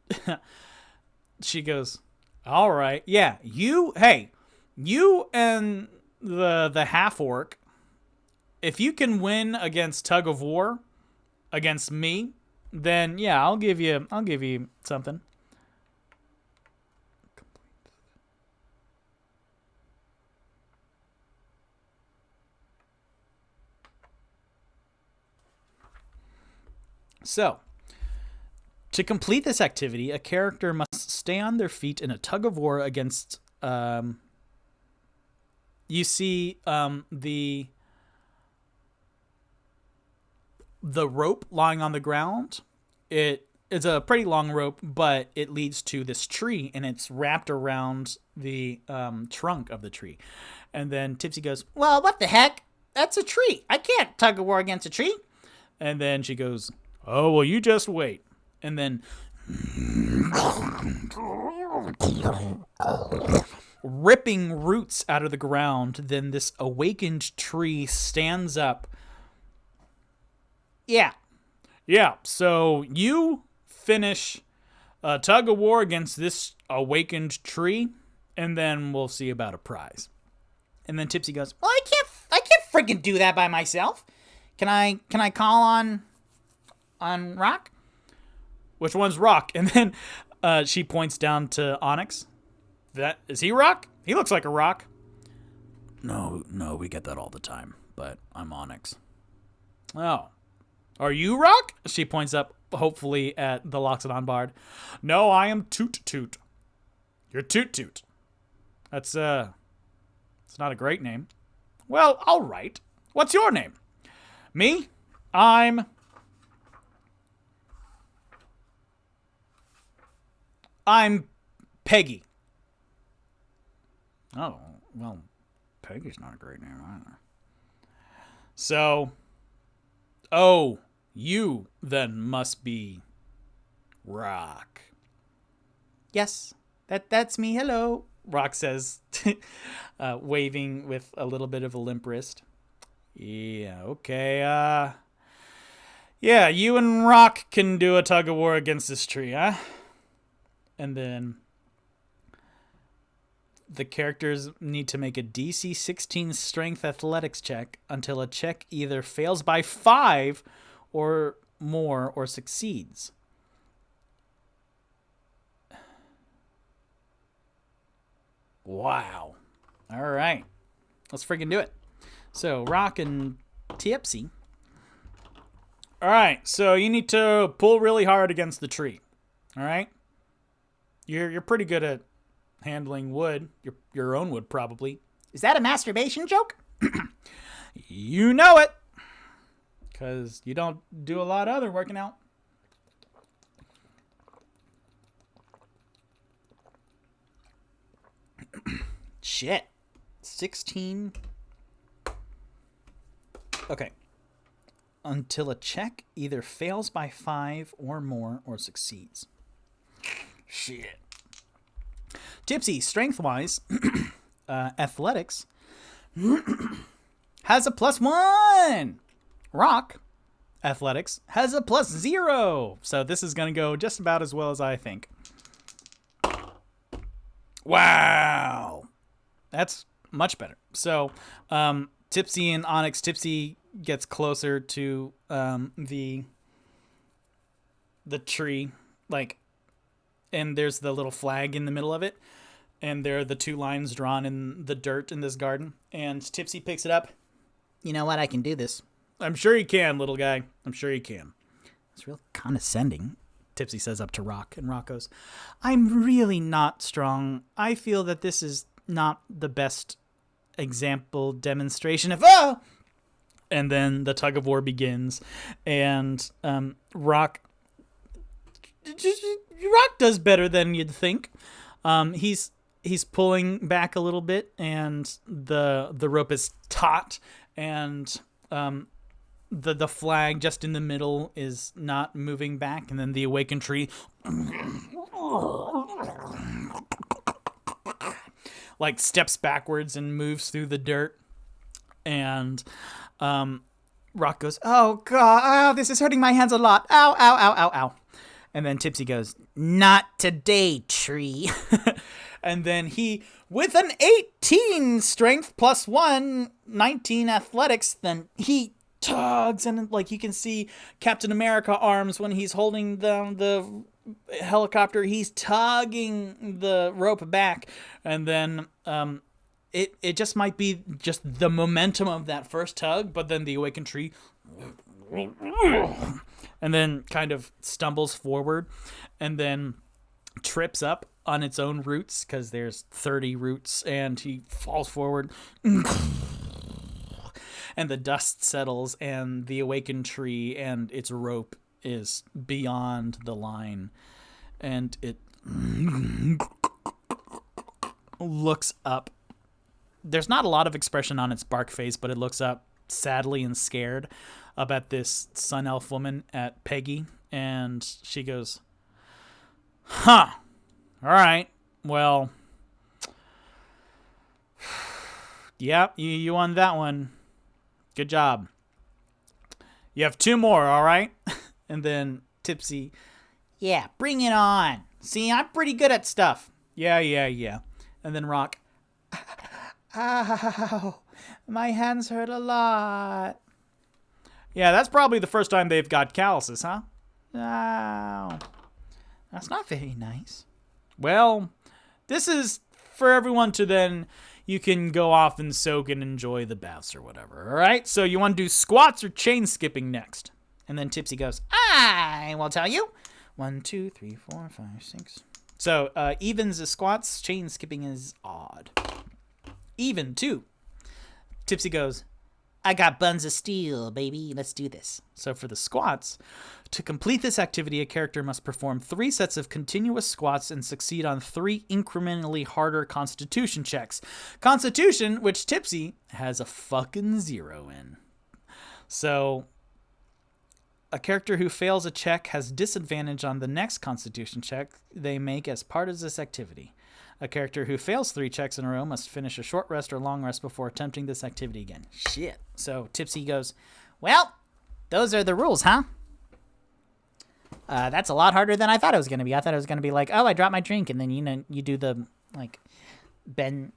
she goes, All right. Yeah. You and the half orc, if you can win against tug of war against me, then yeah, I'll give you something. So, to complete this activity, a character must stay on their feet in a tug of war against. You see the rope lying on the ground. It's a pretty long rope, but it leads to this tree, and it's wrapped around the trunk of the tree. And then Tipsy goes, "Well, what the heck? That's a tree. I can't tug of war against a tree." And then she goes, "Oh, well, you just wait." And then ripping roots out of the ground, then this awakened tree stands up. Yeah, so you finish a tug of war against this awakened tree, and then we'll see about a prize. And then Tipsy goes, "Well, I can't freaking do that by myself. Can I call on Rock?" "Which one's Rock?" And then she points down to Onyx. Is he Rock? He looks like a rock. No, we get that all the time, but I'm Onyx. "Oh. Are you Rock?" She points up, hopefully, at the Loxodon Bard. "No, I am Toot Toot." "You're Toot Toot. It's not a great name." "Well, all right. What's your name?" "Me? I'm Peggy." "Oh, well, Peggy's not a great name either." "So, you then must be Rock." "Yes, that's me. Hello," Rock says, waving with a little bit of a limp wrist. "Yeah, okay, yeah, you and Rock can do a tug of war against this tree, huh?" And then the characters need to make a DC 16 strength athletics check until a check either fails by 5 or more or succeeds. Wow. All right. Let's freaking do it. So, Rock and Tipsy. All right. So, you need to pull really hard against the tree. All right? You're pretty good at handling wood. Your own wood, probably. Is that a masturbation joke? You know it. Because you don't do a lot of other working out. Shit. 16. Okay. Until a check either fails by 5 or more or succeeds. Shit. Tipsy, strength-wise, athletics, has a +1. Rock, athletics, has a +0. So this is going to go just about as well as I think. Wow. That's much better. So Tipsy and Onyx, Tipsy gets closer to the tree, like, and there's the little flag in the middle of it, and there are the 2 lines drawn in the dirt in this garden, and Tipsy picks it up. "You know what? I can do this." "I'm sure you can, little guy. I'm sure you can." It's real condescending, Tipsy says up to Rock, and Rock goes, "I'm really not strong. I feel that this is not the best example demonstration of..." "Oh!" And then the tug of war begins, and Rock does better than you'd think. He's pulling back a little bit, and the rope is taut, and the flag just in the middle is not moving back, and then the awakened tree like steps backwards and moves through the dirt, and Rock goes, "Oh god, oh, this is hurting my hands a lot. Ow, ow, ow, ow, ow." And then Tipsy goes, "Not today, tree." And then he, with an 18 strength plus 1, 19 athletics, then he tugs, and like you can see Captain America arms when he's holding the helicopter, he's tugging the rope back, and then it just might be just the momentum of that first tug, but then the awakened tree and then kind of stumbles forward and then trips up on its own roots because there's 30 roots, and he falls forward and the dust settles, and the awakened tree and its rope is beyond the line, and it looks up. There's not a lot of expression on its bark face, but it looks up sadly and scared up at this sun elf woman, at Peggy, and she goes, all right, well, yeah, you won that one. Good job. You have 2 more, all right? And then Tipsy, yeah, bring it on. See, I'm pretty good at stuff. Yeah. And then Rock, ow, my hands hurt a lot. Yeah, that's probably the first time they've got calluses, huh? Ow. That's not very nice. Well, this is for everyone to then, you can go off and soak and enjoy the baths or whatever, all right? So you want to do squats or chain skipping next? And then Tipsy goes, I will tell you. 1, 2, 3, 4, 5, 6. So evens is squats, chain skipping is odd. Even 2. Tipsy goes, I got buns of steel, baby. Let's do this. So for the squats, to complete this activity, a character must perform 3 sets of continuous squats and succeed on 3 incrementally harder Constitution checks. Constitution, which Tipsy has a fucking 0 in. So a character who fails a check has disadvantage on the next Constitution check they make as part of this activity. A character who fails 3 checks in a row must finish a short rest or long rest before attempting this activity again. Shit. So Tipsy goes, well, those are the rules, huh? That's a lot harder than I thought it was going to be. I thought it was going to be like, oh, I dropped my drink, and then, you do the, bend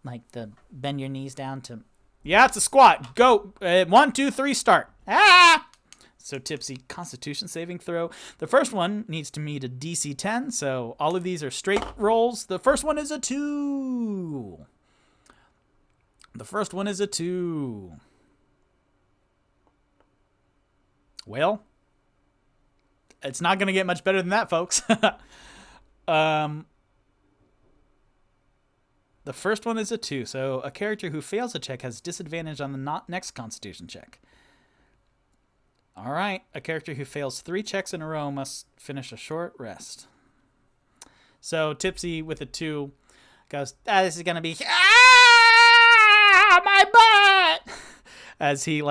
your knees down to, yeah, it's a squat. Go. 1, 2, 3, start. Ah! So Tipsy, Constitution saving throw. The first one needs to meet a DC 10, so all of these are straight rolls. The first one is a 2. Well, it's not going to get much better than that, folks. The first one is a 2, so a character who fails a check has disadvantage on the next Constitution check. All right, a character who fails 3 checks in a row must finish a short rest. So Tipsy with a 2 goes, this is going to be, my butt! As he,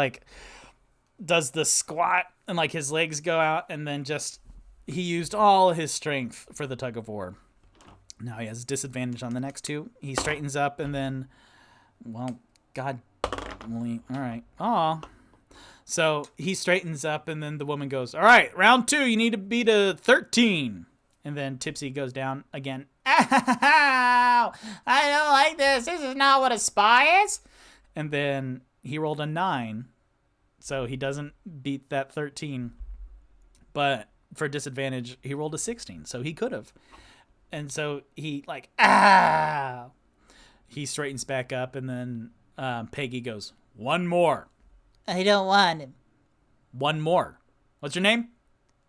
does the squat, and, his legs go out, and then he used all his strength for the tug of war. Now he has disadvantage on the next 2. He straightens up, and then, well, God, all right. Aw. So he straightens up, and then the woman goes, all right, round 2, you need to beat a 13. And then Tipsy goes down again. Ow! I don't like this. This is not what a spy is. And then he rolled a 9. So he doesn't beat that 13. But for disadvantage, he rolled a 16. So he could have. And so he, ow! He straightens back up, and then Peggy goes, 1 more. I don't want him. 1 more. What's your name?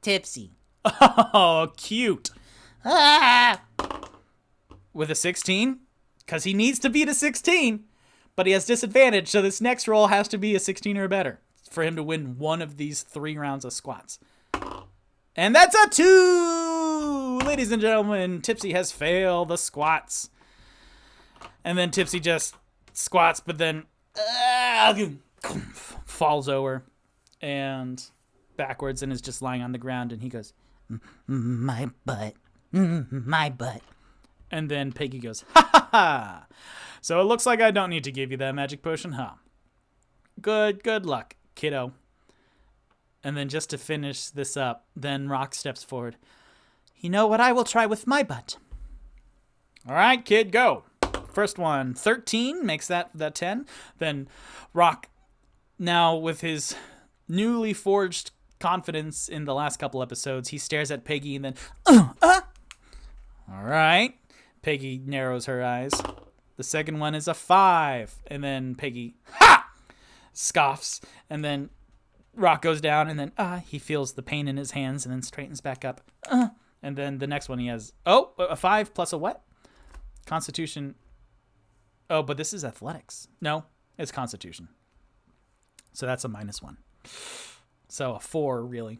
Tipsy. Oh, cute. Ah! With a 16? Because he needs to beat a 16, but he has disadvantage, so this next roll has to be a 16 or better for him to win one of these 3 rounds of squats. And that's a 2! Ladies and gentlemen, Tipsy has failed the squats. And then Tipsy just squats, but then falls over and backwards and is just lying on the ground, and he goes, My butt. My butt. and then Peggy goes, ha ha ha. So it looks like I don't need to give you that magic potion, huh? Good luck, kiddo. And then just to finish this up, then Rock steps forward. You know what I will try with my butt? All right, kid, go. First one, 13, makes that 10. Then Rock, now with his newly forged confidence in the last couple episodes, he stares at Peggy and then, All right. Peggy narrows her eyes. The second one is a 5. And then Peggy, scoffs. And then Rock goes down and then, he feels the pain in his hands and then straightens back up. And then the next one he has, a 5 plus a what? Constitution. Oh, but this is athletics. No, it's Constitution. So that's a -1. So a 4, really.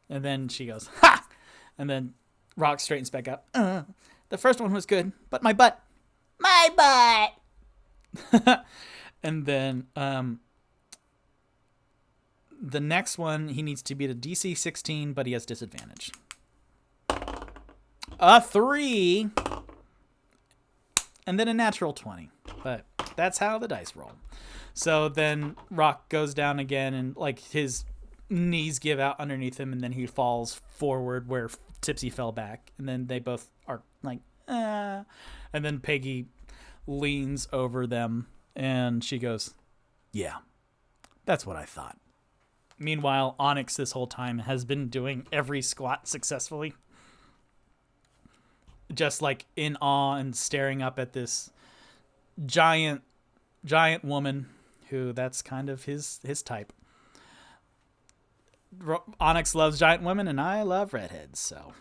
And then she goes, ha! And then Rock straightens back up. The first one was good, but my butt. My butt. And then the next one, he needs to beat a DC 16, but he has disadvantage. A 3. And then a natural 20. But that's how the dice roll. So then Rock goes down again and like his knees give out underneath him and then he falls forward where Tipsy fell back. And then they both are like, And then Peggy leans over them and she goes, yeah, that's what I thought. Meanwhile, Onyx this whole time has been doing every squat successfully. Just like in awe and staring up at this giant woman who that's kind of his type. Onyx loves giant women and I love redheads. So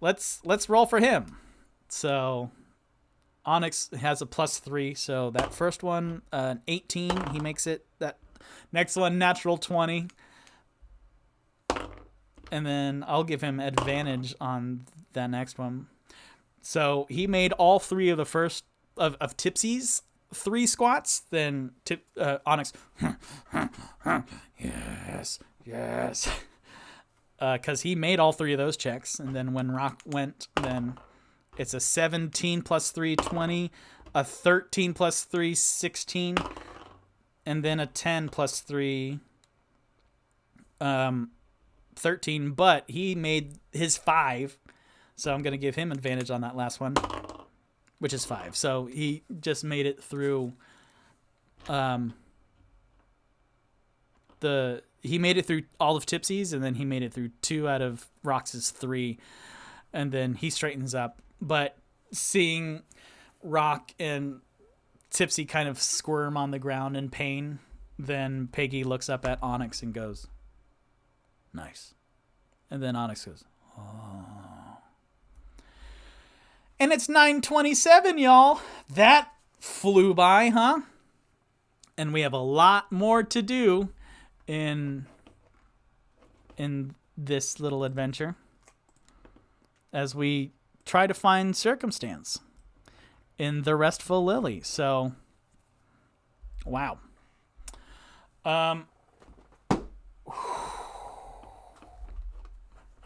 let's roll for him. So Onyx has a +3. So that first one, an 18, he makes it. That next one, natural 20. And then I'll give him advantage on that next one. So he made all 3 of the first of Tipsy's 3 squats. Then Onyx, yes, because he made all 3 of those checks. And then when Rock went, then it's a 17 plus 3, 20, a 13 plus 3, 16, and then a 10 plus 3, 13, but he made his 5, so I'm going to give him advantage on that last one, which is 5. So he just made it through he made it through all of Tipsy's, and then he made it through 2 out of Rox's 3, and then he straightens up. But seeing Rock and Tipsy kind of squirm on the ground in pain, then Peggy looks up at Onyx and goes, nice. And then Onyx goes, oh. And it's 9:27, y'all. That flew by, huh? And we have a lot more to do in this little adventure as we try to find Sir Cumstance in the Restful Lily. So, wow. That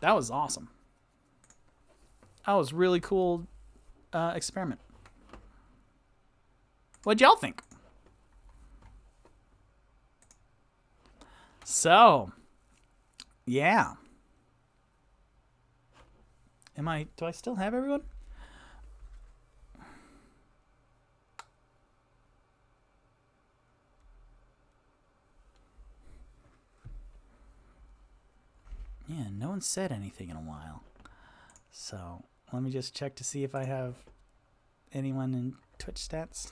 was awesome. That was really cool experiment. What'd y'all think? So, yeah. Do I still have everyone? Yeah, no one said anything in a while. So, let me just check to see if I have anyone in Twitch stats.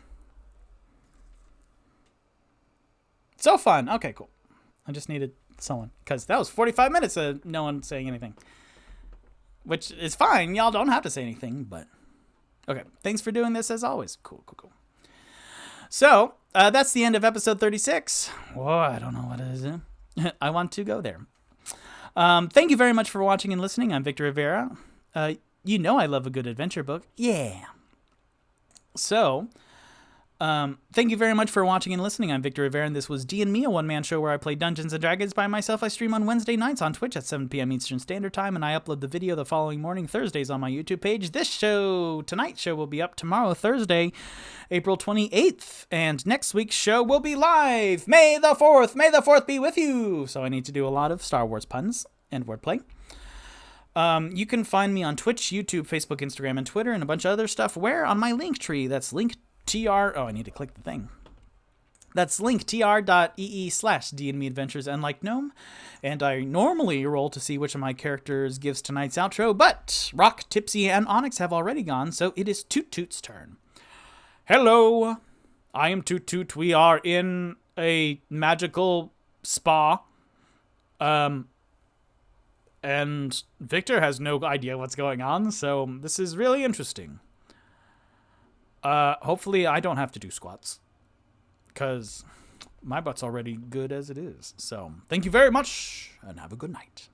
So fun. Okay, cool. I just needed someone, because that was 45 minutes of no one saying anything. Which is fine. Y'all don't have to say anything, but... Okay, thanks for doing this as always. Cool. So, that's the end of episode 36. Whoa, I don't know what it is. I want to go there. Thank you very much for watching and listening. I'm Victor Rivera. You know I love a good adventure book. Yeah. So, thank you very much for watching and listening. I'm Victor Rivera, and this was D&Me, a one-man show where I play Dungeons & Dragons by myself. I stream on Wednesday nights on Twitch at 7 p.m. Eastern Standard Time, and I upload the video the following morning, Thursdays, on my YouTube page. Tonight's show will be up tomorrow, Thursday, April 28th, and next week's show will be live. May the 4th be with you! So I need to do a lot of Star Wars puns and wordplay. You can find me on Twitch, YouTube, Facebook, Instagram, and Twitter, and a bunch of other stuff. Where? On my link tree. That's linktr. Oh, I need to click the thing. That's linktr.ee/D&Me Adventures and like gnome. And I normally roll to see which of my characters gives tonight's outro, but Rock, Tipsy, and Onyx have already gone, so it is Toot Toot's turn. Hello, I am Toot Toot. We are in a magical spa. And Victor has no idea what's going on, so this is really interesting. Hopefully I don't have to do squats, because my butt's already good as it is. So thank you very much, and have a good night.